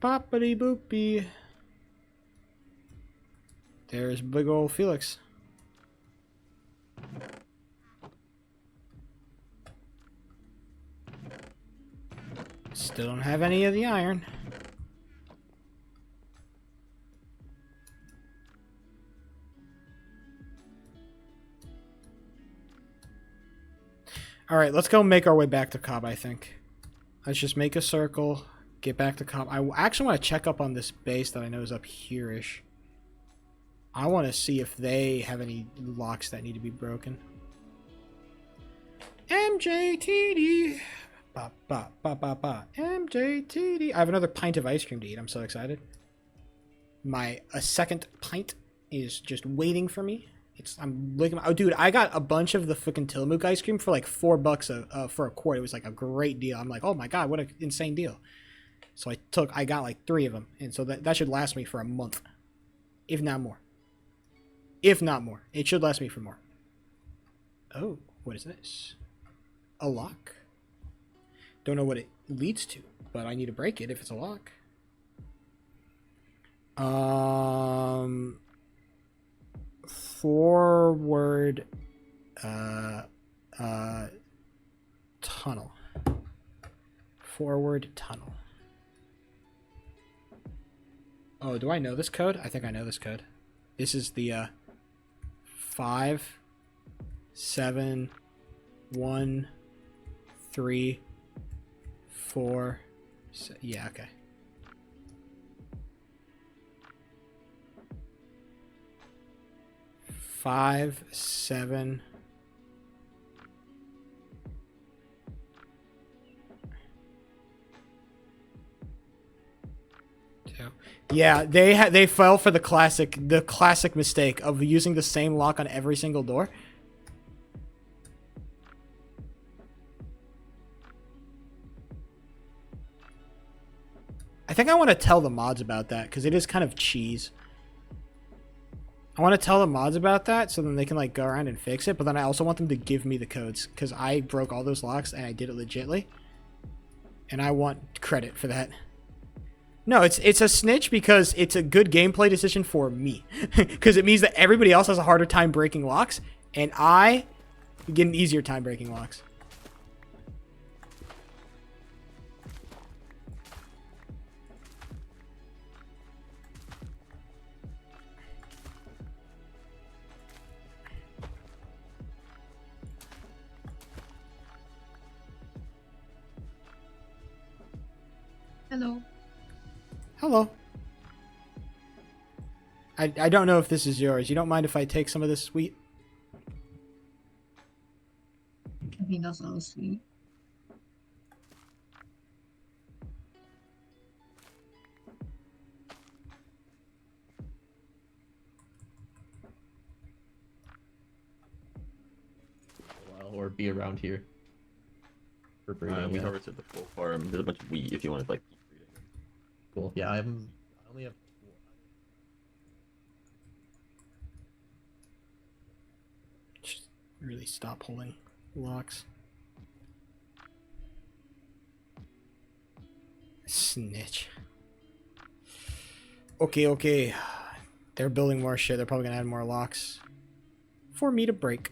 Boppity boopy. There's big old Felix. Still don't have any of the iron. Alright, let's go make our way back to Cobb, I think. Let's just make a circle, get back to Cobb. I actually want to check up on this base that I know is up here-ish. I want to see if they have any locks that need to be broken. MJTD! Ba, ba, ba, ba, ba. MJTD! I have another pint of ice cream to eat. I'm so excited. A second pint is just waiting for me. I'm looking. Oh, dude, I got a bunch of the fucking Tillamook ice cream for like $4 for a quart. It was like a great deal. I'm like, oh my god, what an insane deal. So I got like 3 of them, and so that should last me for a month, if not more. If not more, it should last me for more. Oh, what is this? A lock. Don't know what it leads to, but I need to break it if it's a lock. Forward tunnel. Forward tunnel. Oh, do I know this code? I think I know this code. This is the 5 7 1 3 4 yeah, okay. 5 7 2. Yeah, they fell for the classic mistake of using the same lock on every single door. I think I want to tell the mods about that because it is kind of cheese. I want to tell the mods about that so then they can like go around and fix it, but then I also want them to give me the codes because I broke all those locks and I did it legitly. And I want credit for that. No, it's a snitch because it's a good gameplay decision for me. Because it means that everybody else has a harder time breaking locks and I get an easier time breaking locks. Hello. Hello. I don't know if this is yours. You don't mind if I take some of this wheat? I think that's all sweet. Or be around here. For breeding, we harvested the full farm. There's a bunch of wheat if you want to like keep breeding. Cool. Yeah, I only have. Just really stop pulling locks. Snitch. Okay. They're building more shit. They're probably gonna add more locks for me to break.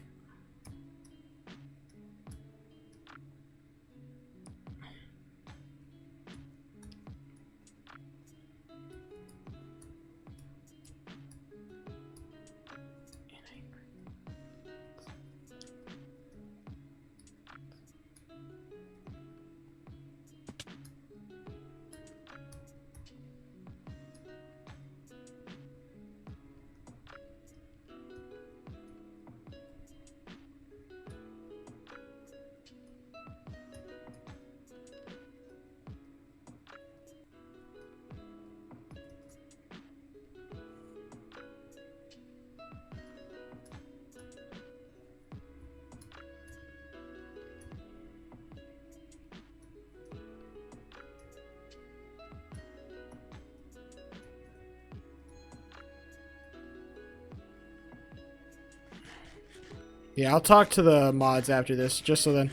Yeah, I'll talk to the mods after this, just so then.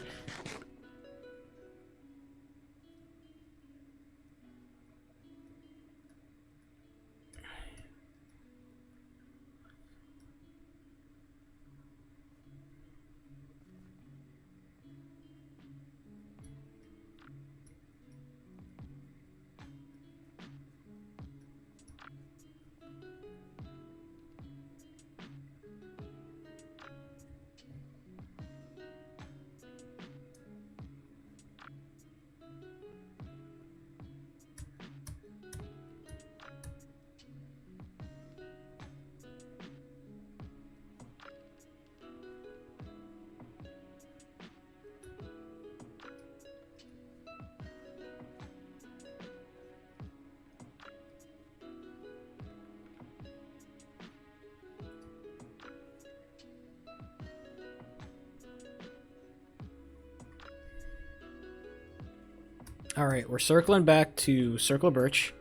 Alright, we're circling back to Circle of Birch,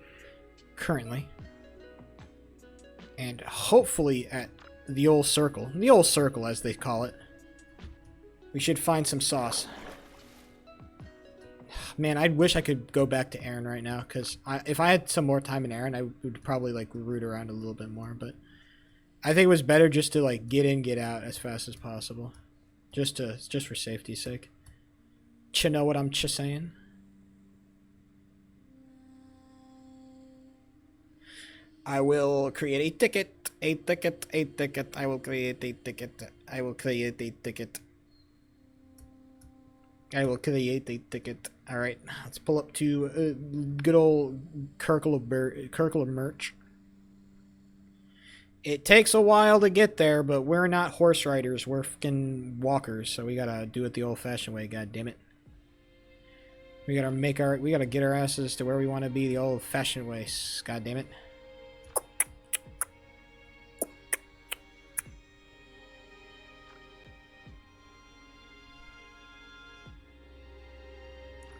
currently. And hopefully at the old circle as they call it, we should find some sauce. Man, I wish I could go back to Aaron right now, because if I had some more time in Aaron, I would probably like root around a little bit more, but I think it was better just to like get in, get out as fast as possible. Just for safety's sake. You know what I'm saying? I will create a ticket. I will create a ticket. I will create a ticket. Alright, let's pull up to good old Kirkle of Merch. It takes a while to get there, but we're not horse riders. We're fucking walkers, so we gotta do it the old-fashioned way, god damn it. We gotta get our asses to where we want to be the old-fashioned way, god damn it.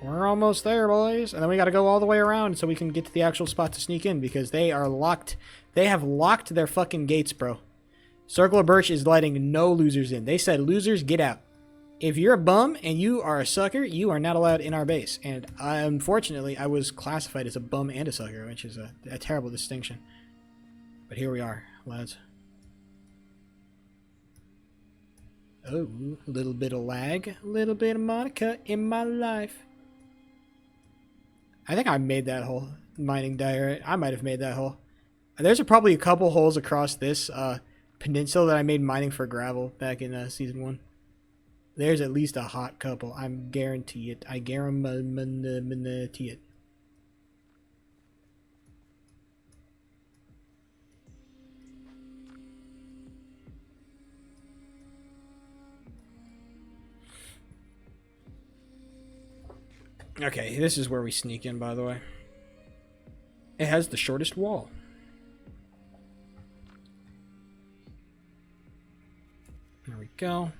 We're almost there, boys. And then we got to go all the way around so we can get to the actual spot to sneak in, because they are locked. They have locked their fucking gates, bro. Circle of Birch is letting no losers in. They said, losers, get out. If you're a bum and you are a sucker, you are not allowed in our base. And unfortunately, I was classified as a bum and a sucker, which is a terrible distinction. But here we are, lads. Oh, a little bit of lag. A little bit of Monica in my life. I think I made that hole. Mining diorite. I might have made that hole. There's probably a couple holes across this peninsula that I made mining for gravel back in season 1. There's at least a hot couple. I guarantee it. I guarantee it. Okay, this is where we sneak in, by the way. It has the shortest wall. There we go.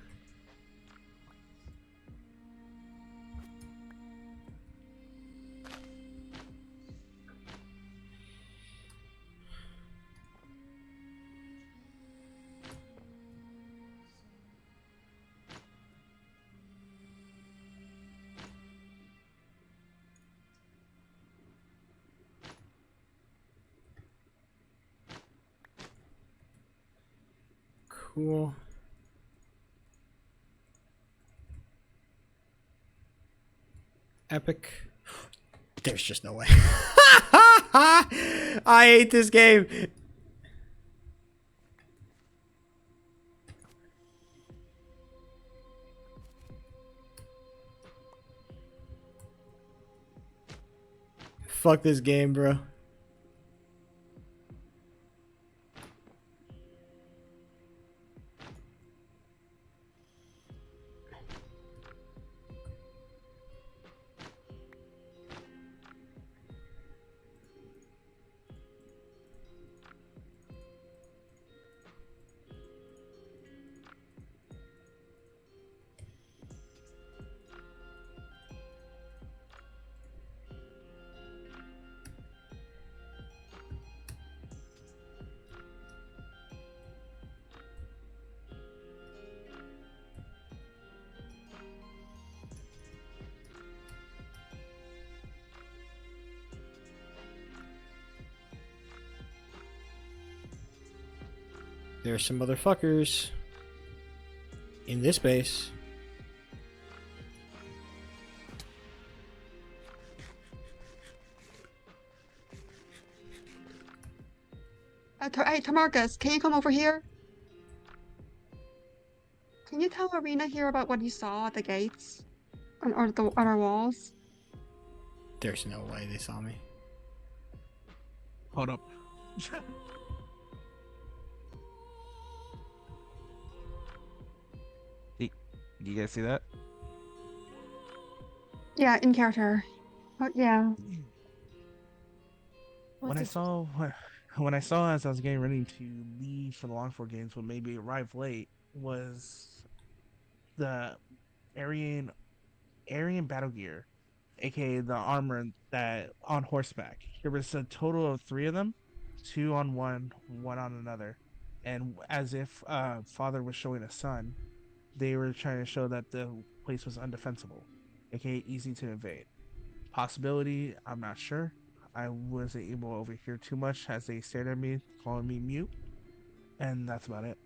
Cool. Epic. There's just no way. I hate this game. Fuck this game, bro. There's some motherfuckers in this base. Hey, Tamarcus, can you come over here? Can you tell Arena here about what you saw at the gates? On our walls? There's no way they saw me. Hold up. You guys see that? Yeah, in character. But yeah. When I saw as I was getting ready to leave for the Long 4 games, what made me arrive late was the Aryan battle gear, aka the armor that on horseback. There was a total of 3 of them, 2 on one on another, and as if father was showing a son, they were trying to show that the place was undefensible, aka easy to invade. Possibility, I'm not sure. I wasn't able to overhear too much as they stared at me, calling me mute, and that's about it.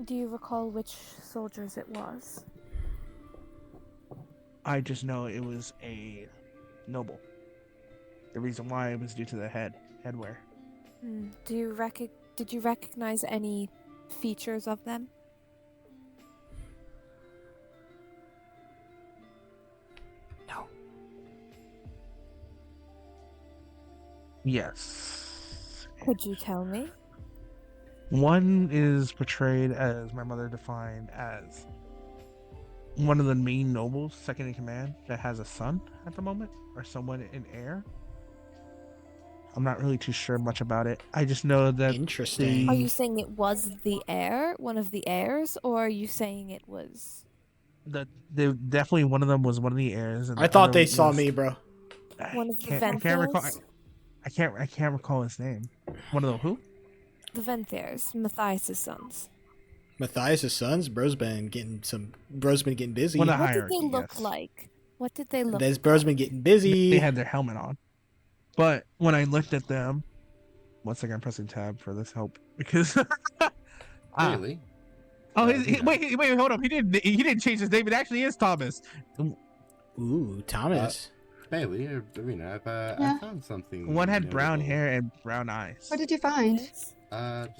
Do you recall which soldiers it was? I just know it was a noble. The reason why it was due to the headwear. Did you recognize any features of them? No. Yes. Could you tell me? One is portrayed as my mother defined as one of the main nobles, second in command, that has a son at the moment, or someone in heir. I'm not really too sure much about it. I just know that interesting. Are you saying it was the heir, one of the heirs, or are you saying it was? Definitely one of them was one of the heirs. And I thought they saw me, bro. One of the I can't recall. Venthirs? I can't recall his name. One of the who? The Venthirs, Matthias' sons. Matthias' sons? Bro's been getting busy. One of the What did hierarchy, they look yes. like? What did they look Bro's been getting busy. They had their helmet on. But when I looked at them, once again, I'm pressing tab for this help because. Really? Oh, wait, hold up! He didn't change his name. It actually is Thomas. Ooh, Thomas. Bailey, Arena, I found something. One had brown notable. hair and brown eyes. What did you find? Just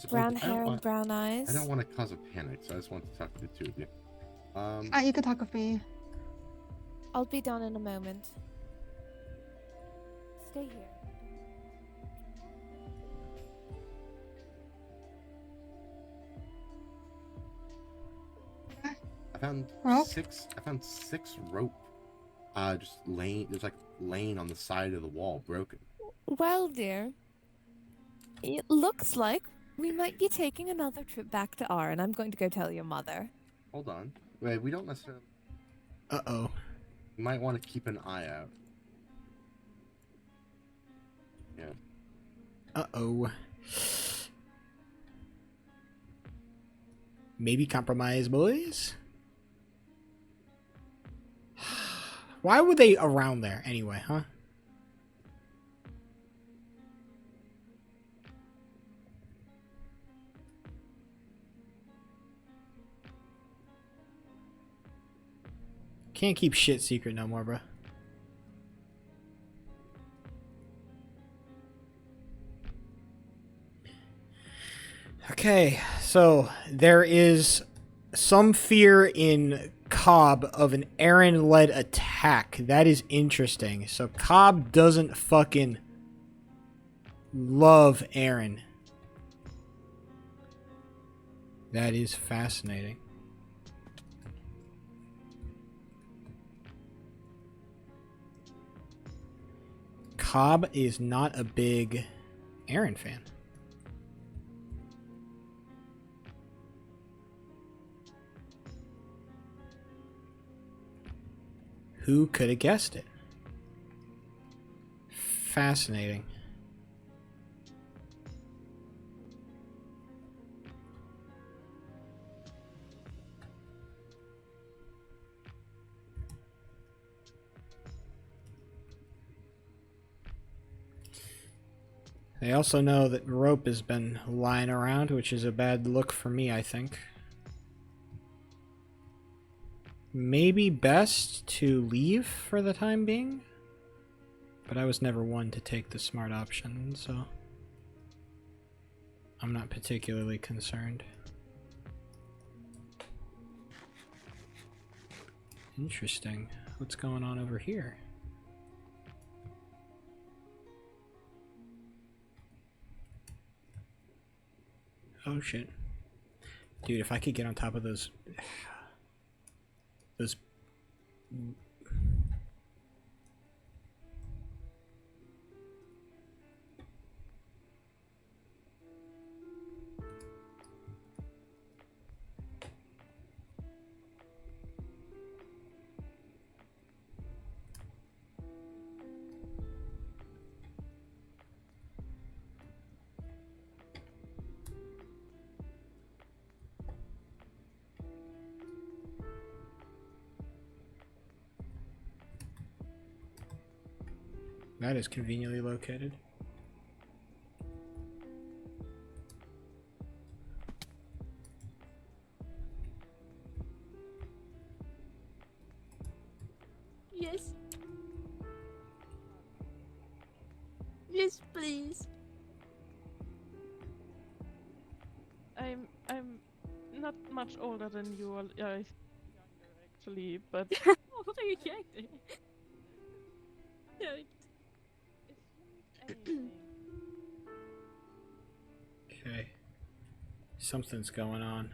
Brown hair and brown eyes. I don't want to cause a panic, so I just want to talk to the two of you. You can talk with me. I'll be done in a moment. Stay here. I found rope? six rope. Just laying on the side of the wall, broken. Well, dear, it looks like we might be taking another trip back to R, and I'm going to go tell your mother. Hold on. Wait, we don't necessarily. Uh-oh. You might want to keep an eye out. Yeah. Uh-oh. Maybe compromise, boys? Why were they around there anyway, huh? Can't keep shit secret no more, bro. Okay, so there is some fear in Cobb of an Aaron-led attack. That is interesting. So Cobb doesn't fucking love Aaron. That is fascinating. Cobb is not a big Aaron fan. Who could have guessed it? Fascinating. They also know that rope has been lying around, which is a bad look for me, I think. Maybe best to leave for the time being, but I was never one to take the smart option, so I'm not particularly concerned. Interesting. What's going on over here? Oh shit. Dude, if I could get on top of those... those... That is conveniently located. Yes. Yes, please. I'm not much older than you, younger actually, but What are you checking? Okay. Something's going on.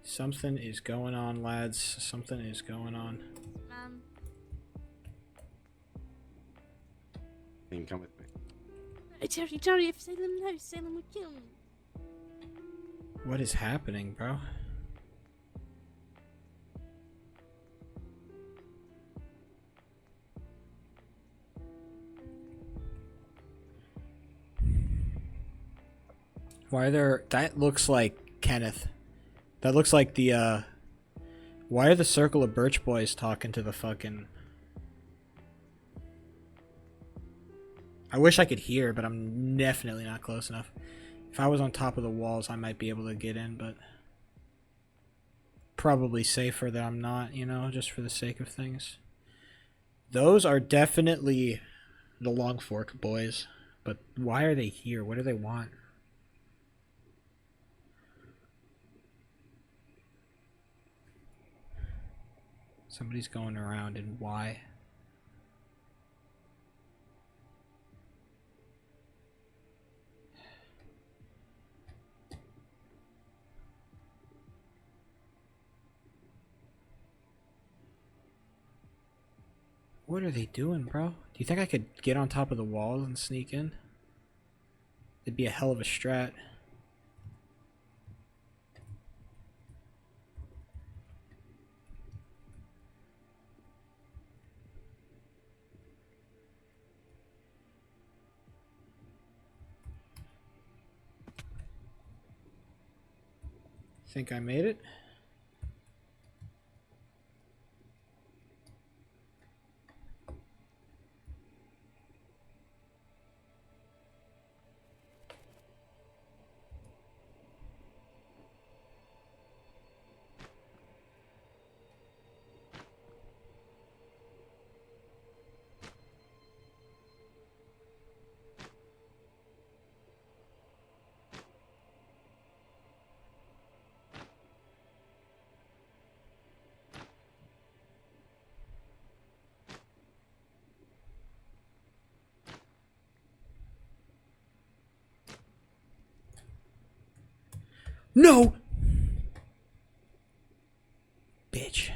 Something is going on, lads. Something is going on. Ma'am. You can come with me. Jerry, if Salem knows, Salem would kill me. What is happening, bro? Why are there... That looks like Kenneth. That looks like the, Why are the Circle of Birch Boys talking to the fucking... I wish I could hear, but I'm definitely not close enough. If I was on top of the walls, I might be able to get in, but... Probably safer that I'm not, you know, just for the sake of things. Those are definitely the Long Fork boys. But why are they here? What do they want? Somebody's going around, and why? What are they doing, bro? Do you think I could get on top of the wall and sneak in? It'd be a hell of a strat. Think I made it? No! Bitch.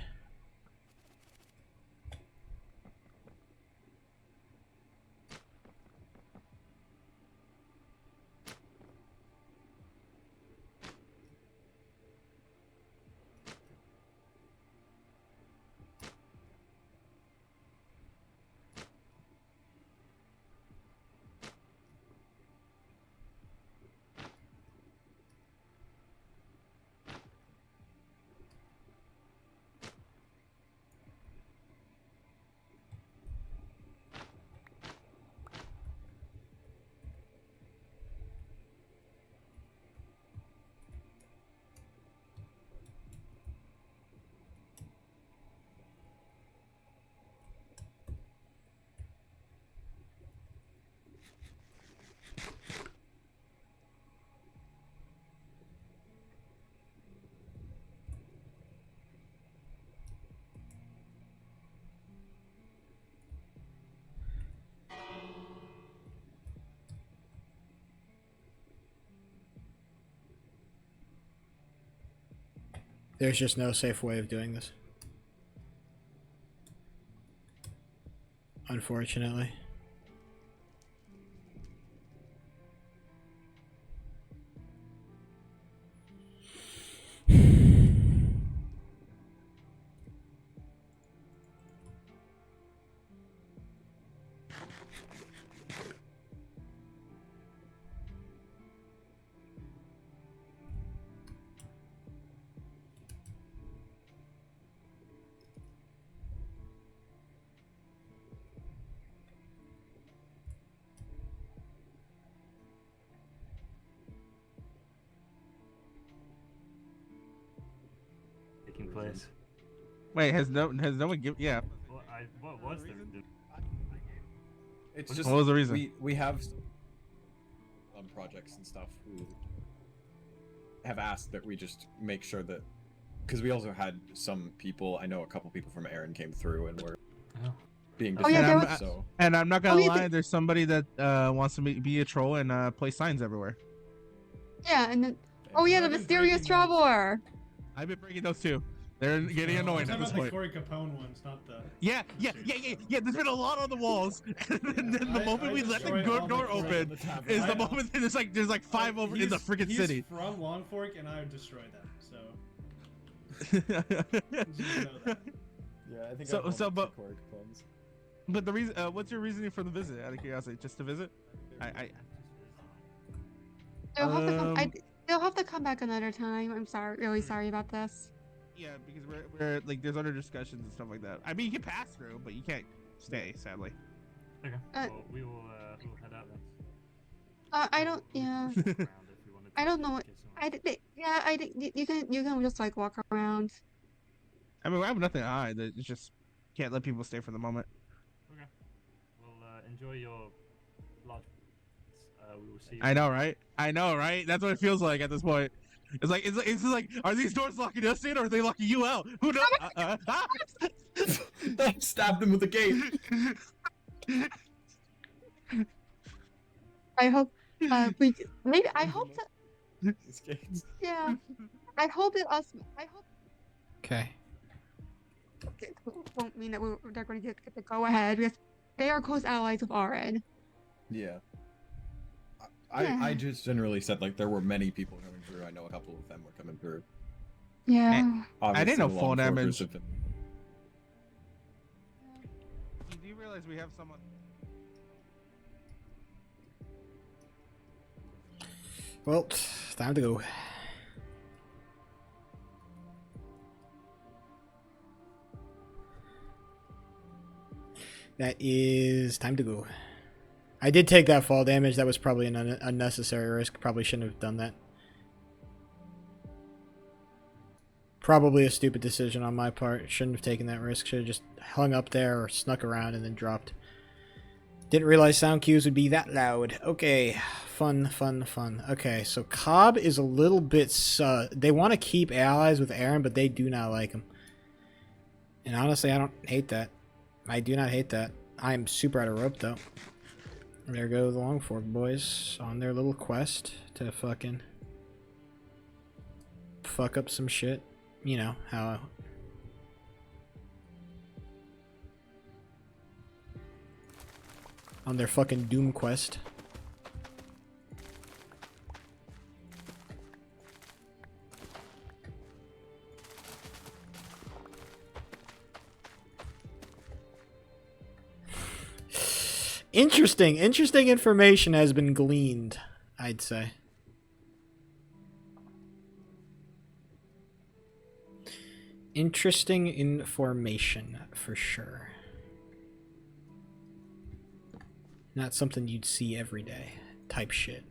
There's just no safe way of doing this. Unfortunately. Taking place. Wait, has no one give? Yeah. What was the reason? It's What just was the reason? we have on projects and stuff who have asked that we just make sure that, because we also had some people, I know a couple people from Aaron came through and were being defended, so. And I'm not gonna lie, there's somebody that wants to be a troll and place signs everywhere. Yeah, and then oh yeah, the mysterious traveler. I've been breaking those too. They're getting annoying at this The point. Corey Capone ones, not the. Yeah. There's been a lot on the walls, and then the moment we let the door open is the moment that there's like 5 over in the freaking city. He's from Longfork, and I would destroy them. So. Yeah, I think. But the reason, what's your reasoning for the visit? Out of curiosity, just to visit? They'll have to come back another time. I'm sorry, really sorry about this. Yeah, because we're like there's other discussions and stuff like that. I mean, you can pass through, but you can't stay, sadly. Okay. Well, we will head out then. I don't. Yeah. I don't know. You can just like walk around. I mean, I have nothing to hide. It's just can't let people stay for the moment. Okay. Well, enjoy your lodge. We will see you. I know, right? That's what it feels like at this point. It's like, are these doors locking us in or are they locking you out? Who knows? I stabbed him with the gate. I hope I hope that. Yeah. I hope that us. I hope. Okay. It won't mean that they're going to get the go ahead because they are close allies of Aaron. Yeah. I just generally said like there were many people coming through. I know a couple of them were coming through. Yeah. I didn't know Obviously, full Longforkers damage. have been- Do you realize we have someone? Well, time to go. That is time to go. I did take that fall damage. That was probably an unnecessary risk. Probably shouldn't have done that. Probably a stupid decision on my part. Shouldn't have taken that risk. Should have just hung up there or snuck around and then dropped. Didn't realize sound cues would be that loud. Okay. Fun. Okay, so Cobb is a little bit they want to keep allies with Aaron, but they do not like him. And honestly, I don't hate that. I do not hate that. I am super out of rope, though. There go the Longfork boys on their little quest to fucking fuck up some shit. You know, how... on their fucking Doom quest. Interesting information has been gleaned, I'd say. Interesting information, for sure. Not something you'd see every day, type shit.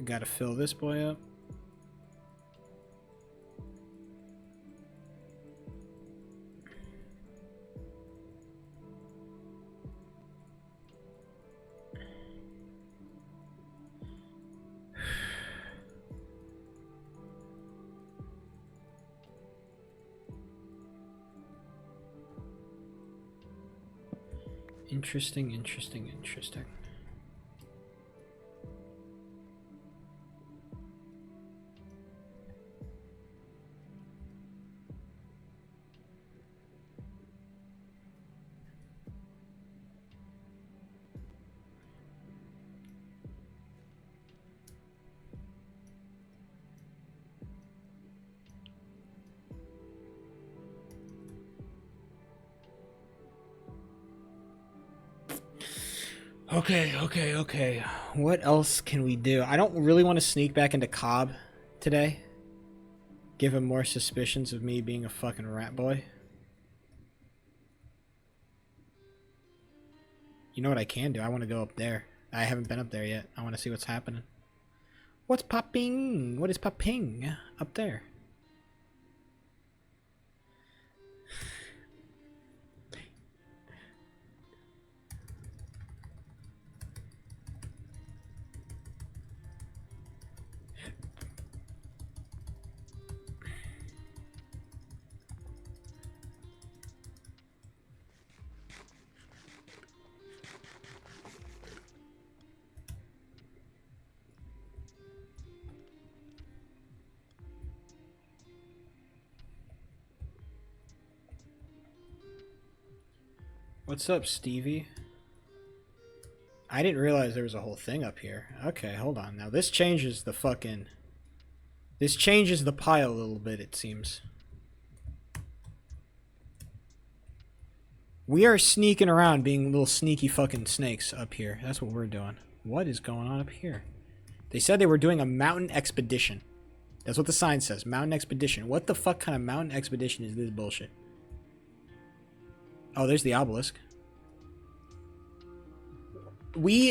Gotta fill this boy up. Interesting. Okay. What else can we do? I don't really want to sneak back into Cobb today. Give him more suspicions of me being a fucking rat boy. You know what I can do? I want to go up there. I haven't been up there yet. I want to see what's happening. What's popping? What is popping up there? What's up, Stevie? I didn't realize there was a whole thing up here. Okay, hold on. Now this changes the fucking... This changes the pile a little bit, it seems. We are sneaking around being little sneaky fucking snakes up here. That's what we're doing. What is going on up here? They said they were doing a mountain expedition. That's what the sign says. Mountain expedition. What the fuck kind of mountain expedition is this bullshit? Oh, there's the obelisk.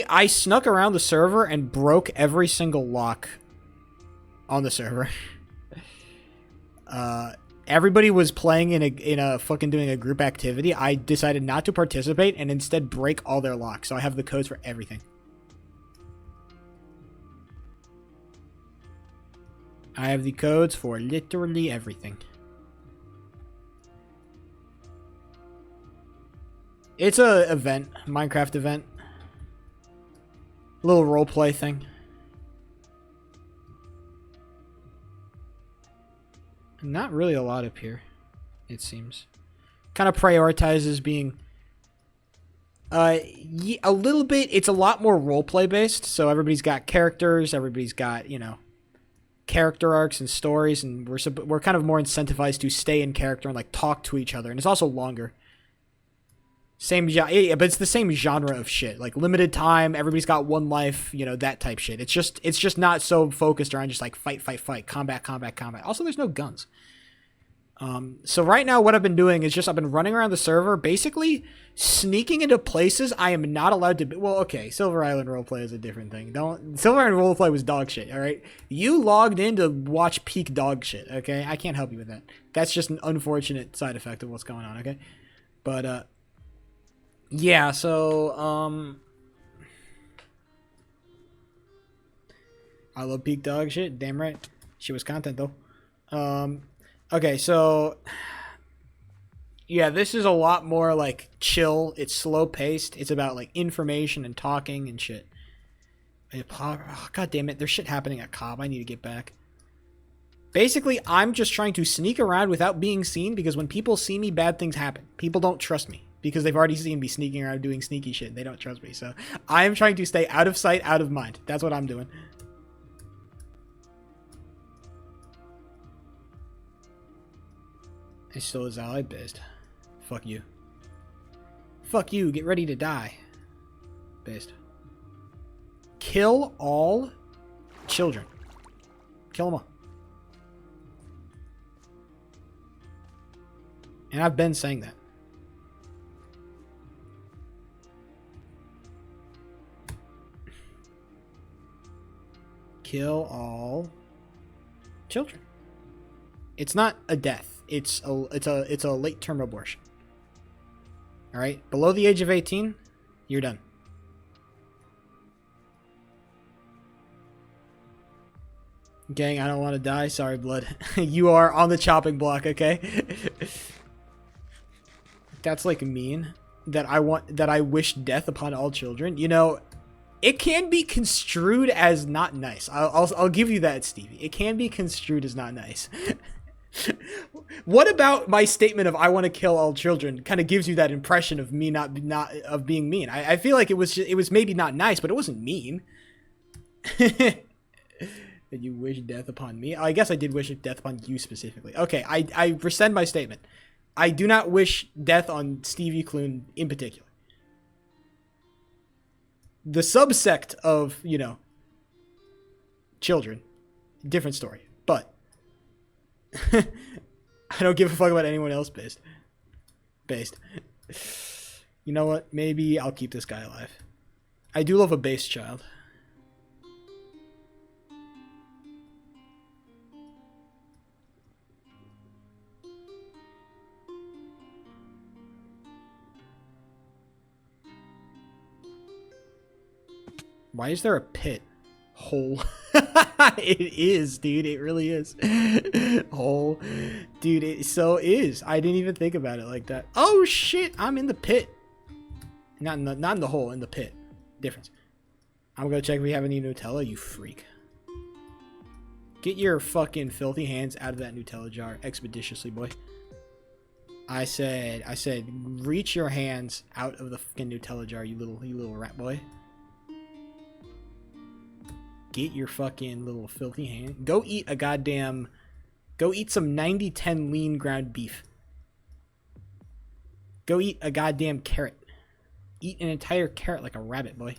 I snuck around the server and broke every single lock on the server. Everybody was playing in a fucking doing a group activity. I decided not to participate and instead break all their locks. So I have the codes for everything. I have the codes for literally everything. It's a event, Minecraft event. Little roleplay thing. Not really a lot up here, it seems. Kind of prioritizes being a little bit. It's a lot more roleplay based, so everybody's got characters, everybody's got, you know, character arcs and stories, and we're kind of more incentivized to stay in character and like talk to each other, and it's also longer. But it's the same genre of shit. Like limited time, everybody's got one life, you know, that type shit. It's just not so focused around just like fight, combat. Also, there's no guns. So right now what I've been doing is just I've been running around the server, basically sneaking into places I am not allowed to be. Well, okay, Silver Island roleplay is a different thing. Silver Island roleplay was dog shit, all right? You logged in to watch peak dog shit, okay? I can't help you with that. That's just an unfortunate side effect of what's going on, okay? But, yeah, so, I love peak dog shit. Damn right. She was content, though. Okay, so, yeah, this is a lot more, like, chill. It's slow-paced. It's about, like, information and talking and shit. Oh, God damn it. There's shit happening at Cobb. I need to get back. Basically, I'm just trying to sneak around without being seen, because when people see me, bad things happen. People don't trust me. Because they've already seen me sneaking around doing sneaky shit. They don't trust me. So I'm trying to stay out of sight, out of mind. That's what I'm doing. It's still is ally based. Fuck you. Fuck you. Get ready to die. Based. Kill all children. Kill them all. And I've been saying that. Kill all children. It's not a death. It's a late term abortion. All right, below the age of 18, you're done. Gang, I don't want to die. Sorry, blood. You are on the chopping block. Okay. That's like mean. That I wish death upon all children. You know. It can be construed as not nice. I'll give you that, Stevie. It can be construed as not nice. What about my statement of I want to kill all children kind of gives you that impression of me not of being mean? I feel like it was maybe not nice, but it wasn't mean. Did you wish death upon me? I guess I did wish death upon you specifically. Okay, I rescind my statement. I do not wish death on Stevie Clune in particular. the subsect of, children, different story. But I don't give a fuck about anyone else based. You know what? Maybe I'll keep this guy alive. I do love a base child. Why is there a pit? Hole. It is, dude. It really is. Hole. Dude, it so is. I didn't even think about it like that. Oh, shit. I'm in the pit. Not in the hole, in the pit. Difference. I'm gonna check if we have any Nutella, you freak. Get your fucking filthy hands out of that Nutella jar expeditiously, boy. I said, reach your hands out of the fucking Nutella jar, you little rat boy. Get your fucking little filthy hand. Go eat some 90-10 lean ground beef. Go eat a goddamn carrot. Eat an entire carrot like a rabbit, boy.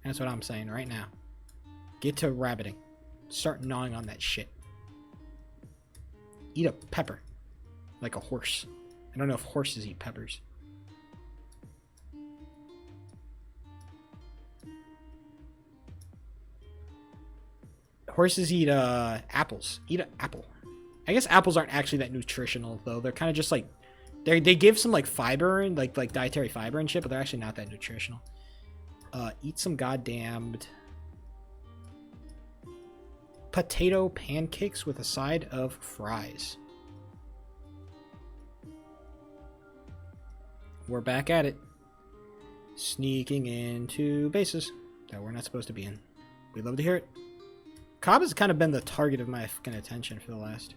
That's what I'm saying right now. Get to rabbiting. Start gnawing on that shit. Eat a pepper. Like a horse. I don't know if horses eat peppers. Horses eat apples. Eat an apple. I guess apples aren't actually that nutritional though. They're kind of just like they give some like fiber and like dietary fiber and shit, but they're actually not that nutritional. Eat some goddamned potato pancakes with a side of fries. We're back at it. Sneaking into bases that we're not supposed to be in. We'd love to hear it. Cobb has kind of been the target of my fucking attention for the last.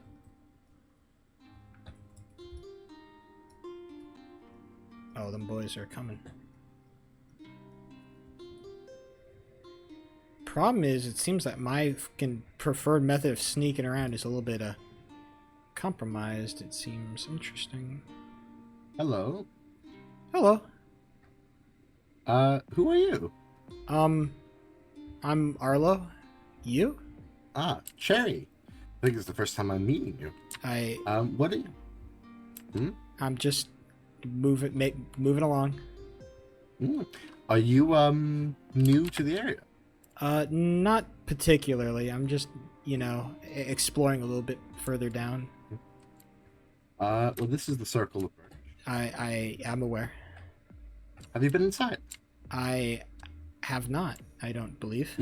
Oh, them boys are coming. Problem is, it seems that my fucking preferred method of sneaking around is a little bit compromised. It seems interesting. Hello. Hello. Who are you? I'm Arlo. You? Ah, Cherry. I think it's the first time I'm meeting you. What are you? I'm just moving along. Are you new to the area? Not particularly. I'm just, exploring a little bit further down. Well, this is the Circle of Birch. I am aware. Have you been inside? I have not. I don't believe.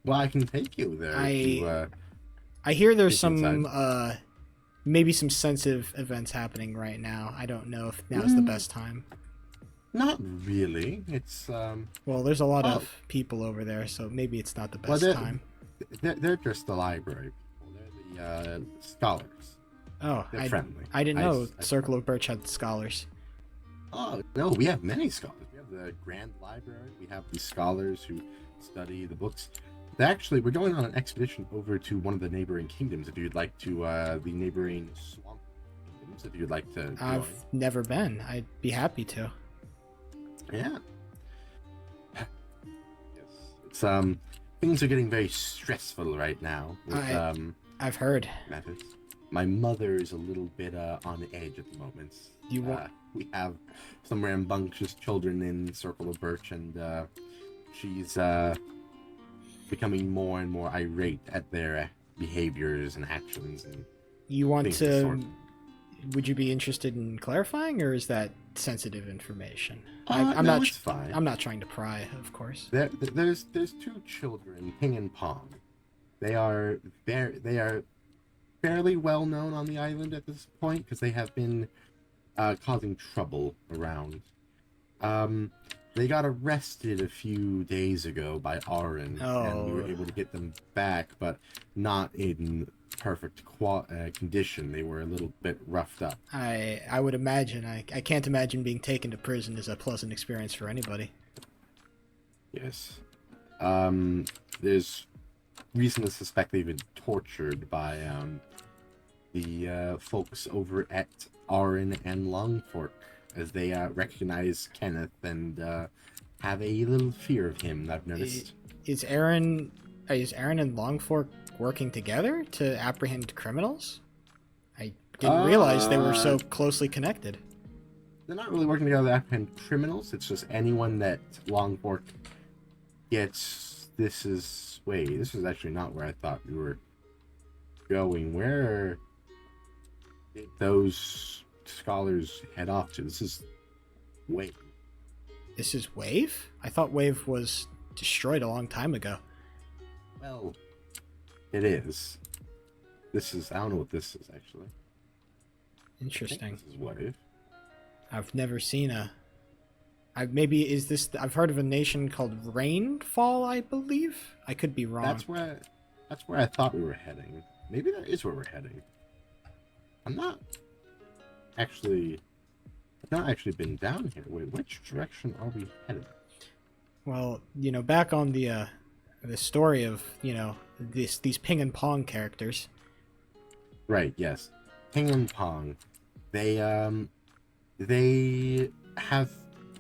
Well, I can take you there. I hear there's some maybe some sensitive events happening right now. I don't know if now's the best time. Not really. It's well, there's a lot of people over there, so maybe it's not the best time. They're just the library people. They're the scholars. Oh, they're friendly. I didn't know Circle of Birch had scholars. Oh no, we have many scholars. We have the Grand Library. We have the scholars who study the books. We're going on an expedition over to one of the neighboring kingdoms. If you'd like to, the neighboring swamp kingdoms. If you'd like to join. I've never been. I'd be happy to. Yeah. Yes. It's things are getting very stressful right now. With, I've heard. Matters. My mother is a little bit on edge at the moment. We have some rambunctious children in Circle of Birch, and she's becoming more and more irate at their behaviors and actions. And you want to? Would you be interested in clarifying, or is that sensitive information? I'm not. It's fine. I'm not trying to pry, of course. There's two children, Ping and Pong. They are fairly well known on the island at this point because they have been causing trouble around. They got arrested a few days ago by Aaron, and we were able to get them back, but not in perfect condition. They were a little bit roughed up. I would imagine. I can't imagine being taken to prison is a pleasant experience for anybody. Yes. There's reason to suspect they've been tortured by the folks over at Aaron and Longfork as they recognize Kenneth and have a little fear of him. I've noticed. Is Aaron and Longfork working together to apprehend criminals? I didn't realize they were so closely connected. They're not really working together to apprehend criminals. It's just anyone that Longfork gets. This is actually not where I thought we were going. Where did those scholars head off to? This is Wave. This is Wave? I thought Wave was destroyed a long time ago. Well, it is. This is. I don't know what this is actually. Interesting. This is Wave. I've never seen a. I've heard of a nation called Rainfall, I believe. I could be wrong. That's where I thought we were heading. Maybe that is where we're heading. I've not actually been down here. Wait, which direction are we headed? Well, back on the story of, these Ping and Pong characters. Right, yes. Ping and Pong. They have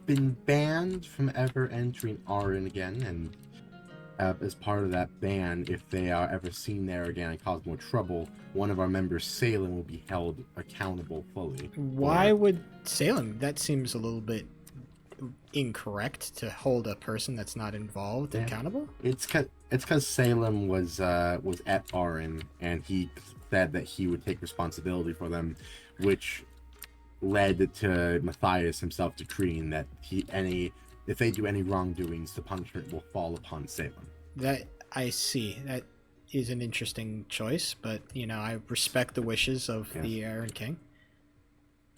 been banned from ever entering Arin again, and as part of that ban, if they are ever seen there again and cause more trouble, one of our members, Salem, will be held accountable fully. Why would Salem? That seems a little bit incorrect to hold a person that's not involved accountable. It's because Salem was at Arin, and he said that he would take responsibility for them, which led to Matthias himself decreeing that if they do any wrongdoings, the punishment will fall upon Salem. That I see. That is an interesting choice, but I respect the wishes of the Aaron King.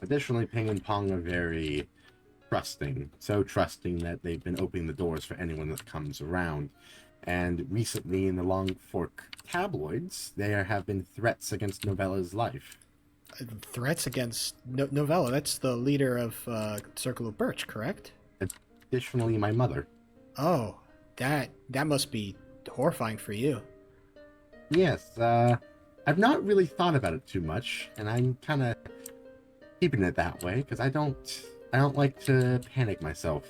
Additionally, Ping and Pong are very trusting, so trusting that they've been opening the doors for anyone that comes around. And recently, in the Long Fork tabloids, there have been threats against Novella's life. Threats against Novella? That's the leader of Circle of Birch, correct? Additionally, my mother. Oh, that must be horrifying for you. Yes, I've not really thought about it too much, and I'm kind of keeping it that way because I don't like to panic myself.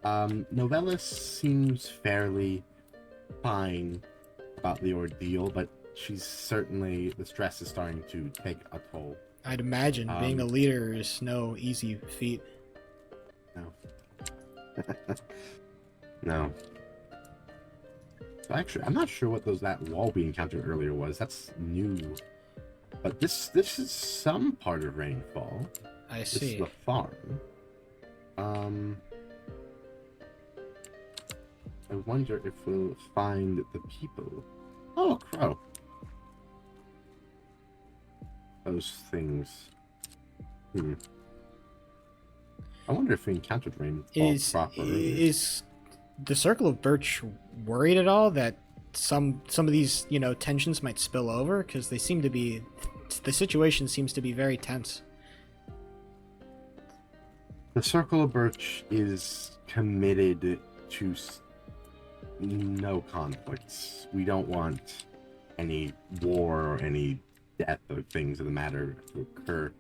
Novella seems fairly fine about the ordeal, but the stress is starting to take a toll. I'd imagine being a leader is no easy feat. No. No. So actually, I'm not sure what that wall we encountered earlier was. That's new. But this is some part of Rainfall. I see. This is the farm. I wonder if we'll find the people. Oh, crow. Those things. I wonder if we encountered Rainfall proper. Is the Circle of Birch worried at all that some of these tensions might spill over? Because the situation seems to be very tense. The Circle of Birch is committed to no conflicts. We don't want any war or any death or things of the matter to occur.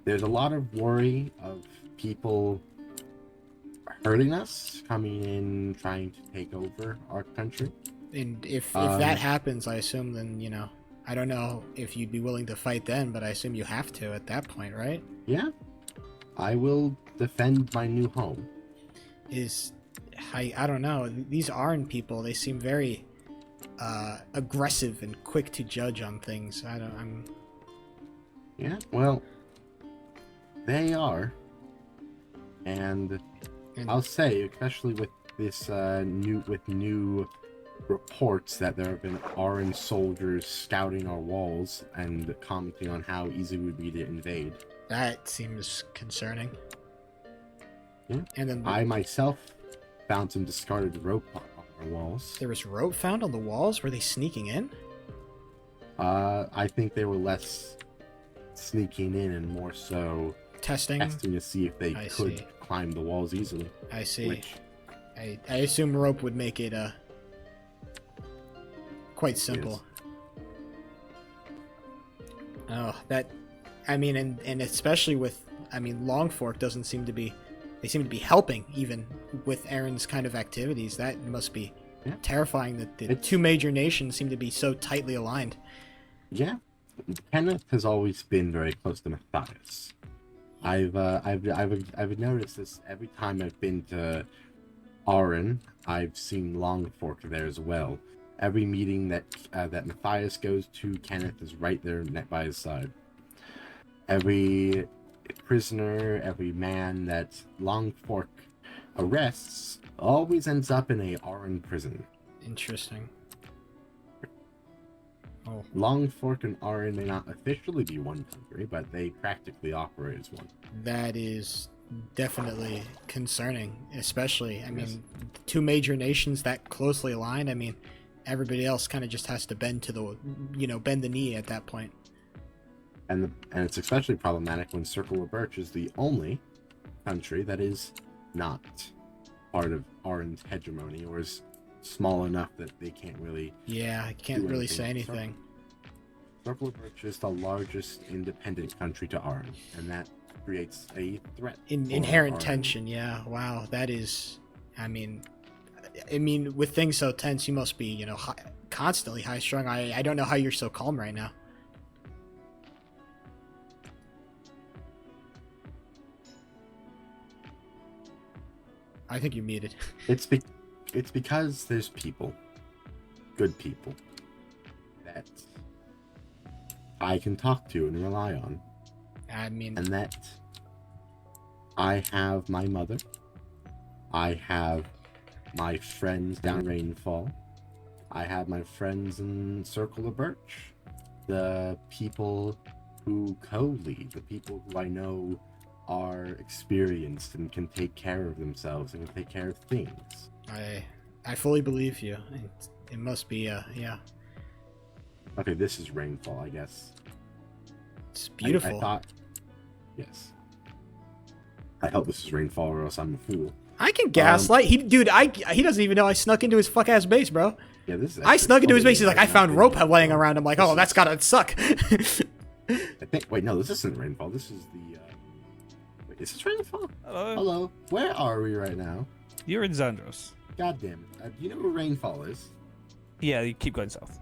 There's a lot of worry of people hurting us, coming in, trying to take over our country. And if that happens, I assume then, I don't know if you'd be willing to fight then, but I assume you have to at that point, right? Yeah. I will defend my new home. I don't know. These Arn people, they seem very aggressive and quick to judge on things. Yeah, well, they are. And I'll say, especially with this new reports that there have been Aran soldiers scouting our walls and commenting on how easy it would be to invade. That seems concerning. Yeah. And then I myself found some discarded rope on our walls. There was rope found on the walls? Were they sneaking in? I think they were less sneaking in and more so testing to see if they could climb the walls easily. I see. I assume rope would make it quite simple. Yes. Oh, and especially with I mean, Longfork doesn't seem to be. They seem to be helping even with Aaron's kind of activities. That must be terrifying that the two major nations seem to be so tightly aligned. Yeah, Kenneth has always been very close to Matthias. I've noticed this every time I've been to Aran. I've seen Longfork there as well. Every meeting that Matthias goes to, Kenneth is right there by his side. Every prisoner, every man that Longfork arrests always ends up in a Aran prison. Interesting. Oh. Longfork and Aran may not officially be one country, but they practically operate as one. That is definitely concerning, especially, I mean, the two major nations that closely aligned. I mean, everybody else kind of just has to bend to bend the knee at that point. And it's especially problematic when Circle of Birch is the only country that is not part of Aran's hegemony, or is small enough that they can't really. Yeah, I can't really say anything. Circle of Birch is the largest independent country to Aran, and that creates a threat. Inherent tension. Yeah. Wow. That is. I mean, with things so tense, you must be, constantly high strung. I don't know how you're so calm right now. I think you're muted. It's because there's people, good people, that I can talk to and rely on. I mean, and that I have my mother, I have my friends down Rainfall, I have my friends in Circle of Birch, the people who co-lead, the people who I know are experienced and can take care of themselves and can take care of things. I fully believe you. It must be, yeah. Okay, this is Rainfall, I guess. It's beautiful. I thought, yes. I hope this is Rainfall, or else I'm a fool. I can gaslight. He doesn't even know I snuck into his fuck ass base, bro. Yeah, this is. I snuck into his base. He's like, I found rope laying around. I'm like, oh, that's gotta suck. I think. Wait, no, this isn't Rainfall. This is the. Wait, is this Rainfall? Hello. Hello. Where are we right now? You're in Xandros. God damn it! Do you know where Rainfall is? Yeah, you keep going south.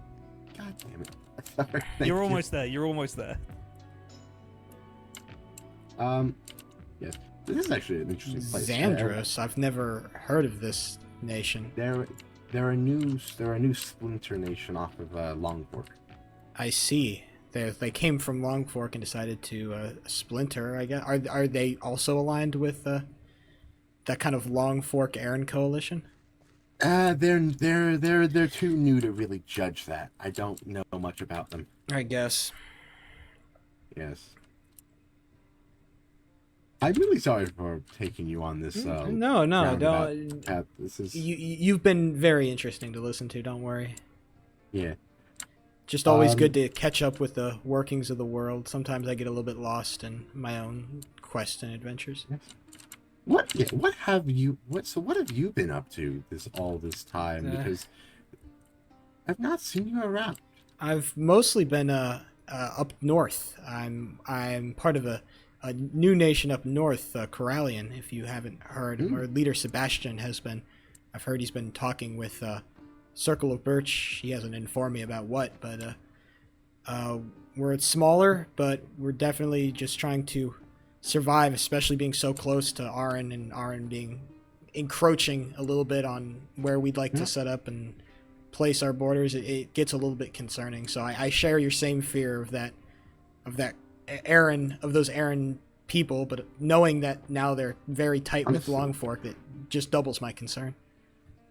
God damn it! Sorry, You're almost there. You're almost there. Yes. This is actually an interesting place. Xandros. I've never heard of this nation. They're a new splinter nation off of Longfork. I see. They came from Longfork and decided to splinter. I guess. Are they also aligned with that kind of Longfork Aaron coalition? They're too new to really judge that. I don't know much about them. I guess. Yes. I'm really sorry for taking you on this. No, don't. This is. You've been very interesting to listen to. Don't worry. Yeah. Just always good to catch up with the workings of the world. Sometimes I get a little bit lost in my own quests and adventures. Yes. What have you been up to all this time? Because I've not seen you around. I've mostly been up north. I'm part of a new nation up north, Corallian, if you haven't heard. Our leader Sebastian has been. I've heard he's been talking with Circle of Birch. He hasn't informed me about what, but we're smaller, but we're definitely just trying to survive, especially being so close to Aran, and Aran being encroaching a little bit on where we'd like to set up and place our borders. It gets a little bit concerning. So I share your same fear of that Aaron, of those Aaron people, but knowing that now they're very tight with Longfork, it just doubles my concern.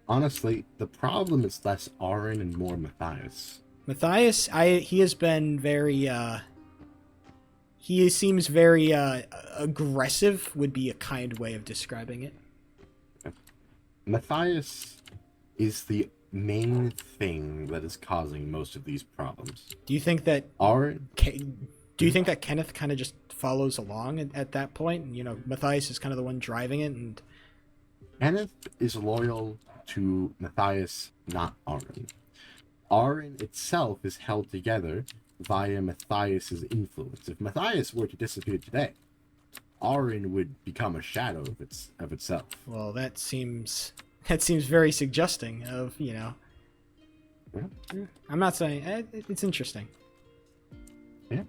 Honestly, the problem is less Aran and more Matthias. Matthias, he has been very he seems very aggressive, would be a kind way of describing it. Matthias is the main thing that is causing most of these problems. Do you think that Aran? Do you think that Kenneth kind of just follows along at that point? Matthias is kind of the one driving it, and Kenneth is loyal to Matthias, not Aran. Aran itself is held together via Matthias's influence. If Matthias were to disappear today, Arin would become a shadow of itself. Well, that seems very suggesting of, you know. I'm not saying it's interesting. Yeah.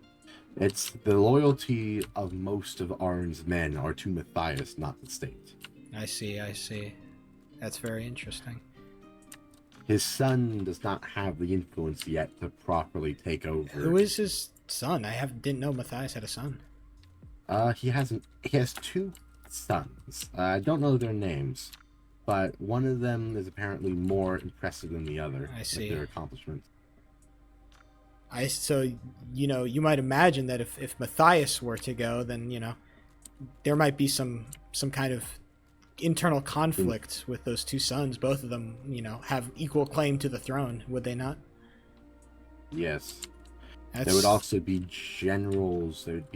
It's the loyalty of most of Arin's men are to Matthias, not the state. I see. That's very interesting. His son does not have the influence yet to properly take over. Who is his son? Didn't know Matthias had a son. He has two sons. I don't know their names, but one of them is apparently more impressive than the other. I see. With their accomplishments. So, you know, you might imagine that if Matthias were to go, then, you know, there might be some kind of internal conflict with those two sons. Both of them, you know, have equal claim to the throne, would they not? Yes. There would also be generals. There would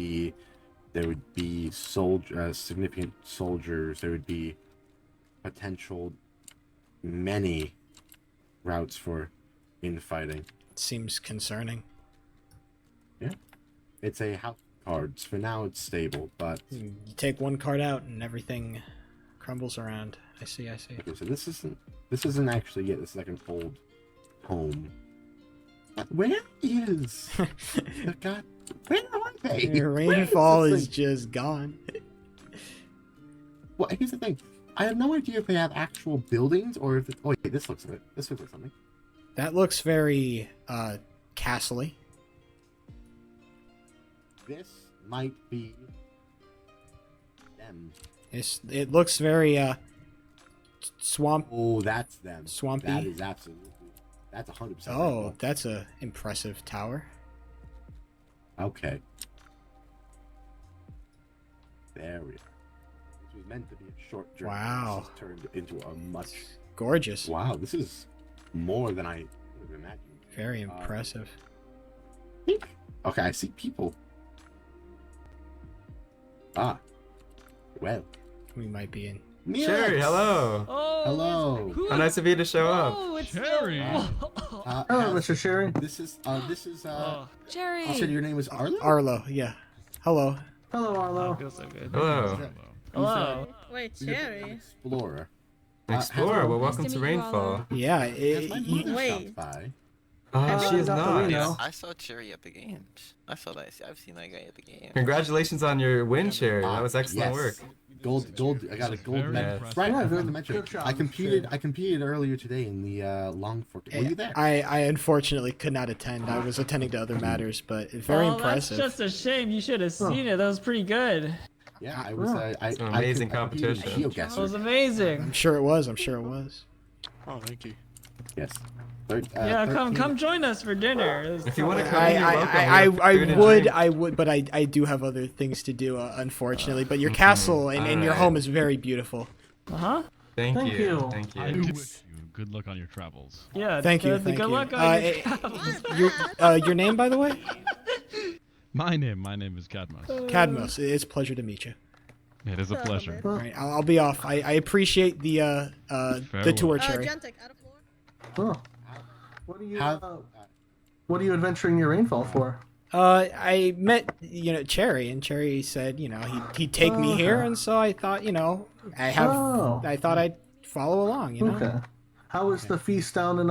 be significant soldiers. There would be potential many routes for infighting. Seems concerning. Yeah. It's a house of cards. For now, it's stable, but... You take one card out and everything crumbles around. I see. Okay, so this isn't actually yet the second old home. Where is the god? Where are they? Your rainfall is just gone. Well, here's the thing. I have no idea if they have actual buildings or if... Oh, wait, this looks like something. That looks very castle-y. This might be them. It looks very swamp. Oh, that's them. Swampy. That is absolutely. That's 100%. Oh, that's a impressive tower. Okay. There we go. This was meant to be a short journey. Wow. This has turned into a much... Gorgeous. Wow, this is more than I would have imagined. Very impressive. Okay, I see people. Ah. Well. We might be in. Cherry, hello. Oh, hello. How nice of you to show up. Oh, it's Cherry. Hello, Mr. Sherry. This is Jerry. You said your name was Arlo? Arlo, yeah. Hello. Hello, Arlo. Feels so good. Hello. Hello. Wait, Cherry. Explorer. Explorer, well, welcome to Rainfall. Yeah. Wait. She is not. I saw Cherry at the games. I've seen that guy at the games. Congratulations on your win, Cherry. That was excellent work. Gold. I got a gold medal. Right, I forgot to mention. I competed earlier today in the long fork. Were you there? I unfortunately could not attend. I was attending to other matters, but it's very impressive. That's just a shame. You should have seen it. That was pretty good. Yeah, I was. It's an amazing competition. That was amazing. I'm sure it was. Oh, thank you. Yes. Yeah, come join us for dinner. If you want to come, I would, but I do have other things to do, unfortunately. But your castle and your home is very beautiful. Thank you. I wish you good luck on your travels. Yeah. Thank you. Good luck on your travels. Your name, by the way? My name is Cadmus. Cadmus. It's a pleasure to meet you. It is a pleasure. All right, I'll be off. I appreciate the tour, Cherry. Oh. What are you adventuring your rainfall for? I met Cherry, and Cherry said he'd take me here, and so I thought I thought I'd follow along. Okay. How was the feast down in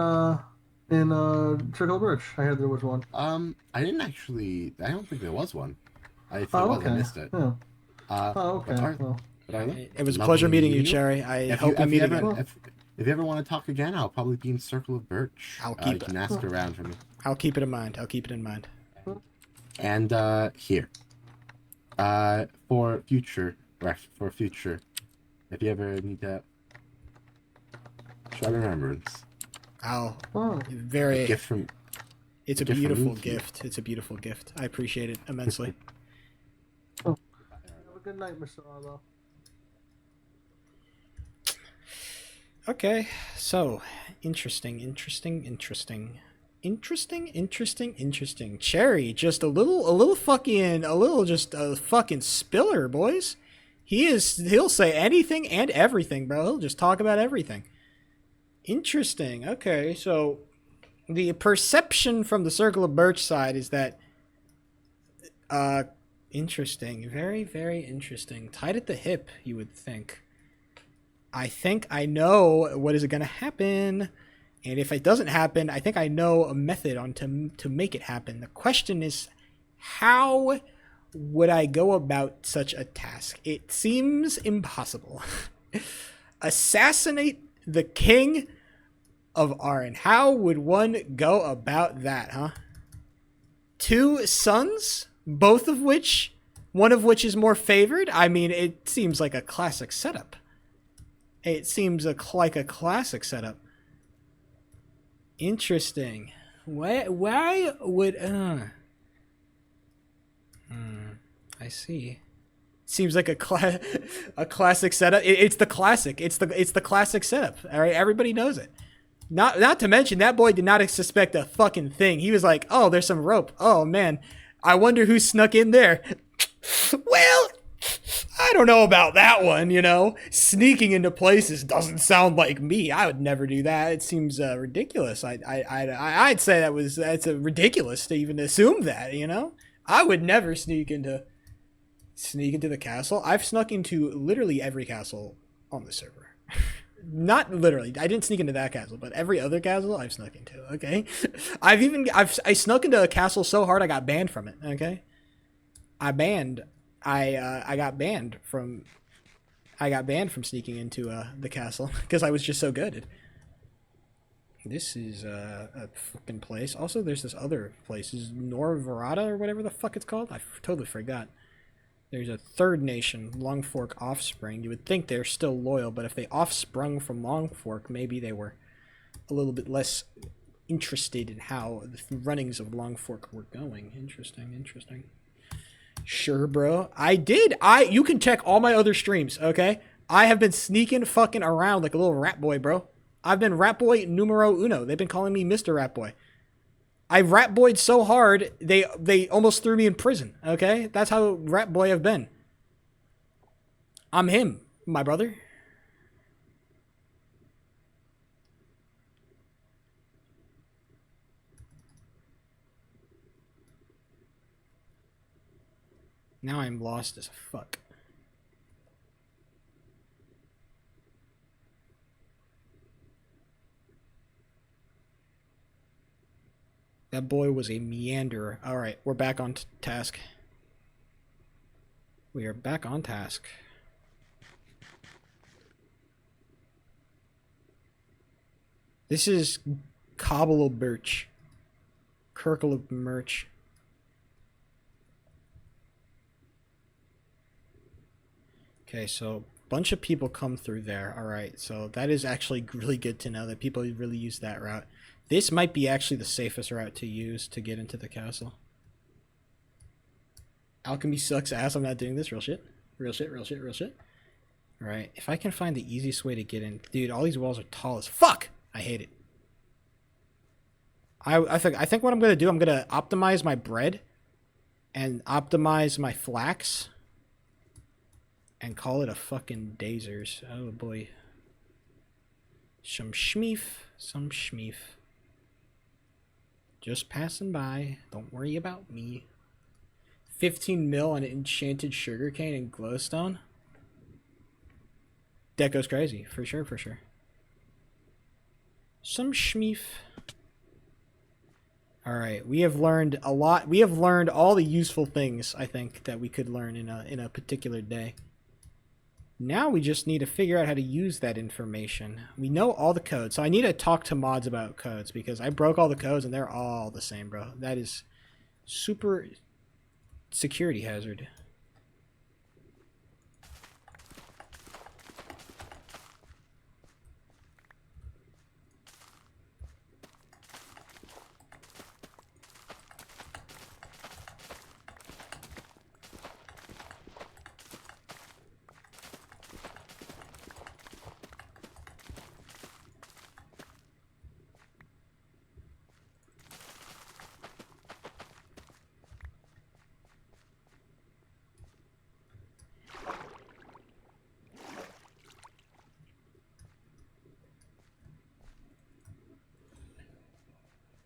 Trickle Birch? I heard there was one. I didn't actually. I don't think there was one. If there was, I missed it. Yeah. Okay. It was a pleasure meeting you, Cherry. I hope we meet again. If you ever want to talk again, I'll probably be in Circle of Birch. You can ask around for me. I'll keep it in mind. And here, for future, if you ever need to show remembrance, very. A gift from. It's a beautiful gift. It's a beautiful gift. I appreciate it immensely. Have a good night, Mr. Arlo. Okay, so interesting. Cherry, just a fucking spiller, boys. He'll say anything and everything, bro. He'll just talk about everything. Interesting. Okay, so the perception from the Circle of Birch side is that Interesting. Very, very interesting. Tied at the hip, you would think. I think I know what is going to happen. And if it doesn't happen, I think I know a method on to make it happen. The question is, how would I go about such a task? It seems impossible. Assassinate the king of Arn. How would one go about that, huh? 2 sons, one of which is more favored? I mean, it seems like a classic setup. It seems like a classic setup. Interesting. Why would... I see. Seems like a classic setup. It's the classic. It's the classic setup. All right, everybody knows it. Not to mention that boy did not suspect a fucking thing. He was like, "Oh, there's some rope. Oh man, I wonder who snuck in there." Well, I don't know about that one. You know, sneaking into places doesn't sound like me. I would never do that. It seems ridiculous. I'd say that's ridiculous to even assume that. You know, I would never sneak into the castle. I've snuck into literally every castle on the server. Not literally. I didn't sneak into that castle, but every other castle I've snuck into. Okay, I snuck into a castle so hard I got banned from it. Okay, I got banned from sneaking into the castle because I was just so good. This is a fucking place. Also, there's this other place, is Norvarada or whatever the fuck it's called. I totally forgot. There's a third nation, Longfork offspring. You would think they're still loyal, but if they offsprung from Longfork, maybe they were a little bit less interested in how the runnings of Longfork were going. Interesting. Sure, bro. You can check all my other streams, okay? I have been sneaking fucking around like a little rat boy, bro. I've been rat boy numero uno. They've been calling me Mr. Rat Boy. I rat boyed so hard, they almost threw me in prison, okay? That's how rat boy I've been. I'm him, my brother. Now I'm lost as fuck. That boy was a meanderer. Alright, we're back on task. We are back on task. This is Cobble of Birch. Kirkle of Merch. Okay, so a bunch of people come through there. Alright, so that is actually really good to know that people really use that route. This might be actually the safest route to use to get into the castle. Alchemy sucks ass. I'm not doing this. Real shit. Alright, if I can find the easiest way to get in. Dude, all these walls are tall as fuck. I hate it. I think what I'm going to do, I'm going to optimize my bread and optimize my flax and call it a fucking dazers. Oh boy. Some schmeef. Just passing by. Don't worry about me. 15 mil on enchanted sugarcane and glowstone. That goes crazy. For sure. Some schmeef. Alright, we have learned a lot. We have learned all the useful things, I think, that we could learn in a particular day. Now we just need to figure out how to use that information. We know all the codes, so I need to talk to mods about codes because I broke all the codes and they're all the same, bro. That is super security hazard.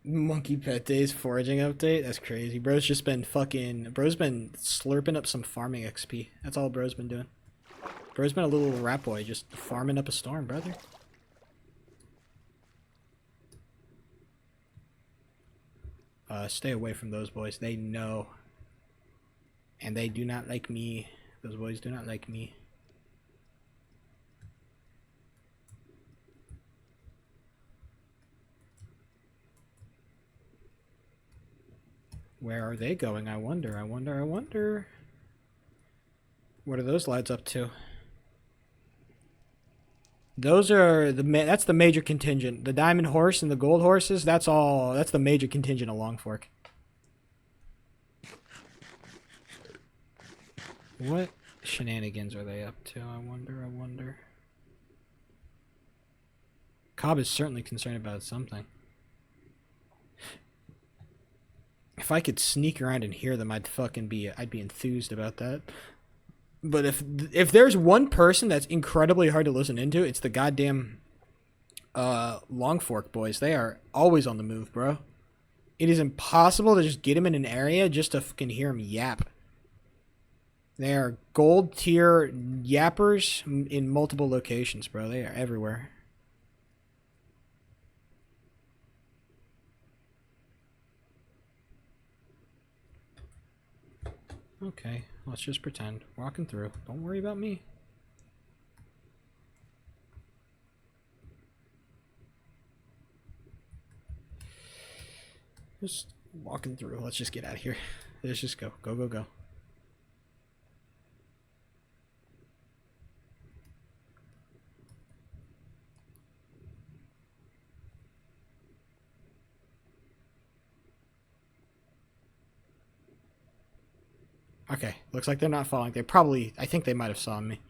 Monkey Pet Days foraging update. That's crazy. Bro's just been fucking. Bro's been slurping up some farming XP. That's all Bro's been doing. Bro's been a little rat boy, just farming up a storm, brother. Stay away from those boys. They know. And they do not like me. Those boys do not like me. Where are they going? I wonder, I wonder, I wonder. What are those lads up to? Those are that's the major contingent. The diamond horse and the gold horses, that's the major contingent of Long Fork. What shenanigans are they up to? I wonder, I wonder. Cobb is certainly concerned about something. If I could sneak around and hear them, I'd be enthused about that. But if there's one person that's incredibly hard to listen into, it's the goddamn Long Fork boys. They are always on the move, bro. It is impossible to just get them in an area just to fucking hear them yap. They are gold tier yappers in multiple locations, bro. They are everywhere. Okay, let's just pretend. Walking through. Don't worry about me. Just walking through. Let's just get out of here. Let's just go. Go, go, go. Okay, looks like they're not following. I think they might have saw me.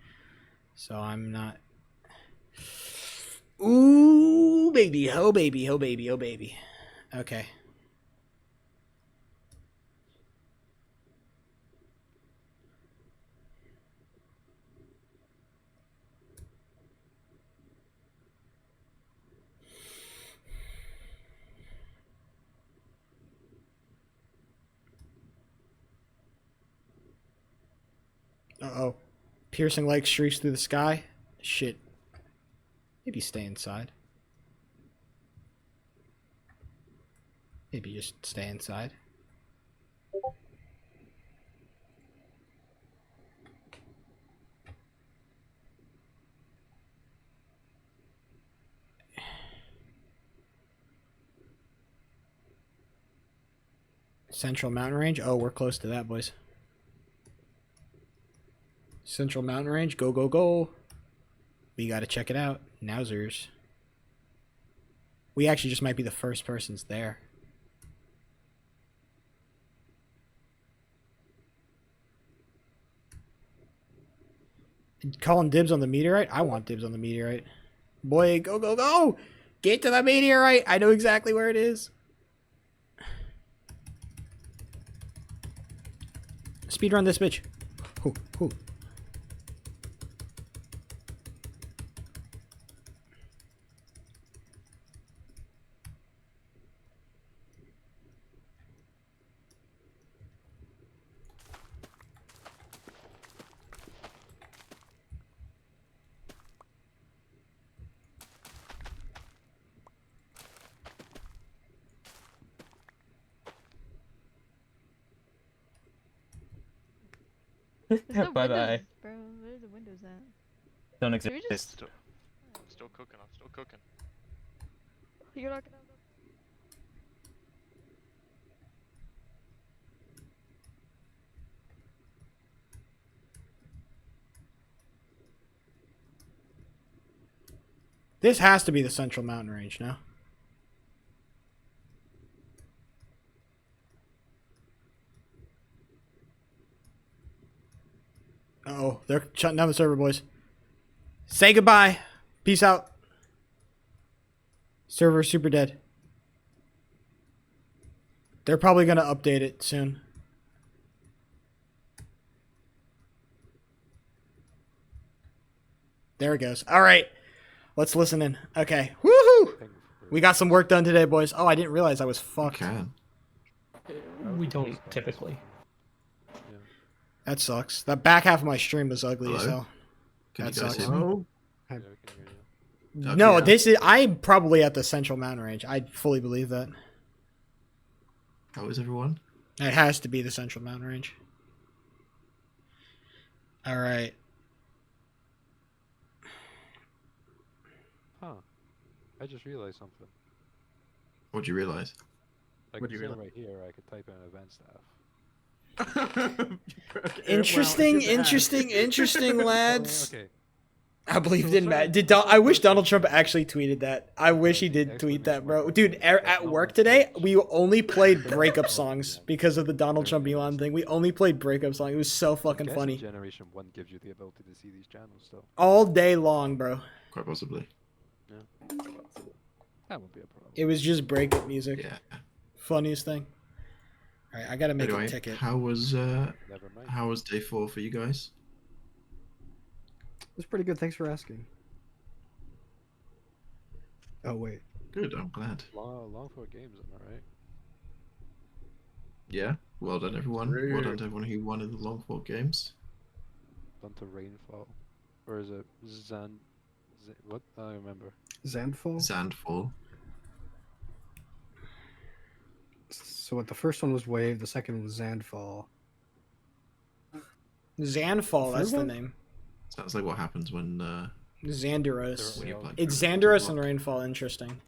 So I'm not. Ooh, baby, oh baby, oh baby, oh baby. Okay. Uh-oh. Piercing light streaks through the sky? Shit. Maybe stay inside. Maybe just stay inside. Central Mountain Range? Oh, we're close to that, boys. Central Mountain Range, go, go, go. We gotta check it out. Nowzers. We actually just might be the first persons there. Calling dibs on the meteorite? I want dibs on the meteorite. Boy, go, go, go! Get to the meteorite! I know exactly where it is. Speedrun this bitch. Hoo, hoo. Bye bye. Bro, where are the windows at? Don't Should we exist. just- I'm still cooking. I'm still cooking. You're not gonna. This has to be the Central Mountain Range now. Uh-oh, they're shutting down the server, boys. Say goodbye. Peace out. Server super dead. They're probably going to update it soon. There it goes. All right. Let's listen in. Okay. Woohoo! We got some work done today, boys. Oh, I didn't realize I was fucked. We don't typically. That sucks. That back half of my stream was ugly as Hello? hell. Can That you guys sucks. hear me? No, this is. I'm probably at the Central Mountain Range. I fully believe that. How is everyone? It has to be the Central Mountain Range. All right. Huh. I just realized something. What'd you realize? Like What'd you realize? right here, I could type in event staff. Interesting, lads. Okay. I believed in Matt. I wish Donald Trump actually tweeted that. I wish he did tweet that, bro. Dude, at work today, we only played breakup songs because of the Donald Trump Elon thing. We only played breakup songs. It was so fucking funny. Generation 1 gives you the ability to see these channels, though. All day long, bro. Quite possibly. Yeah. That won't be a problem. It was just breakup music. Yeah. Funniest thing. All right, I gotta make Anyway, a ticket. how was day 4 for you guys? It was pretty good. Thanks for asking. Oh wait. Good. I'm glad. Long for games, am I right? Yeah. Well done, everyone. Well done to everyone who won in the long fought games. Done to Rainfall. Or is it what? I don't remember. Zandfall? Zandfall. So what? The first one was Wave. The second was Zandfall. Zanfall, that's the name. Sounds like what happens when Xanderos. when you play It's through Xanderos the and Rainfall. Interesting.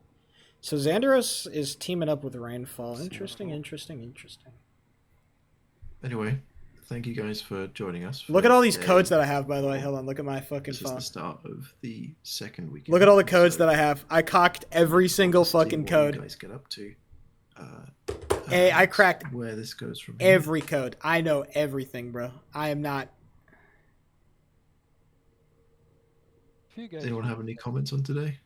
So Xanderos is teaming up with Rainfall. Interesting. Anyway, thank you guys for joining us. Look at all these codes that I have, by the way. Hold on, look at my fucking This is phone. the start of the second weekend. Look at all the codes that I have. I cocked every single fucking what code. you guys get up to. Hey, I cracked where this goes from here. every code. I know everything, bro. I am not. Does anyone have any comments on today?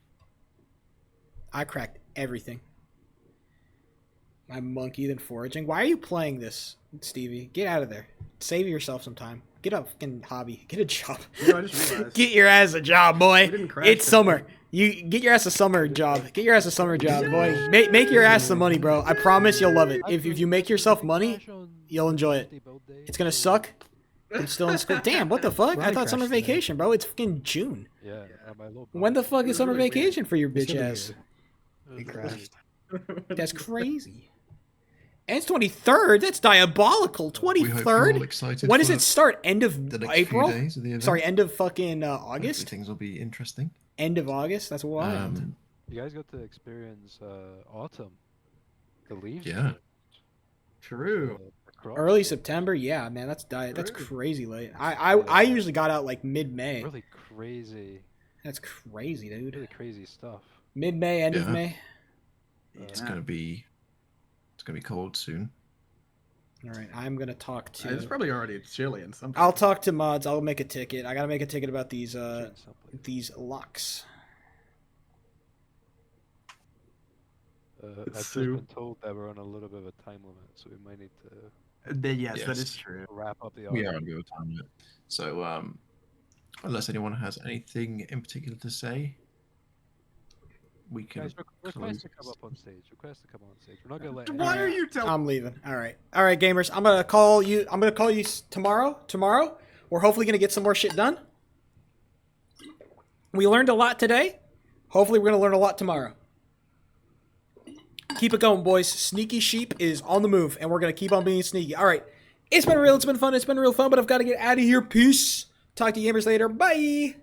I cracked everything. I'm monkey than foraging. Why are you playing this, Stevie? Get out of there. Save yourself some time. Get a fucking hobby. Get a job. No, I just realized. Get your ass a job, boy. We didn't crash It's today. summer. You get your ass a summer job. Get your ass a summer job, boy. Make your ass some money, bro. I promise you'll love it. If you make yourself money, you'll enjoy it. It's gonna suck. I'm still in school. Damn, what the fuck? I thought summer vacation, bro. It's fucking June. Yeah, my low. When the fuck is summer vacation for your bitch ass? He crashed. That's crazy. And it's 23rd. That's diabolical. We hope you're all 23rd. excited When does for it start? End of the next April? few days of the event. Sorry, end of fucking Hopefully August. things will be interesting. End of August. That's wild. You guys got to experience autumn. The leaves. Yeah. True. Early September. Yeah, man, that's crazy late. I usually got out like mid-May. Really crazy. That's crazy, dude. Really crazy stuff. Mid-May, end of Yeah. May. It's gonna be cold soon. All right, I'm gonna talk to. It's probably already chilly in some. I'll talk to mods. I'll make a ticket. I gotta make a ticket about these locks. I've just been told that we're on a little bit of a time limit, so we might need to. Yes, that is true. Wrap up the. We are on go time limit. So unless anyone has anything in particular to say, we can. Guys, request to come up on stage. Request to come on stage. We're not gonna let. Why are you telling? I'm leaving. All right, gamers. I'm gonna call you. I'm gonna call you tomorrow. Tomorrow, we're hopefully gonna get some more shit done. We learned a lot today. Hopefully, we're gonna learn a lot tomorrow. Keep it going, boys. Sneaky Sheep is on the move, and we're gonna keep on being sneaky. All right, it's been real. It's been fun. It's been real fun. But I've got to get out of here. Peace. Talk to you gamers later. Bye.